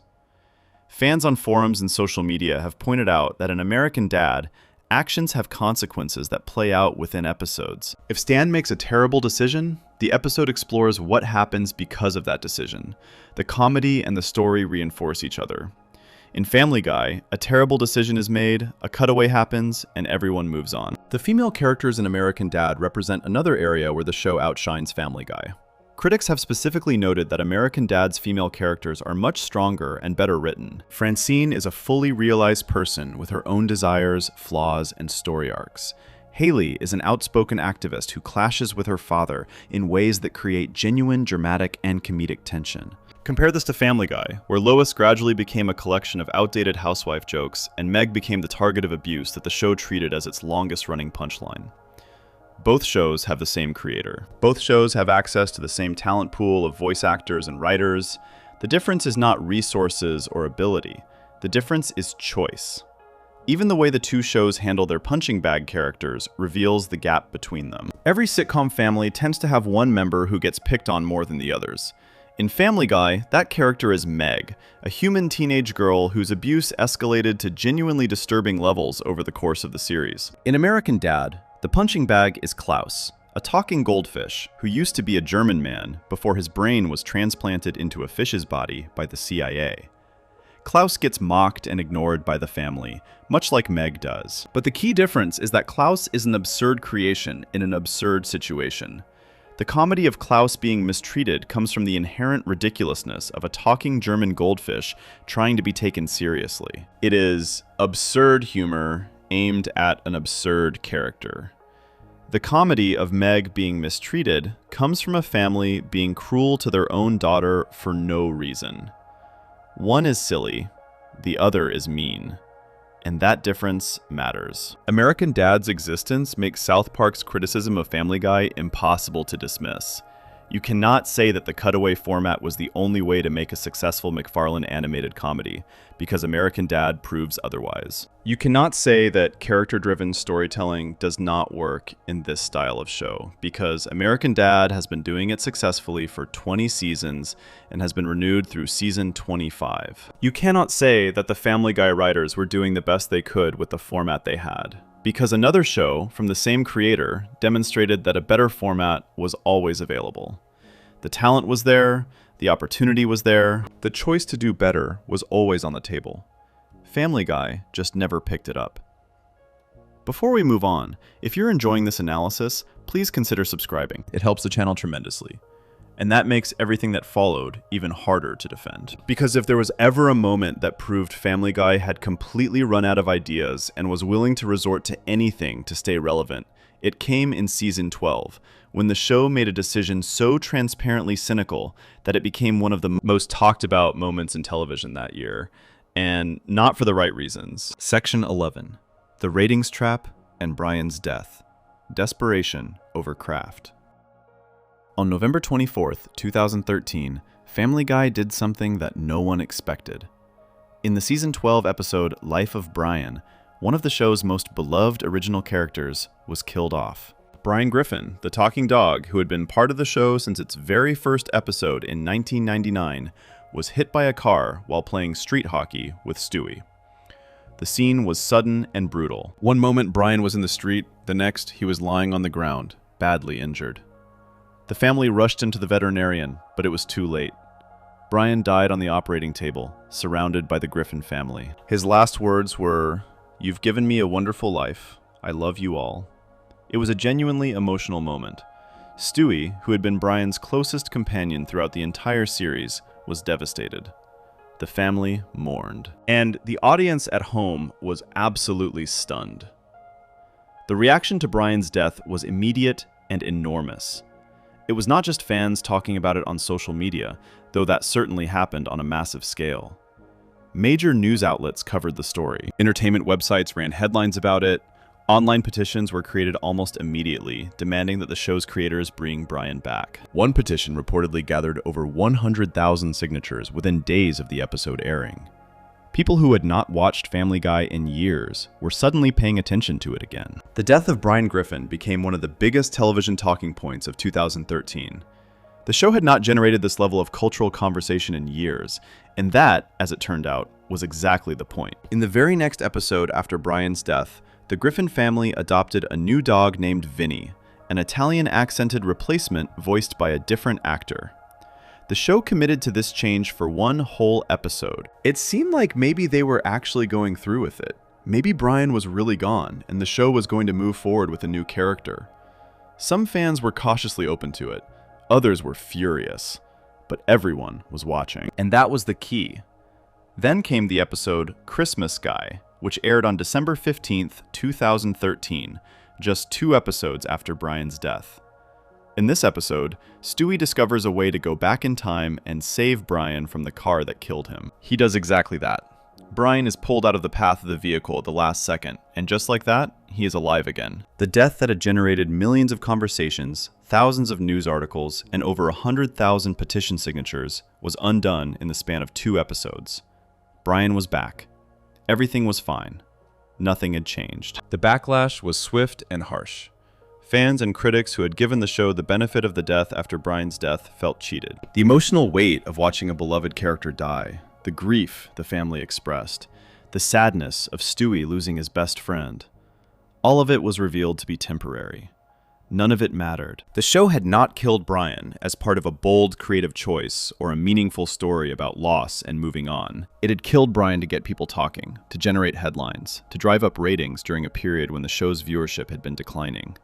Fans on forums and social media have pointed out that in American Dad, actions have consequences that play out within episodes. If Stan makes a terrible decision, the episode explores what happens because of that decision. The comedy and the story reinforce each other. In Family Guy, a terrible decision is made, a cutaway happens, and everyone moves on. The female characters in American Dad represent another area where the show outshines Family Guy. Critics have specifically noted that American Dad's female characters are much stronger and better written. Francine is a fully realized person with her own desires, flaws, and story arcs. Haley is an outspoken activist who clashes with her father in ways that create genuine dramatic and comedic tension. Compare this to Family Guy, where Lois gradually became a collection of outdated housewife jokes, and Meg became the target of abuse that the show treated as its longest-running punchline. Both shows have the same creator. Both shows have access to the same talent pool of voice actors and writers. The difference is not resources or ability. The difference is choice. Even the way the two shows handle their punching bag characters reveals the gap between them. Every sitcom family tends to have one member who gets picked on more than the others. In Family Guy, that character is Meg, a human teenage girl whose abuse escalated to genuinely disturbing levels over the course of the series. In American Dad, the punching bag is Klaus, a talking goldfish who used to be a German man before his brain was transplanted into a fish's body by the CIA. Klaus gets mocked and ignored by the family, much like Meg does. But the key difference is that Klaus is an absurd creation in an absurd situation. The comedy of Klaus being mistreated comes from the inherent ridiculousness of a talking German goldfish trying to be taken seriously. It is absurd humor aimed at an absurd character. The comedy of Meg being mistreated comes from a family being cruel to their own daughter for no reason. One is silly, the other is mean. And that difference matters. American Dad's existence makes South Park's criticism of Family Guy impossible to dismiss. You cannot say that the cutaway format was the only way to make a successful MacFarlane animated comedy, because American Dad proves otherwise. You cannot say that character-driven storytelling does not work in this style of show, because American Dad has been doing it successfully for 20 seasons and has been renewed through season 25. You cannot say that the Family Guy writers were doing the best they could with the format they had, because another show from the same creator demonstrated that a better format was always available. The talent was there, the opportunity was there, the choice to do better was always on the table. Family Guy just never picked it up. Before we move on, if you're enjoying this analysis, please consider subscribing. It helps the channel tremendously. And that makes everything that followed even harder to defend. Because if there was ever a moment that proved Family Guy had completely run out of ideas and was willing to resort to anything to stay relevant, it came in season 12, when the show made a decision so transparently cynical that it became one of the most talked about moments in television that year, and not for the right reasons. Section 11, The Ratings Trap and Brian's Death, Desperation over Craft. On November 24th, 2013, Family Guy did something that no one expected. In the season 12 episode Life of Brian, one of the show's most beloved original characters was killed off. Brian Griffin, the talking dog who had been part of the show since its very first episode in 1999, was hit by a car while playing street hockey with Stewie. The The scene was sudden and brutal. One moment Brian was in the street, the next he was lying on the ground, badly injured. The family rushed him to the veterinarian, but it was too late. Brian died on the operating table, surrounded by the Griffin family. His last words were, "You've given me a wonderful life. I love you all." It was a genuinely emotional moment. Stewie, who had been Brian's closest companion throughout the entire series, was devastated. The family mourned. And the audience at home was absolutely stunned. The reaction to Brian's death was immediate and enormous. It was not just fans talking about it on social media, though that certainly happened on a massive scale. Major news outlets covered the story. Entertainment websites ran headlines about it. Online petitions were created almost immediately, demanding that the show's creators bring Brian back. One petition reportedly gathered over 100,000 signatures within days of the episode airing. People who had not watched Family Guy in years were suddenly paying attention to it again. The death of Brian Griffin became one of the biggest television talking points of 2013. The show had not generated this level of cultural conversation in years, and that, as it turned out, was exactly the point. In the very next episode after Brian's death, the Griffin family adopted a new dog named Vinny, an Italian-accented replacement voiced by a different actor. The show committed to this change for one whole episode. It seemed like maybe they were actually going through with it. Maybe Brian was really gone, and the show was going to move forward with a new character. Some fans were cautiously open to it. Others were furious. But everyone was watching. And that was the key. Then came the episode Christmas Guy, which aired on December 15th, 2013, just 2 episodes after Brian's death. In this episode, Stewie discovers a way to go back in time and save Brian from the car that killed him. He does exactly that. Brian is pulled out of the path of the vehicle at the last second, and just like that, he is alive again. The death that had generated millions of conversations, thousands of news articles, and over 100,000 petition signatures was undone in the span of 2 episodes. Brian was back. Everything was fine. Nothing had changed. The backlash was swift and harsh. Fans and critics who had given the show the benefit of the death after Brian's death felt cheated. The emotional weight of watching a beloved character die, the grief the family expressed, the sadness of Stewie losing his best friend, all of it was revealed to be temporary. None of it mattered. The show had not killed Brian as part of a bold, creative choice or a meaningful story about loss and moving on. It had killed Brian to get people talking, to generate headlines, to drive up ratings during a period when the show's viewership had been declining.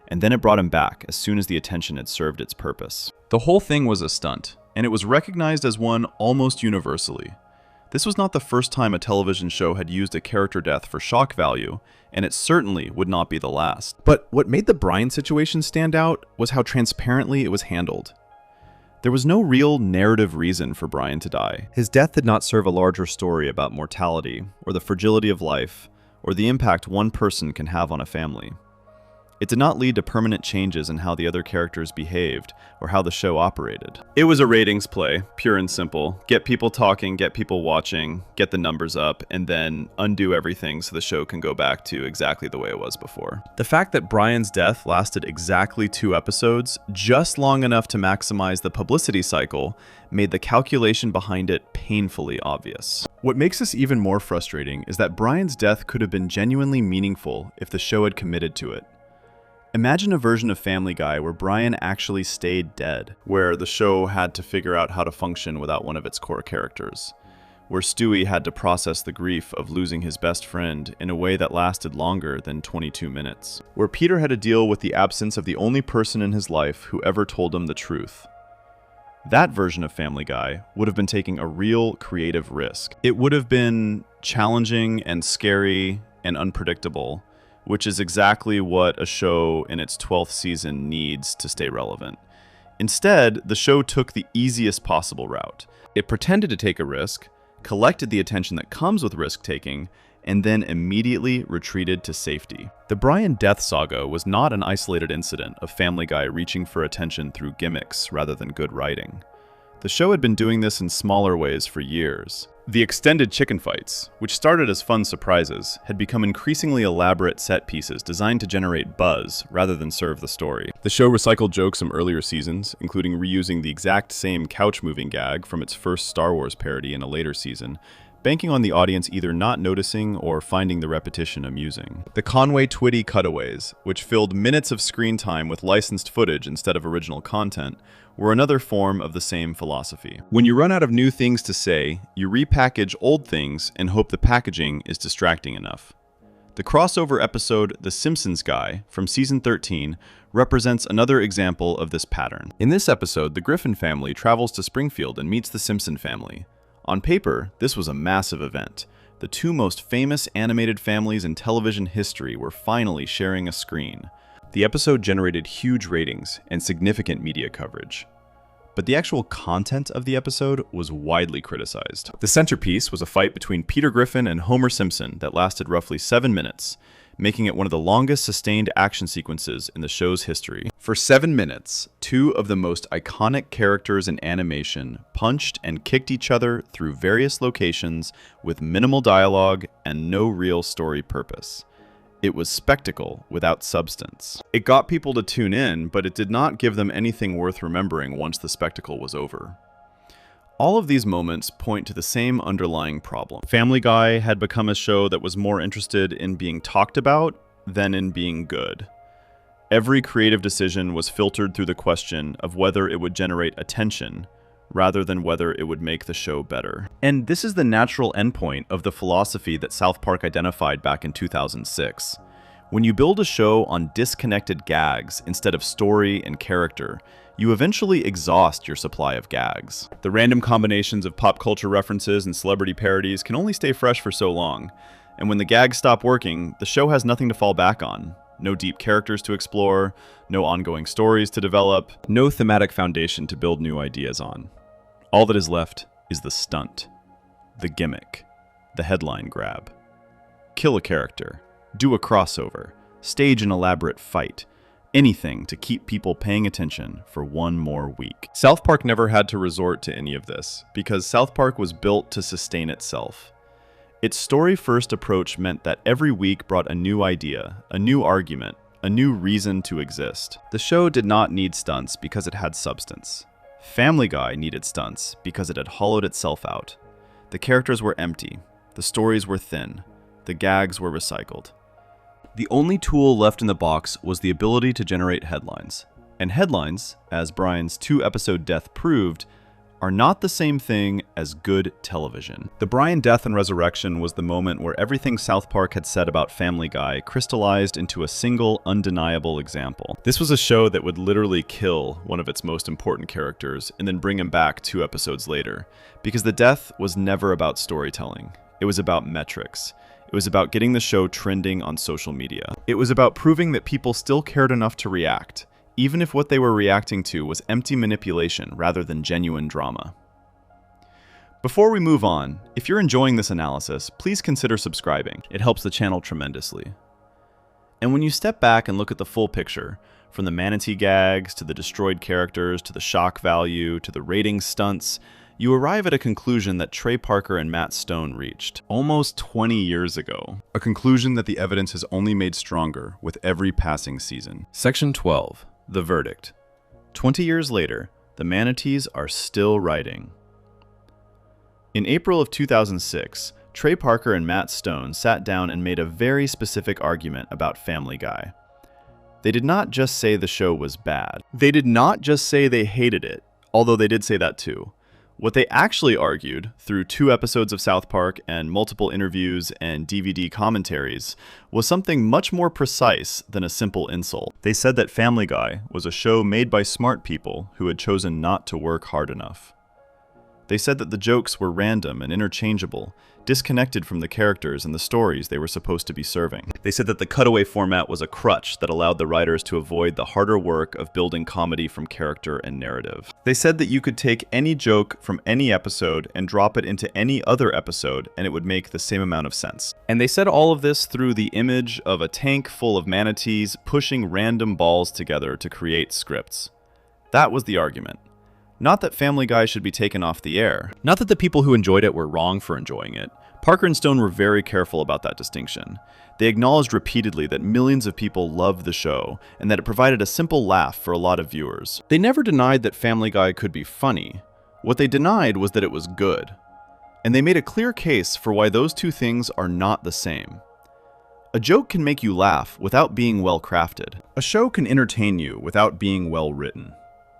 And then it brought him back as soon as the attention had served its purpose. The whole thing was a stunt, and it was recognized as one almost universally. This was not the first time a television show had used a character death for shock value, and it certainly would not be the last. But what made the Brian situation stand out was how transparently it was handled. There was no real narrative reason for Brian to die. His death did not serve a larger story about mortality, or the fragility of life, or the impact one person can have on a family. It did not lead to permanent changes in how the other characters behaved or how the show operated. It was a ratings play, pure and simple. Get people talking, get people watching, get the numbers up, and then undo everything so the show can go back to exactly the way it was before. The fact that Brian's death lasted exactly 2 episodes, just long enough to maximize the publicity cycle, made the calculation behind it painfully obvious. What makes this even more frustrating is that Brian's death could have been genuinely meaningful if the show had committed to it. Imagine a version of Family Guy where Brian actually stayed dead, where the show had to figure out how to function without one of its core characters, where Stewie had to process the grief of losing his best friend in a way that lasted longer than 22 minutes, where Peter had to deal with the absence of the only person in his life who ever told him the truth. That version of Family Guy would have been taking a real creative risk. It would have been challenging and scary and unpredictable, which is exactly what a show in its 12th season needs to stay relevant. Instead, the show took the easiest possible route. It pretended to take a risk, collected the attention that comes with risk-taking, and then immediately retreated to safety. The Brian death saga was not an isolated incident of Family Guy reaching for attention through gimmicks rather than good writing. The show had been doing this in smaller ways for years. The extended chicken fights, which started as fun surprises, had become increasingly elaborate set pieces designed to generate buzz rather than serve the story. The show recycled jokes from earlier seasons, including reusing the exact same couch-moving gag from its first Star Wars parody in a later season, banking on the audience either not noticing or finding the repetition amusing. The Conway Twitty cutaways, which filled minutes of screen time with licensed footage instead of original content, were another form of the same philosophy. When you run out of new things to say, you repackage old things and hope the packaging is distracting enough. The crossover episode The Simpsons Guy from season 13 represents another example of this pattern. In this episode, the Griffin family travels to Springfield and meets the Simpson family. On paper, this was a massive event. The two most famous animated families in television history were finally sharing a screen. The episode generated huge ratings and significant media coverage. But the actual content of the episode was widely criticized. The centerpiece was a fight between Peter Griffin and Homer Simpson that lasted roughly 7 minutes, making it one of the longest sustained action sequences in the show's history. For 7 minutes, two of the most iconic characters in animation punched and kicked each other through various locations with minimal dialogue and no real story purpose. It was spectacle without substance. It got people to tune in, but it did not give them anything worth remembering once the spectacle was over. All of these moments point to the same underlying problem. Family Guy had become a show that was more interested in being talked about than in being good. Every creative decision was filtered through the question of whether it would generate attention, rather than whether it would make the show better. And this is the natural endpoint of the philosophy that South Park identified back in 2006. When you build a show on disconnected gags instead of story and character, you eventually exhaust your supply of gags. The random combinations of pop culture references and celebrity parodies can only stay fresh for so long, and when the gags stop working, the show has nothing to fall back on. No deep characters to explore, no ongoing stories to develop, no thematic foundation to build new ideas on. All that is left is the stunt, the gimmick, the headline grab. Kill a character, do a crossover, stage an elaborate fight, anything to keep people paying attention for one more week. South Park never had to resort to any of this, because South Park was built to sustain itself. Its story-first approach meant that every week brought a new idea, a new argument, a new reason to exist. The show did not need stunts because it had substance. Family Guy needed stunts because it had hollowed itself out. The characters were empty, the stories were thin, the gags were recycled. The only tool left in the box was the ability to generate headlines. And headlines, as Brian's 2-episode death proved, are not the same thing as good television. The Brian death and resurrection was the moment where everything South Park had said about Family Guy crystallized into a single, undeniable example. This was a show that would literally kill one of its most important characters and then bring him back 2 episodes later, because the death was never about storytelling. It was about metrics. It was about getting the show trending on social media. It was about proving that people still cared enough to react, even if what they were reacting to was empty manipulation rather than genuine drama. Before we move on, if you're enjoying this analysis, please consider subscribing. It helps the channel tremendously. And when you step back and look at the full picture, from the manatee gags, to the destroyed characters, to the shock value, to the rating stunts, you arrive at a conclusion that Trey Parker and Matt Stone reached almost 20 years ago. A conclusion that the evidence has only made stronger with every passing season. Section 12. The verdict. 20 years later, the manatees are still writing. In April of 2006, Trey Parker and Matt Stone sat down and made a very specific argument about Family Guy. They did not just say the show was bad. They did not just say they hated it, although they did say that too. What they actually argued, through 2 episodes of South Park and multiple interviews and DVD commentaries, was something much more precise than a simple insult. They said that Family Guy was a show made by smart people who had chosen not to work hard enough. They said that the jokes were random and interchangeable, disconnected from the characters and the stories they were supposed to be serving. They said that the cutaway format was a crutch that allowed the writers to avoid the harder work of building comedy from character and narrative. They said that you could take any joke from any episode and drop it into any other episode and it would make the same amount of sense. And they said all of this through the image of a tank full of manatees pushing random balls together to create scripts. That was the argument. Not that Family Guy should be taken off the air. Not that the people who enjoyed it were wrong for enjoying it. Parker and Stone were very careful about that distinction. They acknowledged repeatedly that millions of people loved the show, and that it provided a simple laugh for a lot of viewers. They never denied that Family Guy could be funny. What they denied was that it was good. and they made a clear case for why those two things are not the same. A joke can make you laugh without being well crafted. A show can entertain you without being well written.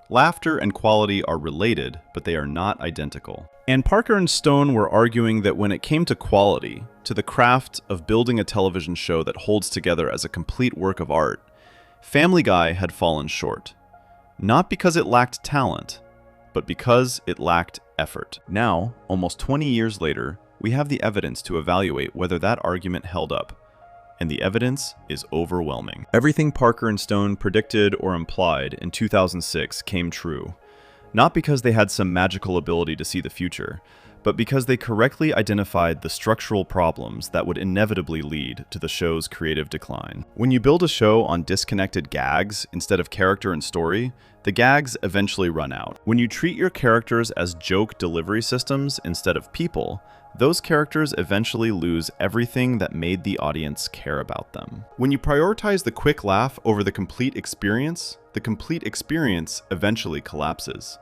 Laughter and quality are related, but they are not identical. And Parker and Stone were arguing that when it came to quality, to the craft of building a television show that holds together as a complete work of art, Family Guy had fallen short. Not because it lacked talent, but because it lacked effort. Now, almost 20 years later, we have the evidence to evaluate whether that argument held up. And the evidence is overwhelming. Everything Parker and Stone predicted or implied in 2006 came true. Not because they had some magical ability to see the future, but because they correctly identified the structural problems that would inevitably lead to the show's creative decline. When you build a show on disconnected gags instead of character and story, the gags eventually run out. When you treat your characters as joke delivery systems instead of people, those characters eventually lose everything that made the audience care about them. When you prioritize the quick laugh over the complete experience eventually collapses.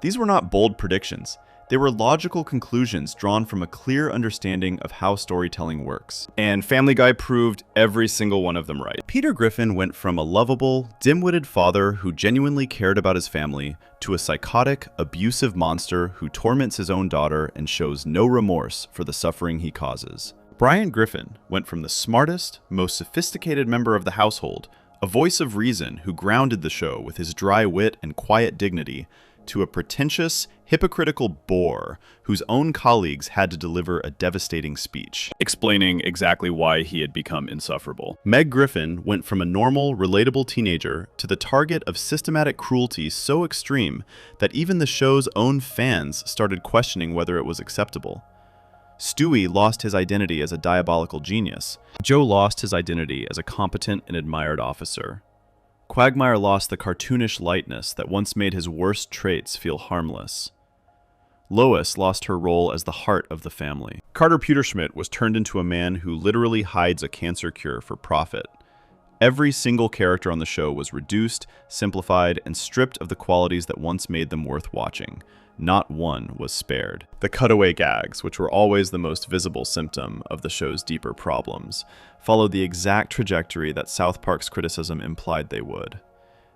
These were not bold predictions. They were logical conclusions drawn from a clear understanding of how storytelling works. And Family Guy proved every single one of them right. Peter Griffin went from a lovable, dim-witted father who genuinely cared about his family to a psychotic, abusive monster who torments his own daughter and shows no remorse for the suffering he causes. Brian Griffin went from the smartest, most sophisticated member of the household, a voice of reason who grounded the show with his dry wit and quiet dignity, to a pretentious, hypocritical boar whose own colleagues had to deliver a devastating speech, explaining exactly why he had become insufferable. Meg Griffin went from a normal, relatable teenager to the target of systematic cruelty so extreme that even the show's own fans started questioning whether it was acceptable. Stewie lost his identity as a diabolical genius. Joe lost his identity as a competent and admired officer. Quagmire lost the cartoonish lightness that once made his worst traits feel harmless. Lois lost her role as the heart of the family. Carter Pewterschmidt was turned into a man who literally hides a cancer cure for profit. Every single character on the show was reduced, simplified, and stripped of the qualities that once made them worth watching. Not one was spared. The cutaway gags, which were always the most visible symptom of the show's deeper problems, followed the exact trajectory that South Park's criticism implied they would.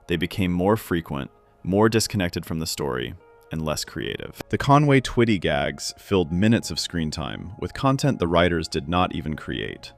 They became more frequent, more disconnected from the story, and less creative. The Conway Twitty gags filled minutes of screen time with content the writers did not even create.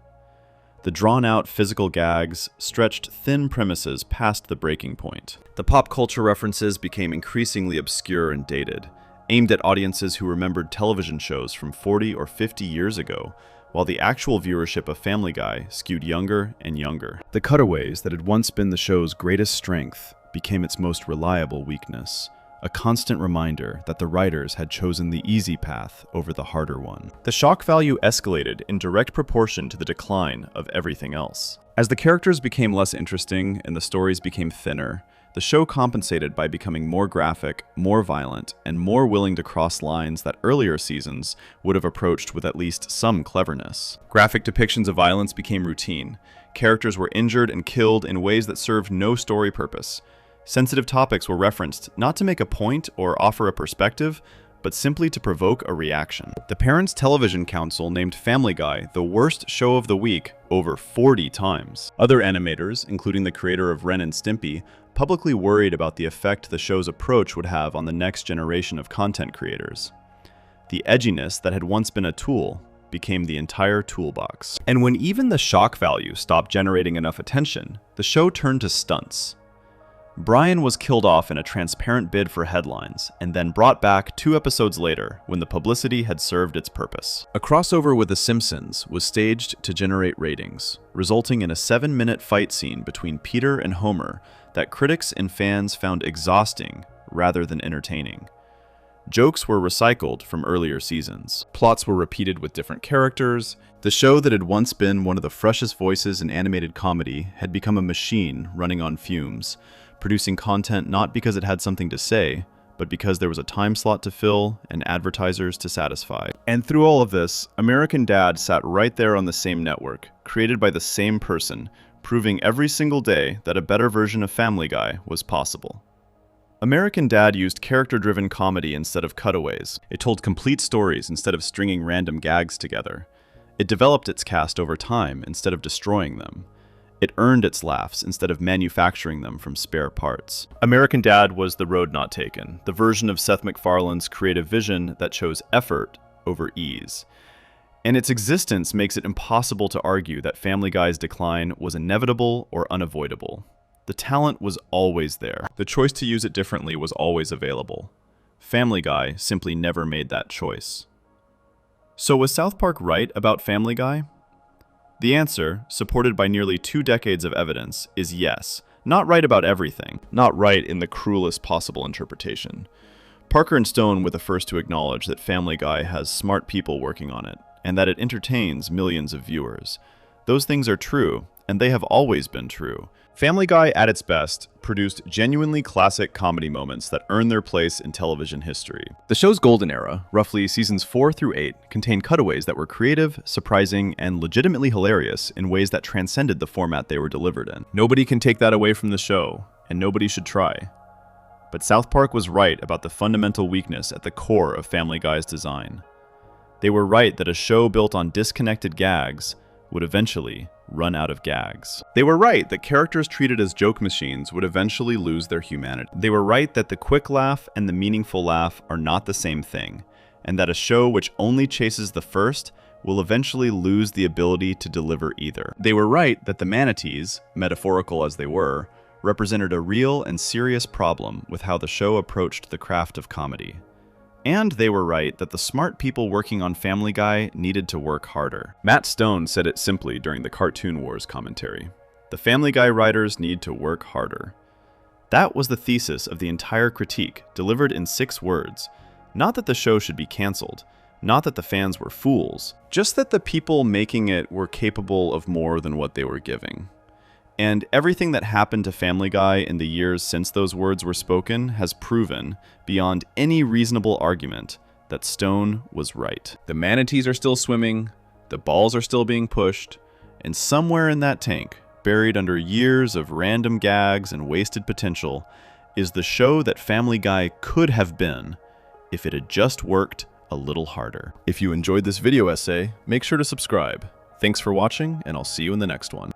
The drawn-out physical gags stretched thin premises past the breaking point. The pop culture references became increasingly obscure and dated, aimed at audiences who remembered television shows from 40 or 50 years ago, while the actual viewership of Family Guy skewed younger and younger. The cutaways that had once been the show's greatest strength became its most reliable weakness, a constant reminder that the writers had chosen the easy path over the harder one. The shock value escalated in direct proportion to the decline of everything else. As the characters became less interesting and the stories became thinner, the show compensated by becoming more graphic, more violent, and more willing to cross lines that earlier seasons would have approached with at least some cleverness. Graphic depictions of violence became routine. Characters were injured and killed in ways that served no story purpose. Sensitive topics were referenced not to make a point or offer a perspective, but simply to provoke a reaction. The Parents Television Council named Family Guy the worst show of the week over 40 times. Other animators, including the creator of Ren and Stimpy, publicly worried about the effect the show's approach would have on the next generation of content creators. The edginess that had once been a tool became the entire toolbox. And when even the shock value stopped generating enough attention, the show turned to stunts. Brian was killed off in a transparent bid for headlines, and then brought back 2 episodes later when the publicity had served its purpose. A crossover with The Simpsons was staged to generate ratings, resulting in a 7-minute fight scene between Peter and Homer that critics and fans found exhausting rather than entertaining. Jokes were recycled from earlier seasons. Plots were repeated with different characters. The show that had once been one of the freshest voices in animated comedy had become a machine running on fumes, producing content not because it had something to say, but because there was a time slot to fill and advertisers to satisfy. And through all of this, American Dad sat right there on the same network, created by the same person, proving every single day that a better version of Family Guy was possible. American Dad used character-driven comedy instead of cutaways. It told complete stories instead of stringing random gags together. It developed its cast over time instead of destroying them. It earned its laughs instead of manufacturing them from spare parts. American Dad was the road not taken, the version of Seth MacFarlane's creative vision that chose effort over ease. And its existence makes it impossible to argue that Family Guy's decline was inevitable or unavoidable. The talent was always there. The choice to use it differently was always available. Family Guy simply never made that choice. So was South Park right about Family Guy? The answer, supported by nearly 2 decades of evidence, is yes. Not right about everything. Not right in the cruelest possible interpretation. Parker and Stone were the first to acknowledge that Family Guy has smart people working on it, and that it entertains millions of viewers. Those things are true, and they have always been true. Family Guy, at its best, produced genuinely classic comedy moments that earn their place in television history. The show's golden era, roughly seasons 4 through 8, contained cutaways that were creative, surprising, and legitimately hilarious in ways that transcended the format they were delivered in. Nobody can take that away from the show, and nobody should try. But South Park was right about the fundamental weakness at the core of Family Guy's design. They were right that a show built on disconnected gags would eventually run out of gags. They were right that characters treated as joke machines would eventually lose their humanity. They were right that the quick laugh and the meaningful laugh are not the same thing, and that a show which only chases the first will eventually lose the ability to deliver either. They were right that the manatees, metaphorical as they were, represented a real and serious problem with how the show approached the craft of comedy. And they were right that the smart people working on Family Guy needed to work harder. Matt Stone said it simply during the Cartoon Wars commentary. The Family Guy writers need to work harder. That was the thesis of the entire critique, delivered in 6 words. Not that the show should be canceled, not that the fans were fools, just that the people making it were capable of more than what they were giving. And everything that happened to Family Guy in the years since those words were spoken has proven, beyond any reasonable argument, that Stone was right. The manatees are still swimming, the balls are still being pushed, and somewhere in that tank, buried under years of random gags and wasted potential, is the show that Family Guy could have been if it had just worked a little harder. If you enjoyed this video essay, make sure to subscribe. Thanks for watching, and I'll see you in the next one.